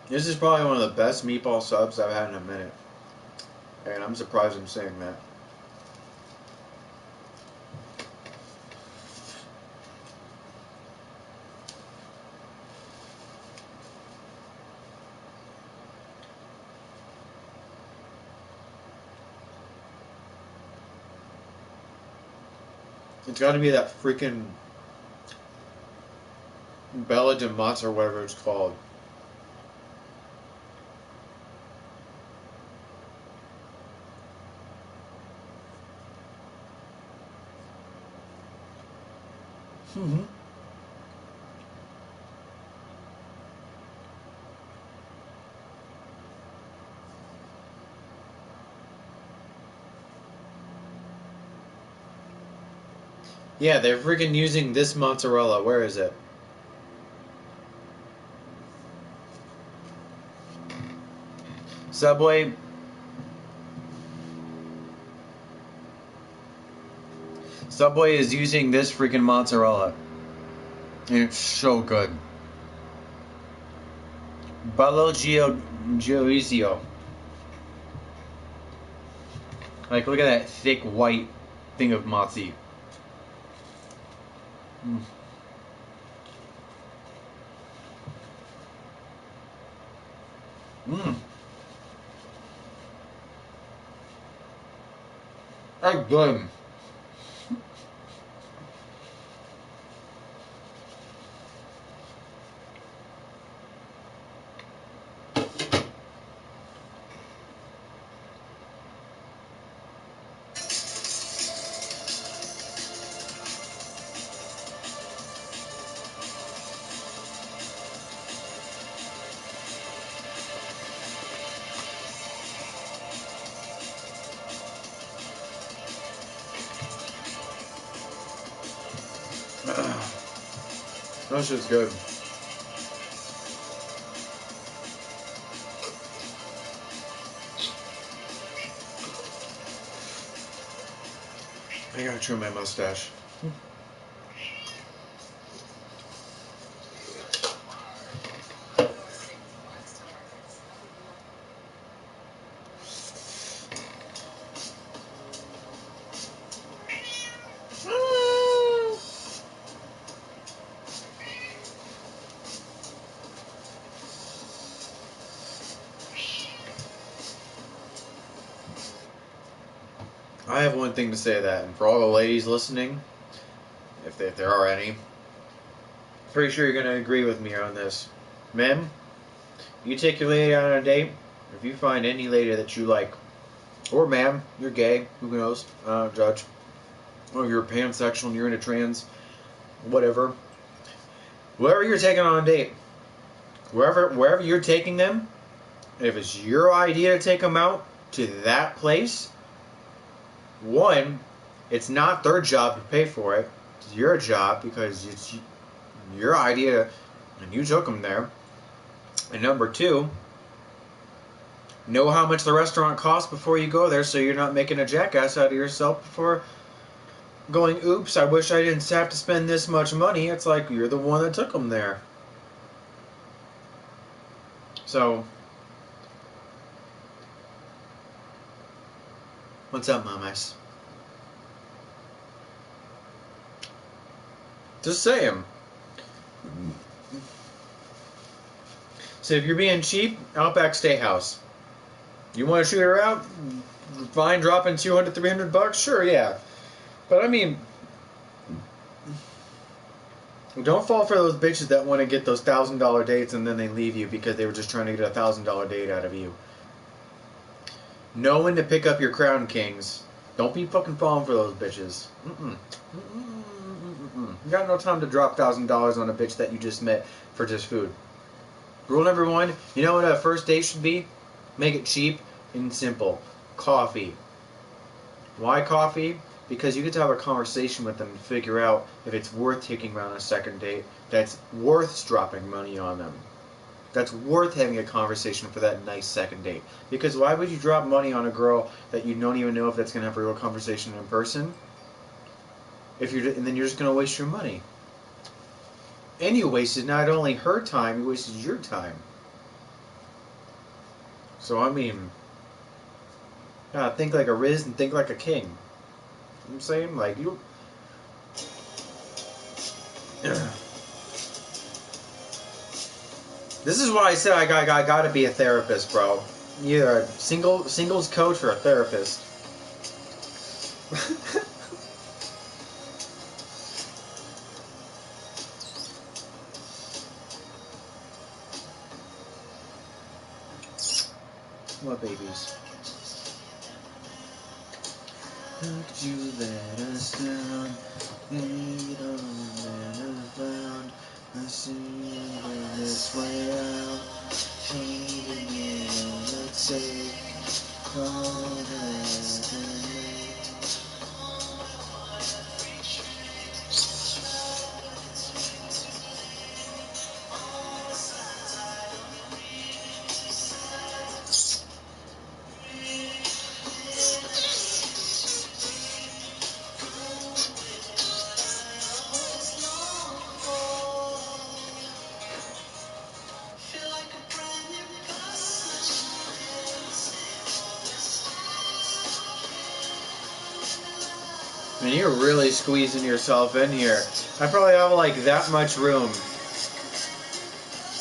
This is probably one of the best meatball subs I've had in a minute. And I'm surprised I'm saying that. It's got to be that freaking Bella de Mozz or whatever it's called. Mm-hmm. Yeah, they're freaking using this mozzarella. Where is it? Subway. Subway is using this freaking mozzarella. And it's so good. Bello Giorgio. Like, look at that thick white thing of mozzie. That's good. That shit's good. I gotta trim my mustache. I have one thing to say to that, and for all the ladies listening, if there are any, pretty sure you're going to agree with me on this. Men, you take your lady out on a date, if you find any lady that you like, or ma'am, you're gay, who knows, I don't judge, or you're pansexual and you're into trans, whatever, whoever you're taking on a date, wherever you're taking them, if it's your idea to take them out to that place, one, it's not their job to pay for it. It's your job because it's your idea and you took them there. And number two, know how much the restaurant costs before you go there so you're not making a jackass out of yourself before going, oops, I wish I didn't have to spend this much money. It's like you're the one that took them there. So, what's up, mamas? Just saying. So if you're being cheap, Outback Steakhouse. You want to shoot her out? Fine, dropping $200, $300? Sure, yeah. But I mean, don't fall for those bitches that want to get those $1,000 dates and then they leave you because they were just trying to get a $1,000 date out of you. Know when to pick up your crown kings. Don't be fucking falling for those bitches. You got no time to drop $1,000 on a bitch that you just met for just food. Rule number one, you know what a first date should be? Make it cheap and simple. Coffee. Why coffee? Because you get to have a conversation with them to figure out if it's worth taking around a second date, that's worth dropping money on them. That's worth having a conversation for that nice second date. Because why would you drop money on a girl that you don't even know if that's going to have a real conversation in person? And then you're just going to waste your money. And you wasted not only her time, you wasted your time. So, I mean, think like a Riz and think like a king. You know what I'm saying? Like, you... This is why I said I gotta be a therapist, bro. Either a singles coach or a therapist. What babies? How could you let us down? You don't let us down. I see you in this way out. Changing it on the take. All that I And you're really squeezing yourself in here. I probably have like that much room.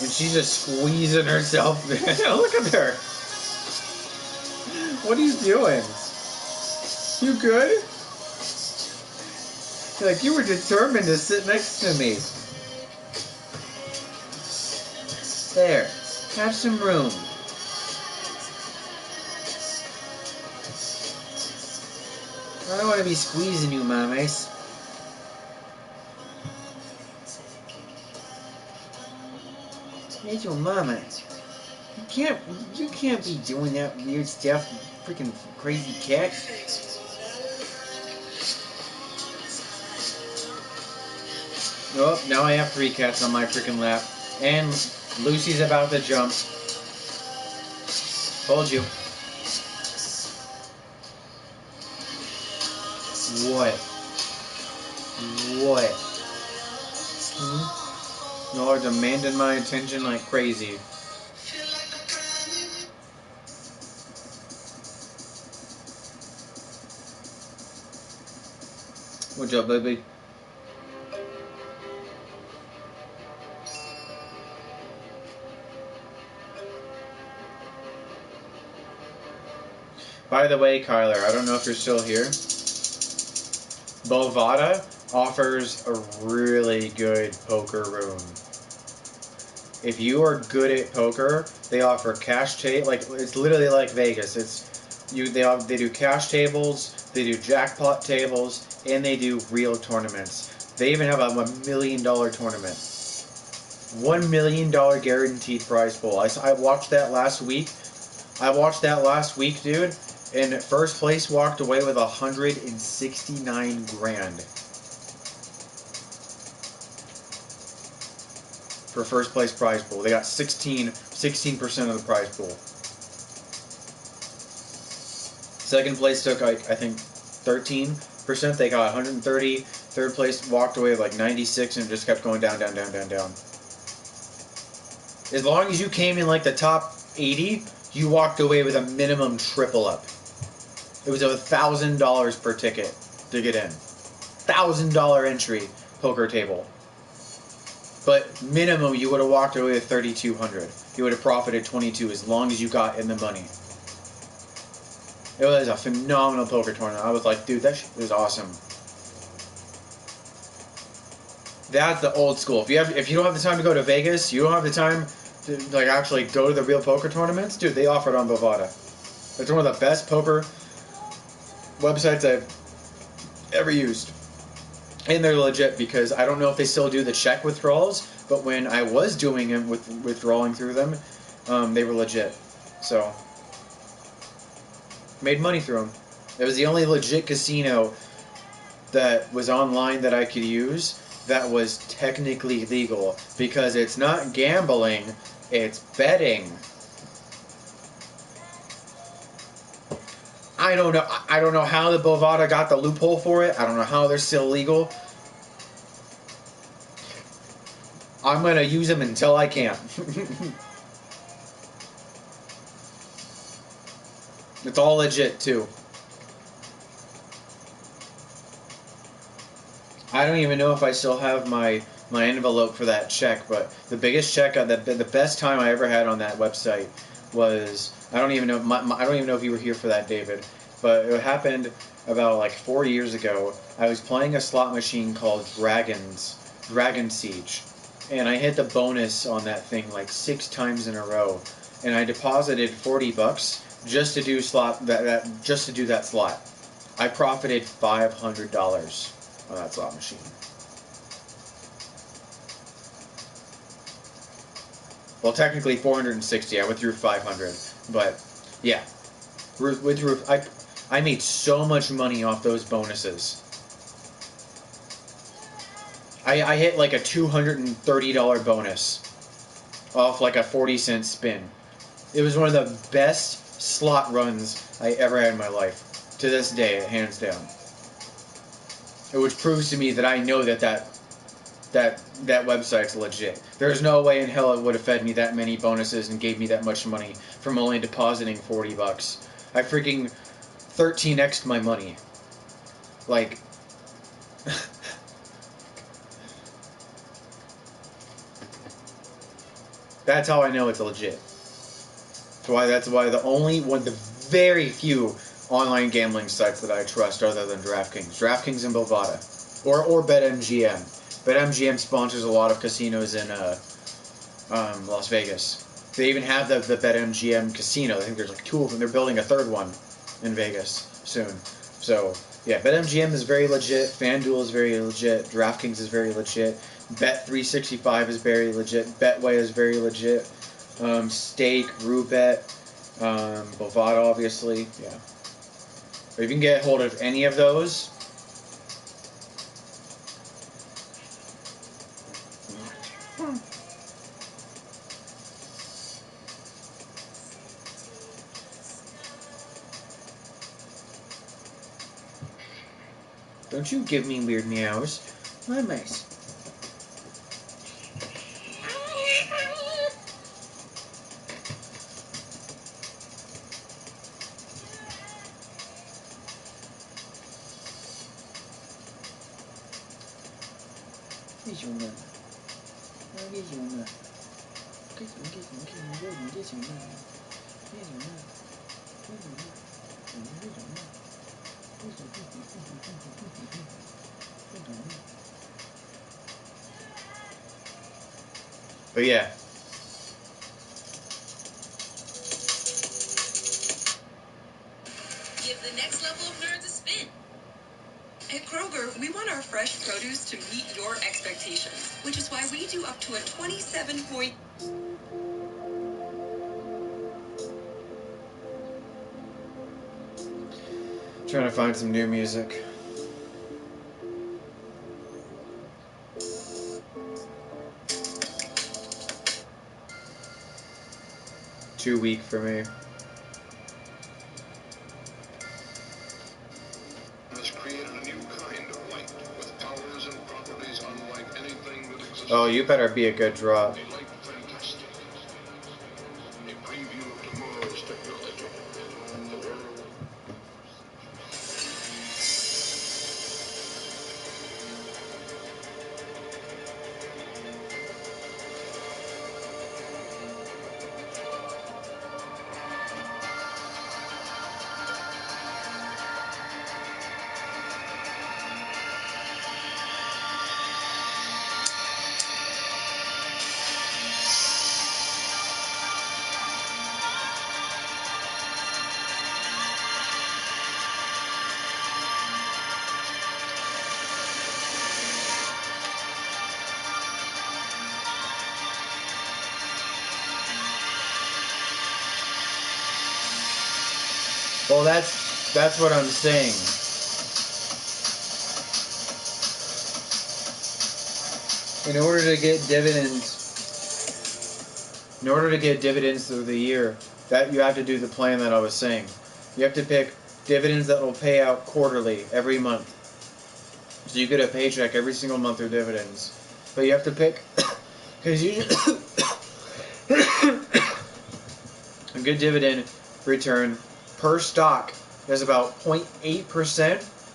And she's just squeezing herself in. Look at her. What are you doing? You good? Like, you were determined to sit next to me. There. Have some room. I don't want to be squeezing you, mames. It's your mama. You can't be doing that weird stuff, you freaking crazy cat. Oh, now I have 3 cats on my freaking lap. And Lucy's about to jump. Told you. What? What? Hmm? Y'all are demanding my attention like crazy. What's up, baby? By the way, Kyler, I don't know if you're still here. Bovada offers a really good poker room. If you are good at poker, they offer cash table. Like, it's literally like Vegas. They do cash tables, they do jackpot tables, and they do real tournaments. They even have a $1 million tournament. $1 million guaranteed prize pool. I watched that last week. Dude. And first place walked away with 169 grand. For first place prize pool. They got 16% of the prize pool. Second place took, I think, 13%. They got 130. Third place walked away with like 96 and it just kept going down, down, down, down, down. As long as you came in like the top 80, you walked away with a minimum triple up. It was $1,000 per ticket to get in. $1,000 entry poker table. But minimum, you would have walked away with $3,200. You would have profited $22 as long as you got in the money. It was a phenomenal poker tournament. I was like, dude, that shit was awesome. That's the old school. If you don't have the time to go to Vegas, you don't have the time to like actually go to the real poker tournaments, dude, they offer it on Bovada. It's one of the best poker websites I've ever used. And they're legit because I don't know if they still do the check withdrawals, but when I was doing them with withdrawing through them, they were legit. So made money through them. It was the only legit casino that was online that I could use that was technically legal because it's not gambling, it's betting. I don't know how the Bovada got the loophole for it. I don't know how they're still legal. I'm gonna use them until I can't. It's all legit too. I don't even know if I still have my envelope for that check, but the biggest check, the best time I ever had on that website was, I don't even know if you were here for that, David, but it happened about like 4 years ago. I was playing a slot machine called Dragon Siege, and I hit the bonus on that thing like 6 times in a row, and I deposited $40 just to do that slot. I profited $500 on that slot machine. Well, technically 460. I went through 500, but yeah, I made so much money off those bonuses. I hit like a $230 bonus off like a 40-cent spin. It was one of the best slot runs I ever had in my life. To this day, hands down. Which proves to me that I know that website's legit. There's no way in hell it would have fed me that many bonuses and gave me that much money from only depositing $40. I freaking 13x'd my money. Like, that's how I know it's legit. That's why the very few online gambling sites that I trust other than DraftKings. DraftKings and Bovada. Or BetMGM. BetMGM sponsors a lot of casinos in Las Vegas. They even have the BetMGM casino. I think there's like 2 of them. They're building a 3rd one in Vegas soon. So, yeah, BetMGM is very legit. FanDuel is very legit. DraftKings is very legit. Bet365 is very legit. Betway is very legit. Stake, Roulette, Bovada, obviously. Yeah. But if you can get hold of any of those, don't you give me weird meows. My mice. But yeah. Give the next level of nerds a spin. At Kroger, we want our fresh produce to meet your expectations, which is why we do up to a 27-point. Trying to find some new music. Too weak for me. Has created a new kind of light with powers and properties unlike anything that exists. Oh, you better be a good drop. A light fantastic. A preview of tomorrow's technology. The world. Well, that's what I'm saying. In order to get dividends through the year, that you have to do the plan that I was saying. You have to pick dividends that will pay out quarterly every month. So you get a paycheck every single month through dividends. But you have to pick because usually a good dividend return per stock is about 0.8%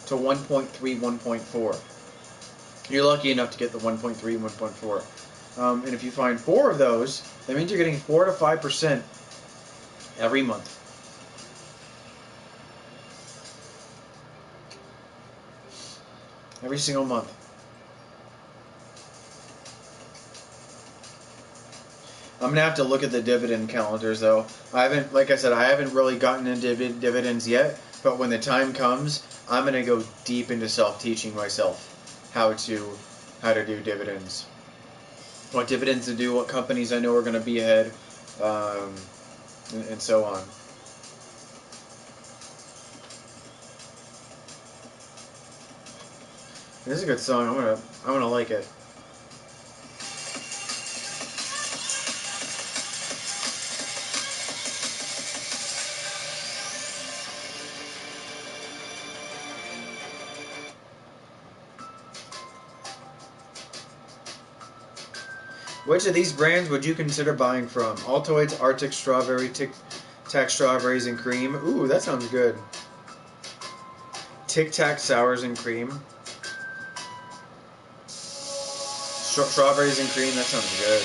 to 1.3, 1.4. You're lucky enough to get the 1.3, 1.4. And if you find 4 of those, that means you're getting 4 to 5% every month. Every single month. I'm gonna have to look at the dividend calendars, though. Like I said, I haven't really gotten into dividends yet. But when the time comes, I'm gonna go deep into self-teaching myself how to do dividends, what dividends to do, what companies I know are gonna be ahead, and so on. This is a good song. I'm gonna like it. Which of these brands would you consider buying from? Altoids, Arctic Strawberry, Tic Tac Strawberries and Cream. Ooh, that sounds good. Tic Tac Sours and Cream. Strawberries and Cream, that sounds good.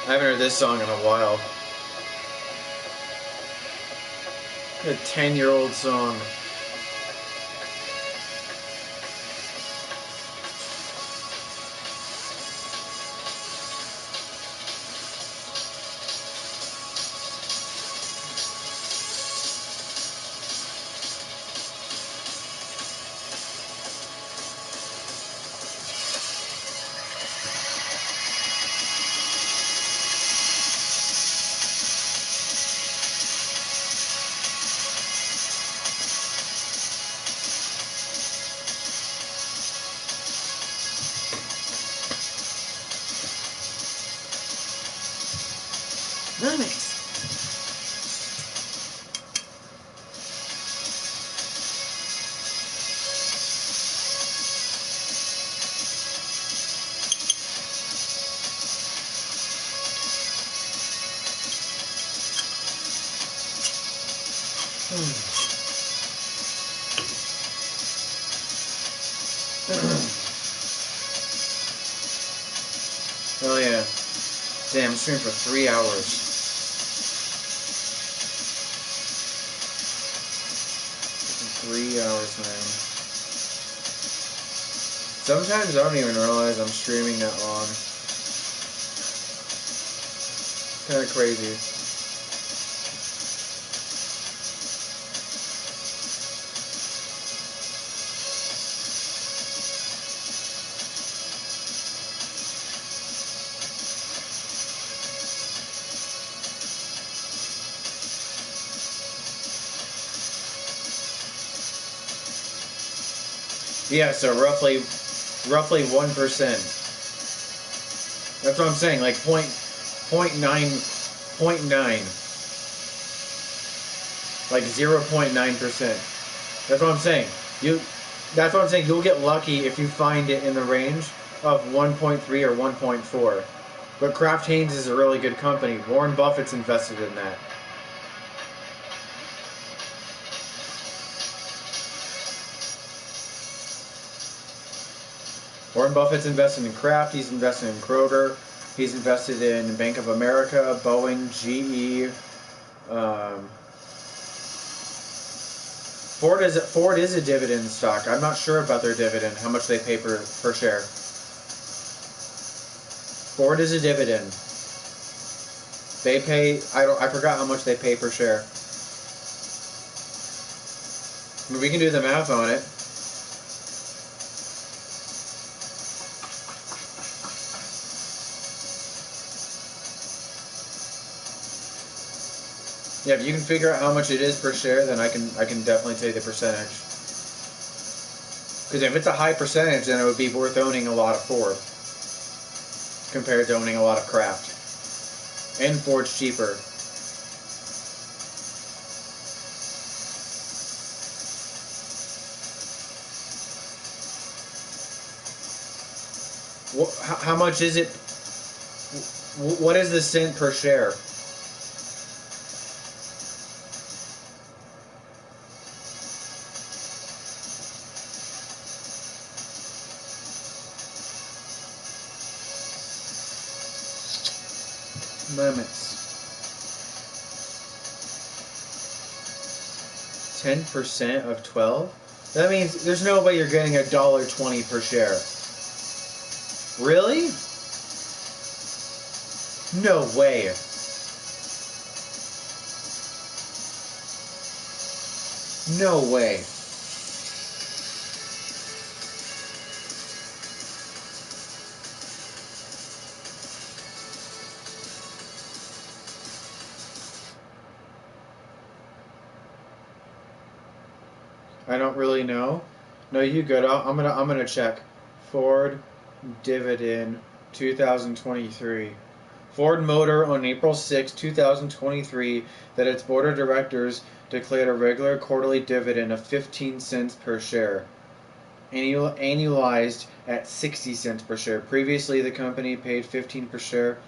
I haven't heard this song in a while. A 10-year-old song. Nice. Oh yeah. Damn, I'm streaming for 3 hours. Fucking 3 hours, man. Sometimes I don't even realize I'm streaming that long. Kind of crazy. Yeah, so roughly 1%. That's what I'm saying, like point nine, like 0.9%. That's what I'm saying. That's what I'm saying. You'll get lucky if you find it in the range of 1.3 or 1.4. But Kraft Heinz is a really good company. Warren Buffett's invested in that. Warren Buffett's invested in Kraft. He's invested in Kroger. He's invested in Bank of America, Boeing, GE. Ford is a dividend stock. I'm not sure about their dividend, how much they pay per share. Ford is a dividend. They pay, I forgot how much they pay per share. I mean, we can do the math on it. Yeah, if you can figure out how much it is per share, then I can definitely tell you the percentage. Because if it's a high percentage, then it would be worth owning a lot of Ford compared to owning a lot of Kraft. And Ford's cheaper. How much is it? What is the cent per share? Moments. 10% of 12? That means there's no way you're getting $1.20 per share. Really? No way. No way. I don't really know. No, you good. I'm gonna check. Ford dividend 2023. Ford Motor on April 6, 2023, that its board of directors declared a regular quarterly dividend of 15 cents per share, annualized at 60 cents per share. Previously, the company paid 15 per share.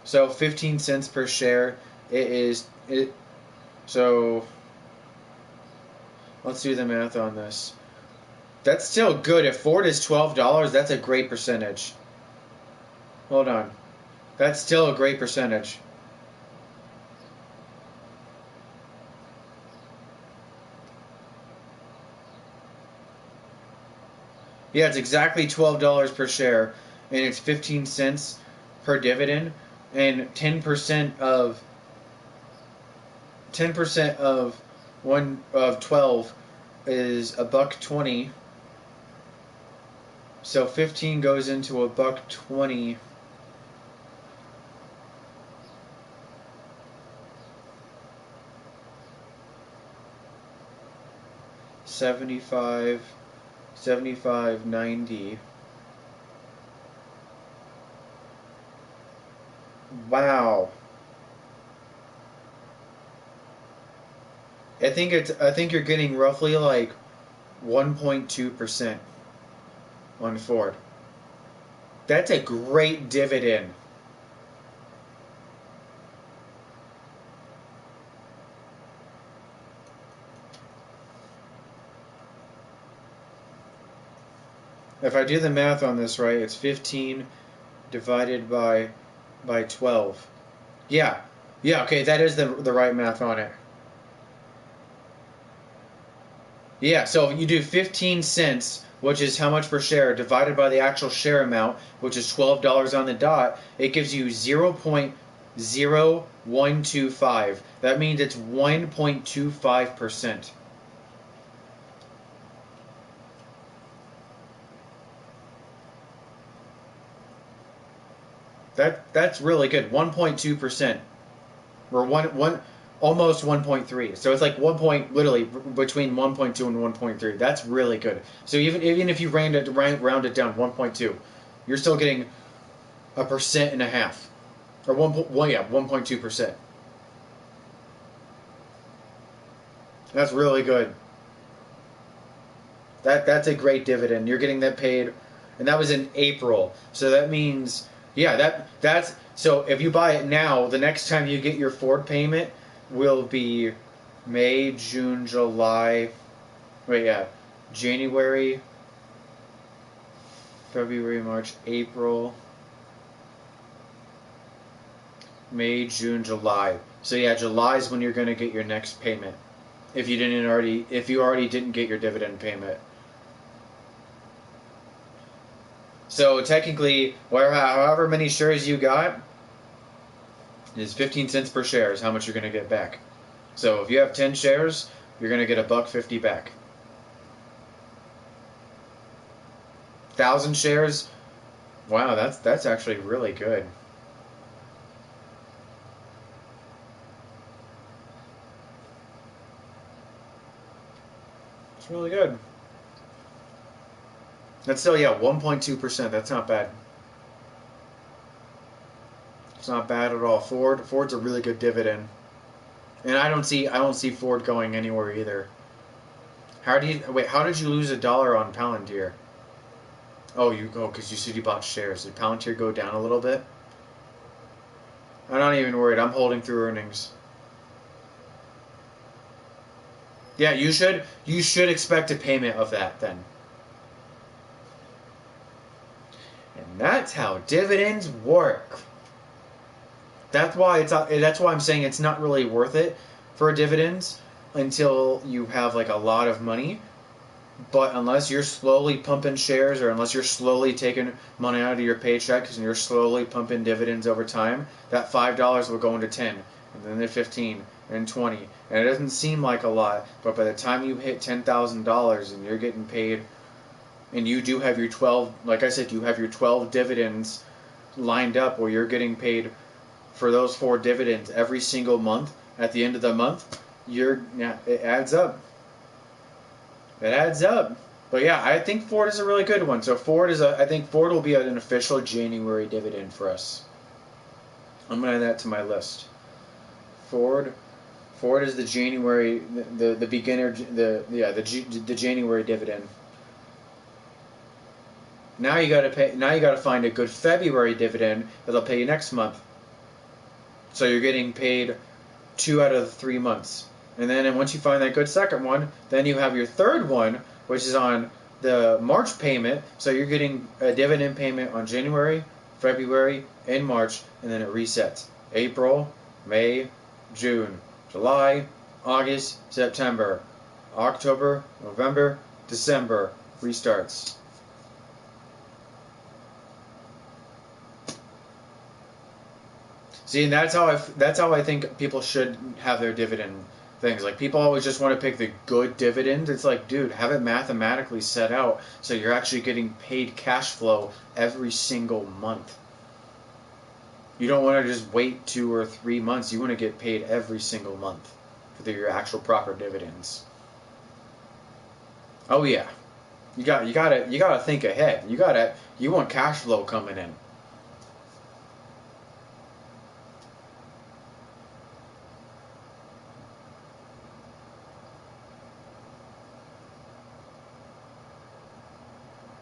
So 15 cents per share. So let's do the math on this. That's still good. If Ford is $12, that's a great percentage. Hold on. That's still a great percentage. Yeah, it's exactly $12 per share, and it's 15 cents per dividend, and 10% of 12 is $1.20. So 15 goes into $1.20. 75, 90. Wow. I think you're getting roughly like 1.2% on Ford. That's a great dividend. If I do the math on this right, it's 15 divided by 12. Yeah. Yeah, okay, that is the right math on it. Yeah, so you do 15 cents, which is how much per share, divided by the actual share amount, which is $12 on the dot, it gives you 0.0125. That means it's 1.25%. That's really good. 1.2%. Or almost 1.3. So it's like literally between 1.2 and 1.3. That's really good. So even if you round it down 1.2, you're still getting 1.5%, or 1.2%. That's really good. That's a great dividend. You're getting that paid, and that was in April. So that means, yeah, that's so if you buy it now, the next time you get your Ford payment will be May, June, July. Wait, yeah, January, February, March, April, May, June, July. So yeah, July is when you're gonna get your next payment. If you already didn't get your dividend payment. So technically, however many shares you got is 15 cents per share is how much you're going to get back. So if you have 10 shares, you're going to get $1.50 back. 1,000 shares, wow, that's actually really good. It's really good. That's still, yeah, 1.2%. That's not bad. It's not bad at all. Ford's a really good dividend, and I don't see Ford going anywhere either. How did you lose $1 on Palantir? Because you said you bought shares. Did Palantir go down a little bit? I'm not even worried. I'm holding through earnings. Yeah, you should expect a payment of that then. And that's how dividends work. That's why I'm saying it's not really worth it for dividends until you have like a lot of money. But unless you're slowly pumping shares, or unless you're slowly taking money out of your paychecks and you're slowly pumping dividends over time, that $5 will go into 10, and then to 15, and 20. And it doesn't seem like a lot, but by the time you hit $10,000 and you're getting paid, and you do have your 12, like I said, you have your 12 dividends lined up where you're getting paid for those 4 dividends every single month. At the end of the month, it adds up. It adds up. But yeah, I think Ford is a really good one. So I think Ford will be an official January dividend for us. I'm gonna add that to my list. Ford is the January, the beginner, the January dividend. Now you gotta find a good February dividend that'll pay you next month. So you're getting paid 2 out of the 3 months. And then once you find that good second one, then you have your third one, which is on the March payment. So you're getting a dividend payment on January, February, and March, and then it resets. April, May, June, July, August, September, October, November, December, restarts. See, and that's how I think people should have their dividend things. Like, people always just want to pick the good dividend. It's like, dude, have it mathematically set out so you're actually getting paid cash flow every single month. You don't want to just wait 2 or 3 months. You want to get paid every single month for your actual proper dividends. Oh yeah, you gotta think ahead. You want cash flow coming in.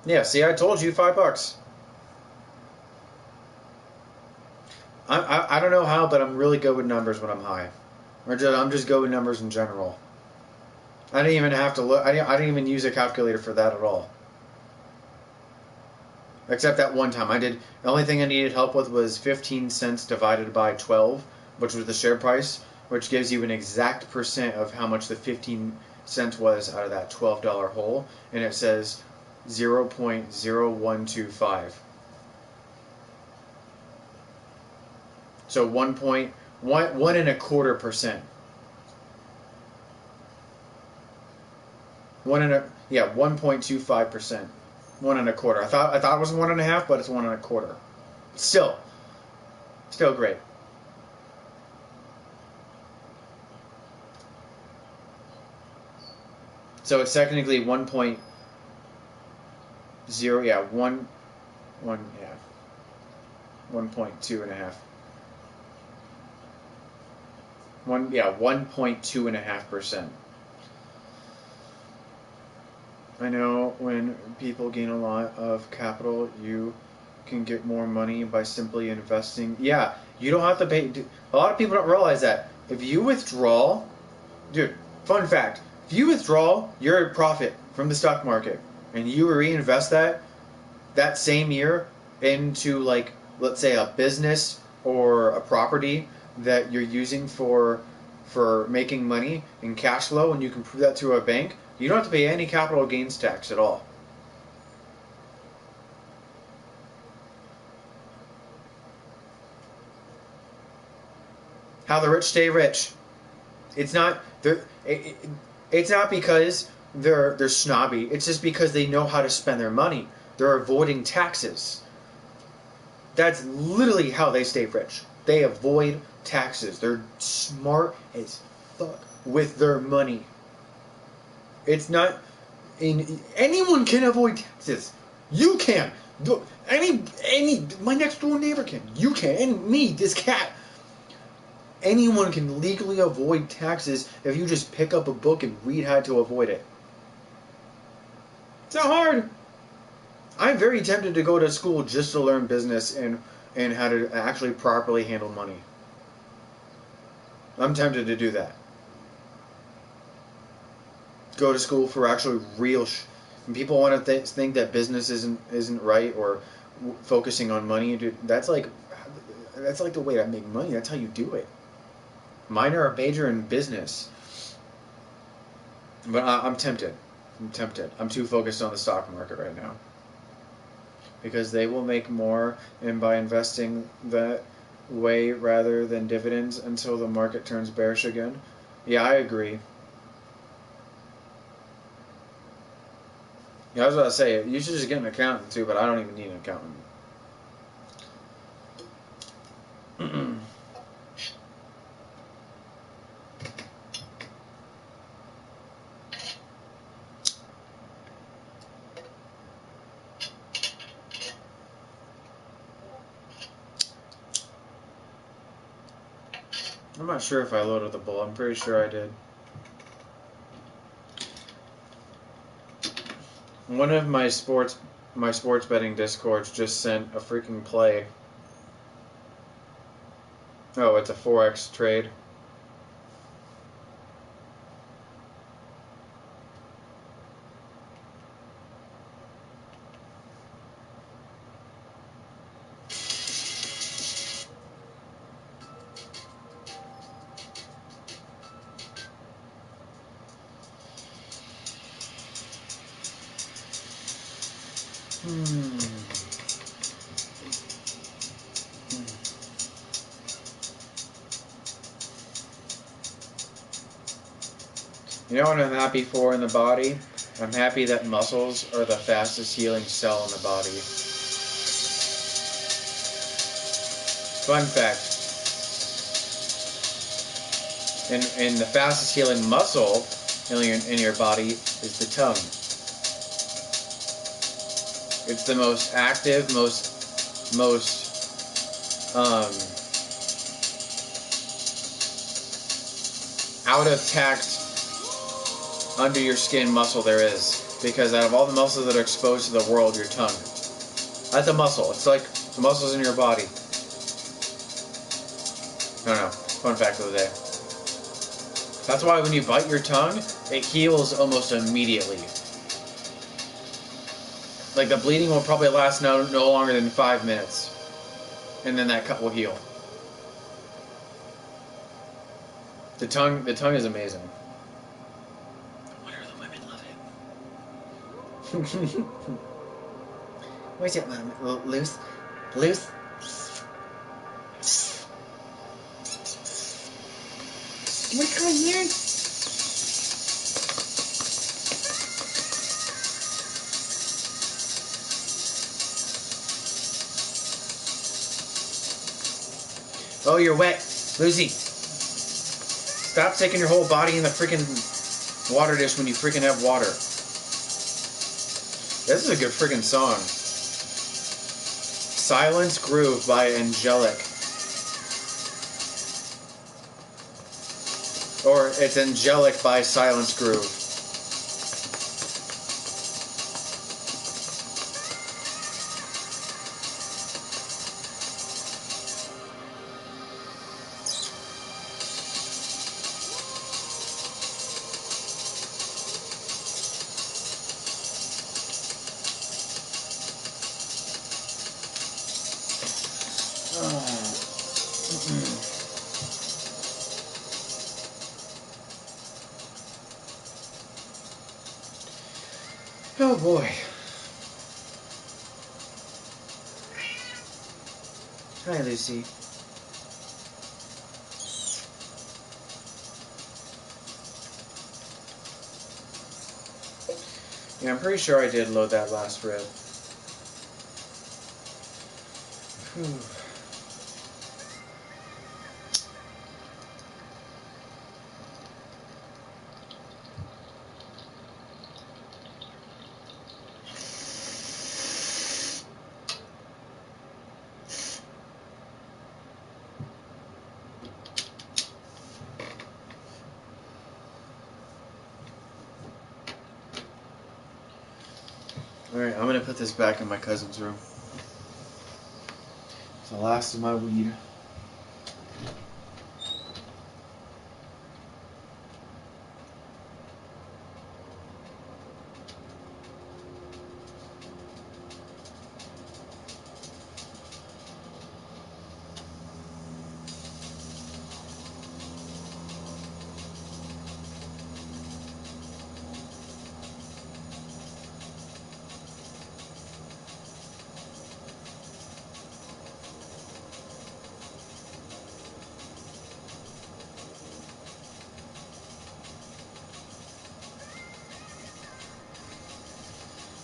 Yeah, see, I told you $5. I don't know how, but I'm really good with numbers when I'm high. I'm just good with numbers in general. I didn't even have to look. I didn't even use a calculator for that at all. Except that one time I did. The only thing I needed help with was 15 cents divided by 12, which was the share price, which gives you an exact percent of how much the 15 cents was out of that $12 hole, and it says 0.0125. So 1.125%. 1.25%. 1.25. I thought it was 1.5, but it's 1.25. Still great. So it's technically 1.0. Yeah, 1. Yeah, 1.2.5. 1.2.5%. I know when people gain a lot of capital, you can get more money by simply investing. Yeah, you don't have to pay. A lot of people don't realize that. If you withdraw, dude, fun fact, if you withdraw your profit from the stock market and you reinvest that same year into, like, let's say a business or a property that you're using for making money and cash flow, and you can prove that to a bank, you don't have to pay any capital gains tax at all. How the rich stay rich. It's not it's not because they're snobby. It's just because they know how to spend their money. They're avoiding taxes. That's literally how they stay rich. They avoid taxes. They're smart as fuck with their money. It's not anyone can avoid taxes. You can. My next door neighbor can. You can. And me, this cat. Anyone can legally avoid taxes if you just pick up a book and read how to avoid it. It's not hard. I'm very tempted to go to school just to learn business and how to actually properly handle money. I'm tempted to do that. Go to school for actually real and people want to think that business isn't right, or focusing on money. Dude, that's like the way to make money. That's how you do it. Minor or major in business. But I'm tempted. I'm too focused on the stock market right now. Because they will make more and by investing that way rather than dividends until the market turns bearish again. Yeah, I agree. Yeah, I was about to say, you should just get an accountant too, but I don't even need an accountant. I'm not sure if I loaded the bull. I'm pretty sure I did. One of my sports betting discords just sent a freaking play. Oh, it's a Forex trade. You know what I'm happy for in the body? I'm happy that muscles are the fastest healing cell in the body. Fun fact. And the fastest healing muscle in your body is the tongue. It's the most active, most out of tact under your skin muscle there is. Because out of all the muscles that are exposed to the world, your tongue. That's a muscle. It's like the muscles in your body. I don't know. Fun fact of the day. That's why when you bite your tongue, it heals almost immediately. Like the bleeding will probably last no longer than 5 minutes. And then that cut will heal. The tongue is amazing. I wonder if the women love it. Where's it, loose? Loose? What's going here? Oh, you're wet. Lucy. Stop sticking your whole body in the freaking water dish when you freaking have water. This is a good freaking song. Silence Groove by Angelic. Or it's Angelic by Silence Groove. Oh boy. Hi, Lucy. Yeah, I'm pretty sure I did load that last rib. Whew. Alright, I'm gonna put this back in my cousin's room. It's the last of my weed.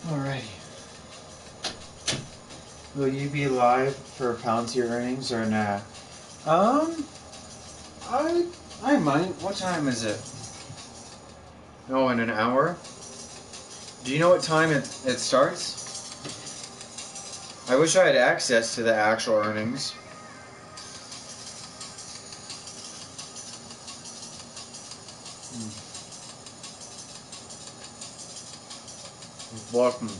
Alrighty. Will you be live for Palantir earnings or nah? I might. What time is it? Oh, in an hour? Do you know what time it starts? I wish I had access to the actual earnings. Welcome.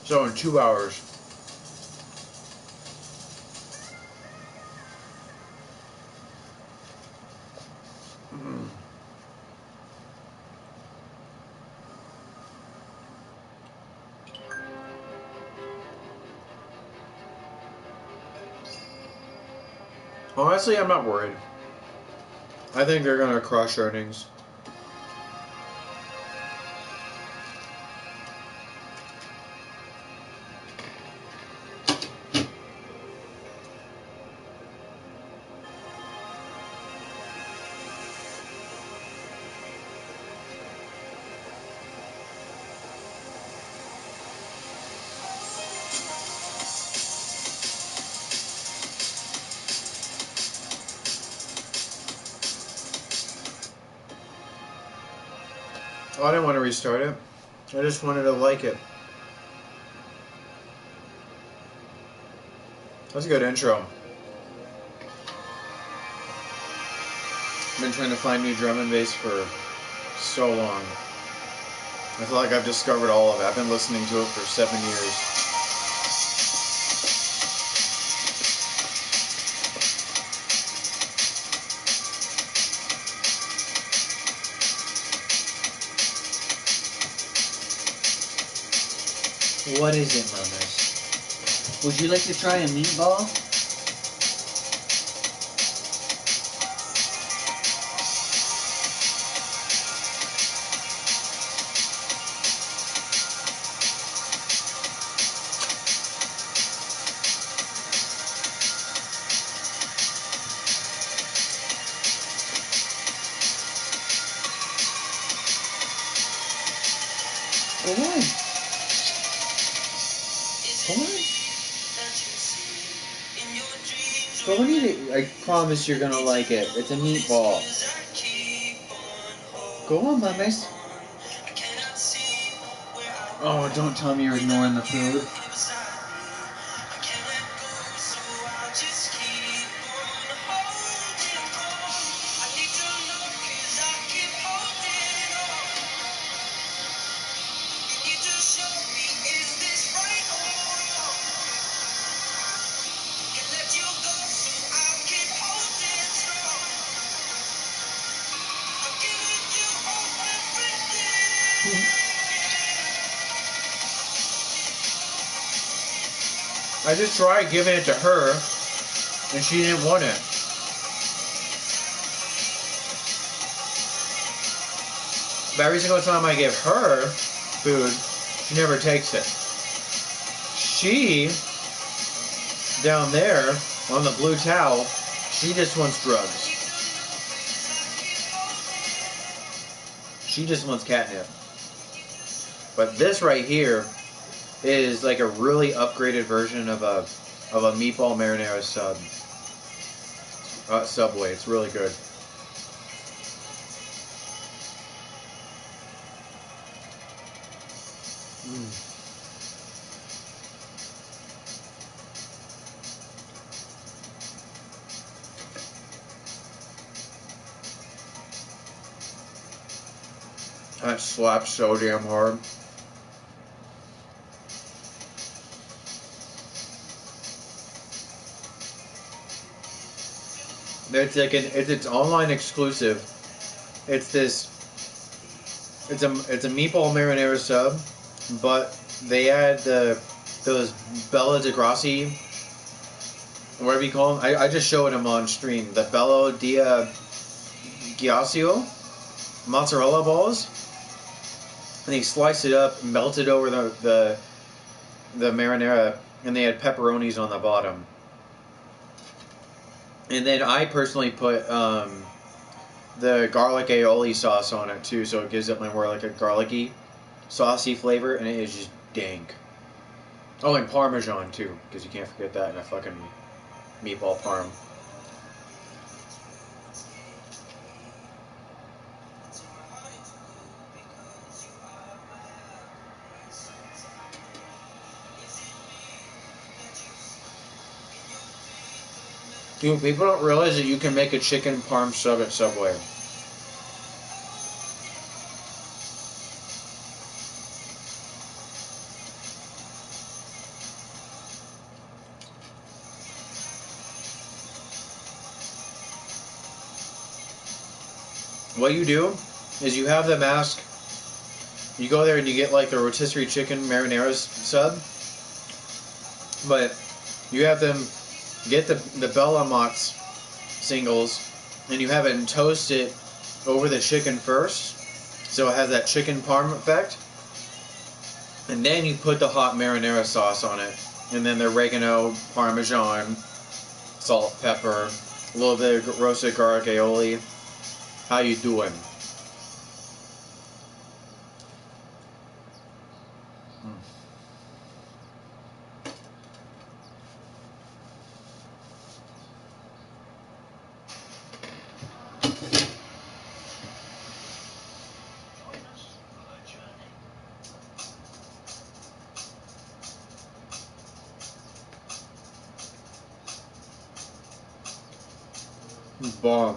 So in 2 hours. Honestly, I'm not worried. I think they're gonna crush earnings. Oh, I didn't want to restart it. I just wanted to like it. That's a good intro. I've been trying to find new drum and bass for so long. I feel like I've discovered all of it. I've been listening to it for 7 years. What is it, mamas? Would you like to try a meatball? Go on. Go on, eat it. I promise you're gonna like it. It's a meatball. Go on, mamas. Oh, don't tell me you're ignoring the food. I just tried giving it to her, and she didn't want it. But every single time I give her food, she never takes it. She, down there, on the blue towel, she just wants drugs. She just wants catnip. But this right here is like a really upgraded version of a meatball marinara sub. Subway. It's really good. That slaps so damn hard. It's like it's its online exclusive. It's a meatball marinara sub, but they add those Bella di Grassi, whatever you call them. I just showed them on stream. The Bello di Ghiaccio mozzarella balls, and they slice it up, melt it over the marinara, and they had pepperonis on the bottom. And then I personally put the garlic aioli sauce on it too, so it gives it more like a garlicky, saucy flavor, and it is just dank. Oh, and Parmesan too, because you can't forget that in a fucking meatball parm. Dude, people don't realize that you can make a chicken parm sub at Subway. What you do is you have the mask, you go there and you get like the rotisserie chicken marinara sub, but you have them get the Bella Mozz singles, and you have it toasted over the chicken first, so it has that chicken parm effect. And then you put the hot marinara sauce on it, and then the oregano, parmesan, salt, pepper, a little bit of roasted garlic aioli. How you doing? Bomb.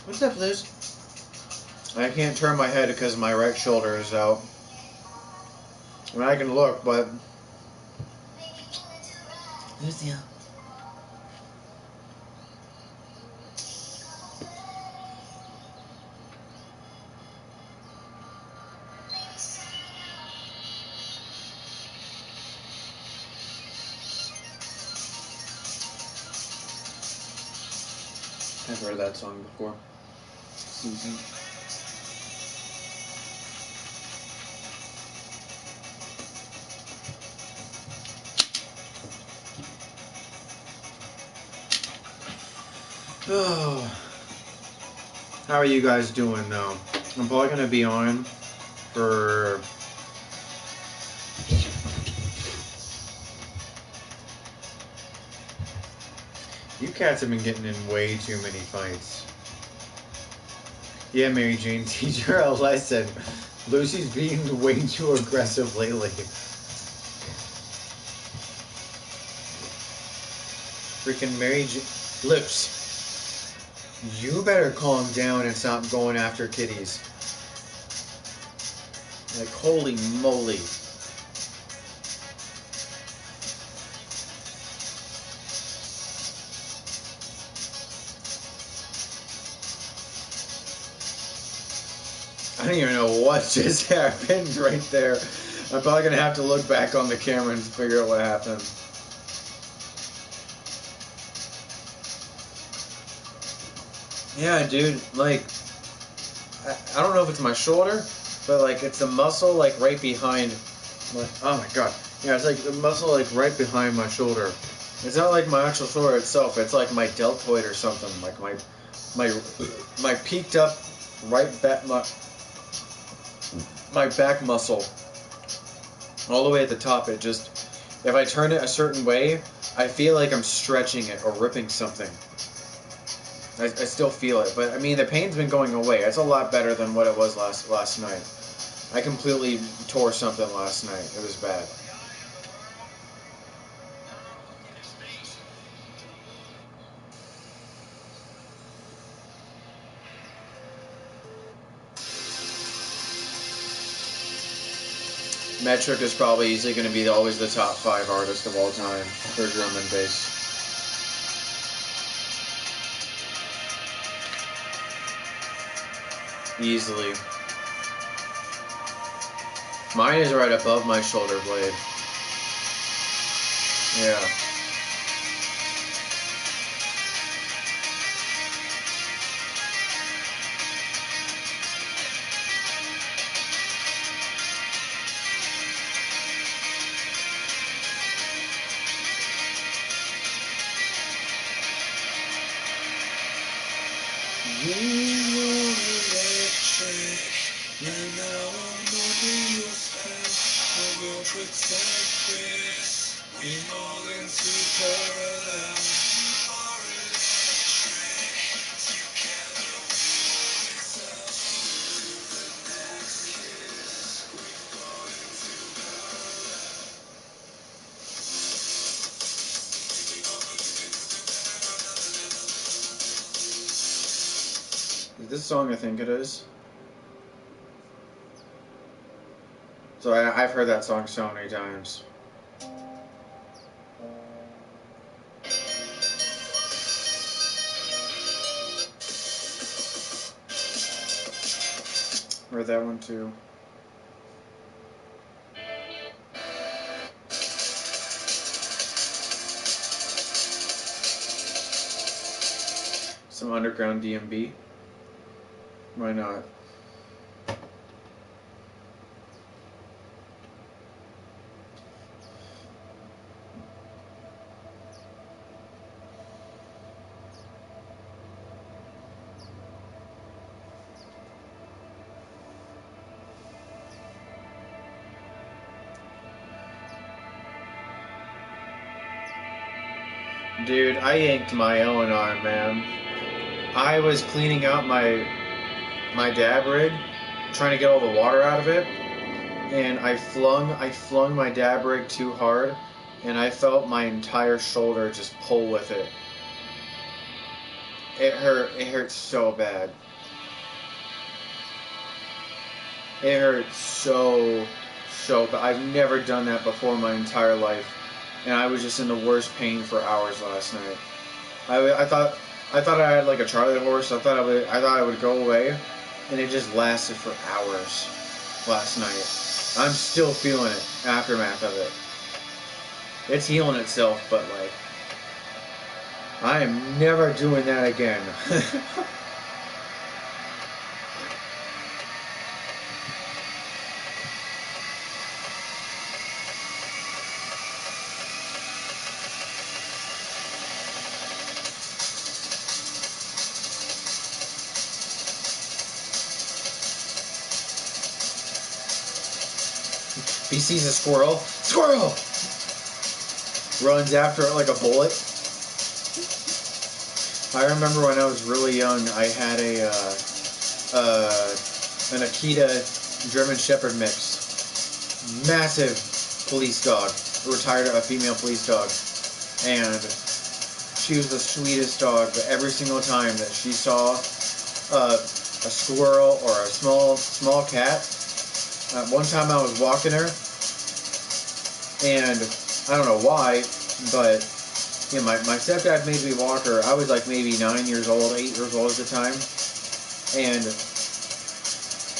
What's up, Liz? I can't turn my head because my right shoulder is out. I mean, I can look, but... Lucia. I've heard that song before. Susan. Oh. How are you guys doing, though? I'm probably going to be on for... You cats have been getting in way too many fights. Yeah, Mary Jane, teach her a lesson. Lucy's being way too aggressive lately. Freaking Mary Jane... Lips. You better calm down and stop going after kitties. Like, holy moly. I don't even know what just happened right there. I'm probably going to have to look back on the camera and figure out what happened. Yeah, dude, like, I don't know if it's my shoulder, but, like, it's the muscle, like, right behind, like, oh my god. Yeah, it's, like, the muscle, like, right behind my shoulder. It's not, like, my actual shoulder itself. It's, like, my deltoid or something. Like, my peaked up right back, my back muscle. All the way at the top, it just, if I turn it a certain way, I feel like I'm stretching it or ripping something. I still feel it, but I mean the pain's been going away. It's a lot better than what it was last night. I completely tore something last night. It was bad. Metric is probably easily going to be always the top 5 artist of all time for drum and bass. Easily. Mine is right above my shoulder blade. Yeah. Is this song I think it is? So I've heard that song so many times. Heard that one too. Some underground DMB. Why not? Dude, I yanked my own arm, man. I was cleaning out my dab rig, trying to get all the water out of it, and I flung my dab rig too hard, and I felt my entire shoulder just pull with it. It hurt so bad. It hurt so bad. I've never done that before in my entire life, and I was just in the worst pain for hours last night. I thought I had like a Charlie horse. I thought I would go away, and it just lasted for hours last night. I'm still feeling it, aftermath of it. It's healing itself, but like, I am never doing that again. He sees a squirrel. Squirrel! Runs after it like a bullet. I remember when I was really young, I had an Akita German Shepherd mix. Massive police dog. A female police dog. And she was the sweetest dog, but every single time that she saw a squirrel or a small cat, one time I was walking her, and I don't know why, but yeah, my stepdad made me walk her. I was like maybe 9 years old, 8 years old at the time, and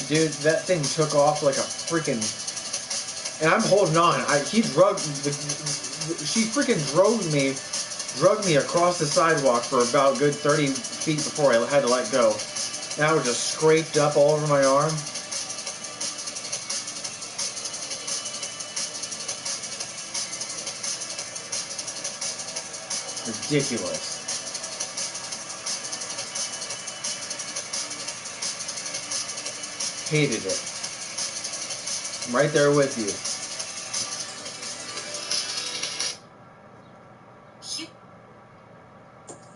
dude, that thing took off like a freaking. And I'm holding on. She freaking drugged me across the sidewalk for about a good 30 feet before I had to let go. And I was just scraped up all over my arm. Ridiculous. Hated it. I'm right there with you.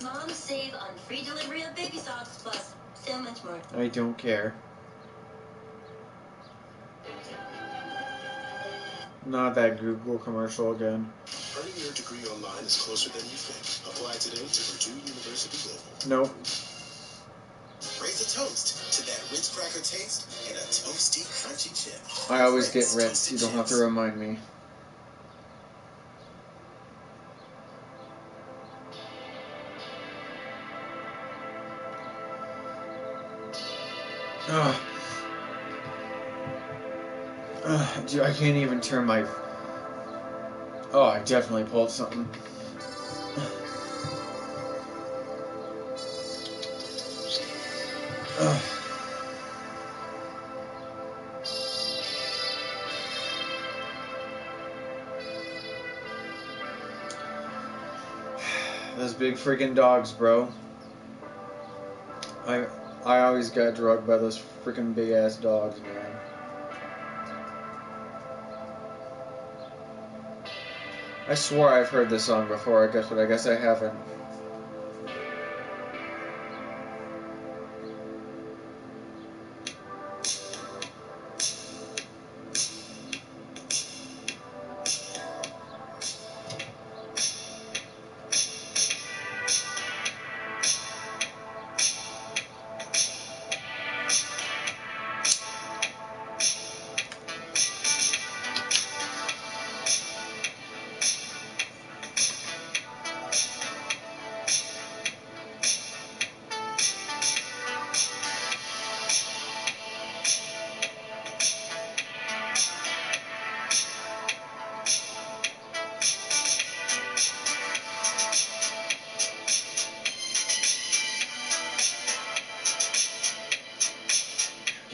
Mom save on free delivery of baby socks plus so much more. I don't care. Not that Google commercial again. Earning your degree online is closer than you think. Apply today to Purdue University Global. Nope. Raise a toast to that Ritz cracker taste and a toasty, crunchy chip. I always get Ritz. You don't have to remind me. Dude, I can't even turn my. Oh, I definitely pulled something. Those big freaking dogs, bro. I always got drugged by those freaking big ass dogs, man. I swore I've heard this song before, but I guess I haven't.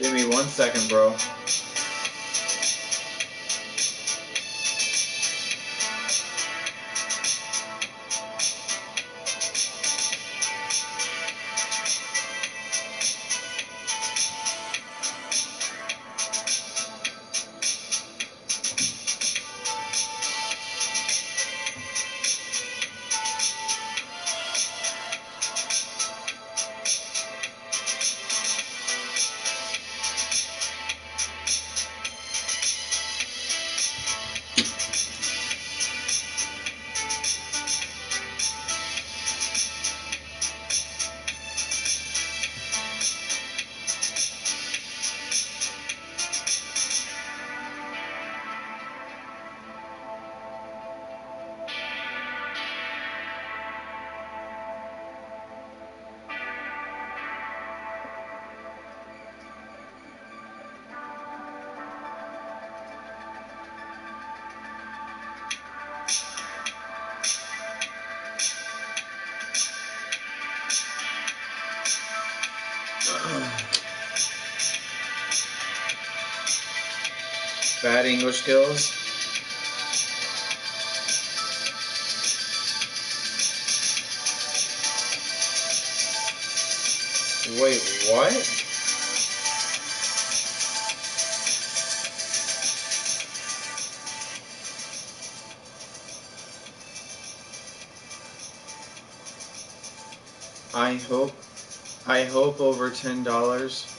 Give me 1 second, bro. Bad English skills. Wait, what? I hope over $10.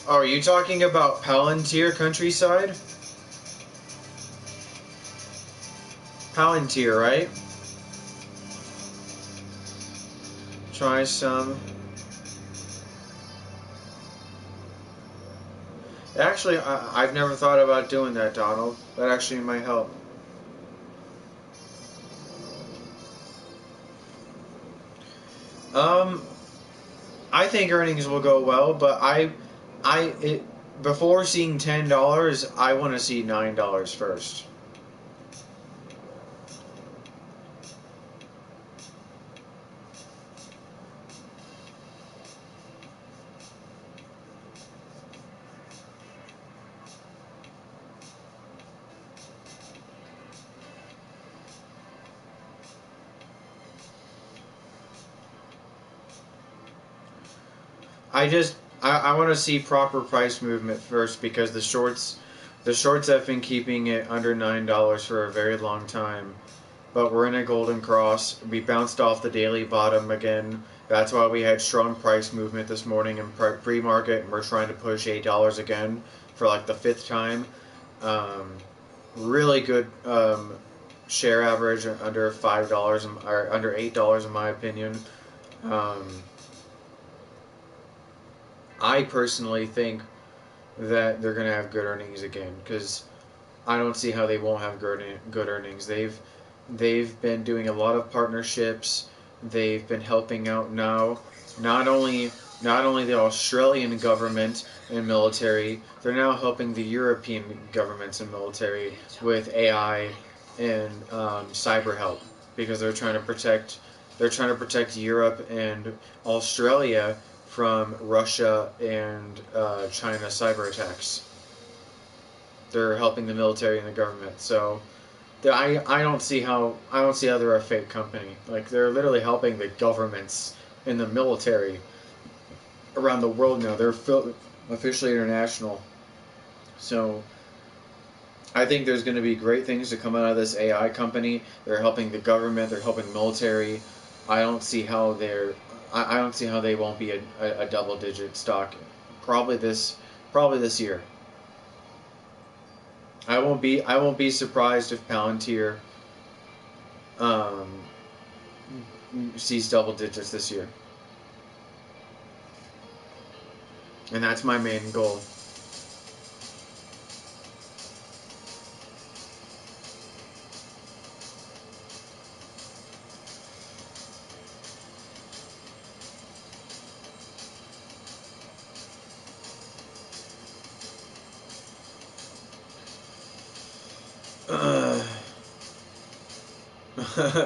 Oh, are you talking about Palantir Countryside? Palantir, right? Try some. Actually, I've never thought about doing that, Donald. That actually might help. I think earnings will go well, but before seeing $10, I want to see $9 first. I want to see proper price movement first because the shorts have been keeping it under $9 for a very long time. But we're in a golden cross. We bounced off the daily bottom again. That's why we had strong price movement this morning in pre-market, and we're trying to push $8 again for like the 5th time. Really good share average under $5 or under $8 in my opinion. I personally think that they're going to have good earnings again because I don't see how they won't have good earnings. They've been doing a lot of partnerships. They've been helping out now not only the Australian government and military, they're now helping the European governments and military with AI and cyber help because they're trying to protect Europe and Australia from Russia and China cyber attacks. They're helping the military and the government. So I don't see how they're a fake company. Like they're literally helping the governments and the military around the world now. They're officially international. So I think there's going to be great things to come out of this AI company. They're helping the government. They're helping the military. I don't see how they won't be a double-digit stock. Probably this year. I won't be surprised if Palantir sees double digits this year. And that's my main goal.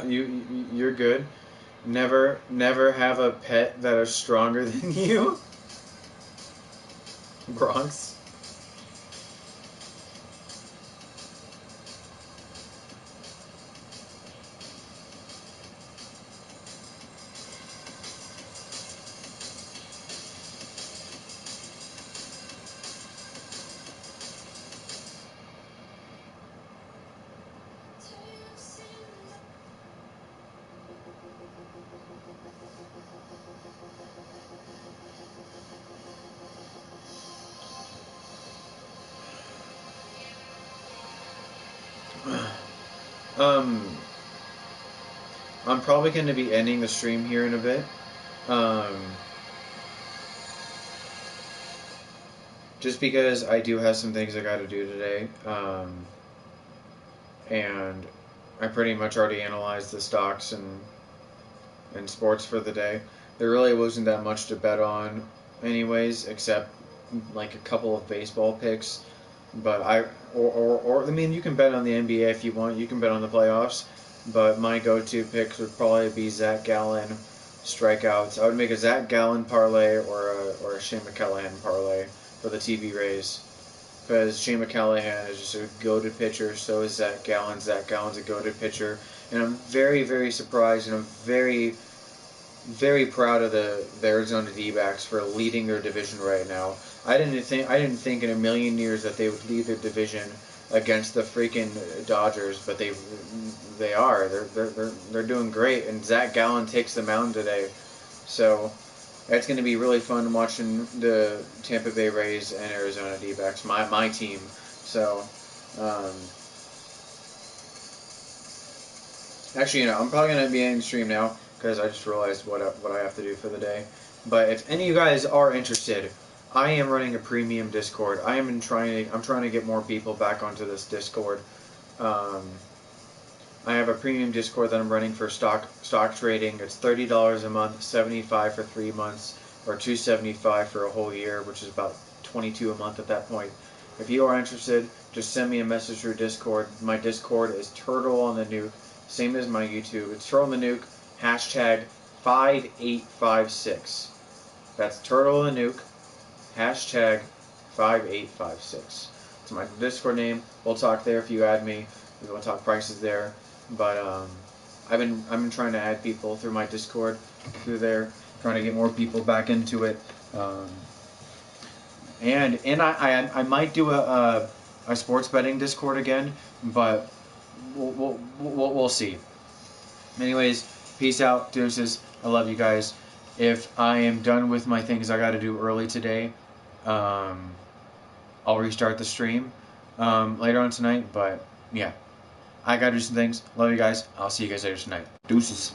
You're good. Never have a pet that is stronger than you. Bronx. I'm probably going to be ending the stream here in a bit. Just because I do have some things I got to do today. And I pretty much already analyzed the stocks and sports for the day. There really wasn't that much to bet on anyways, except like a couple of baseball picks. But I mean, you can bet on the NBA if you want. You can bet on the playoffs. But my go-to picks would probably be Zach Gallen strikeouts. I would make a Zach Gallen parlay or a Shane McCallahan parlay for the TV Rays. Because Shane McCallahan is just a goated pitcher, so is Zach Gallen. Zach Gallen's a goated pitcher. And I'm very, very surprised, and I'm very, very proud of the Arizona D-backs for leading their division right now. I didn't think in a million years that they would lead their division against the freaking Dodgers, but they are. They're doing great, and Zach Gallen takes the mound today. So it's going to be really fun watching the Tampa Bay Rays and Arizona D-backs, my team. So actually, I'm probably going to be ending the stream now because I just realized what I have to do for the day. But if any of you guys are interested, I am running a premium Discord. I'm trying to get more people back onto this Discord. I have a premium Discord that I'm running for stock trading. It's $30 a month, $75 for 3 months, or $275 for a whole year, which is about $22 a month at that point. If you are interested, just send me a message through Discord. My Discord is Turtle on the Nuke, same as my YouTube. It's Turtle on the Nuke, hashtag 5856. That's Turtle on the Nuke, hashtag 5856. It's my Discord name. We'll talk there if you add me. We'll talk prices there. But I've been trying to add people through my Discord through there, trying to get more people back into it. And I might do a sports betting Discord again, but we'll see. Anyways, peace out, deuces. I love you guys. If I am done with my things I got to do early today, I'll restart the stream later on tonight. But yeah, I got to do some things. Love you guys. I'll see you guys later tonight. Deuces.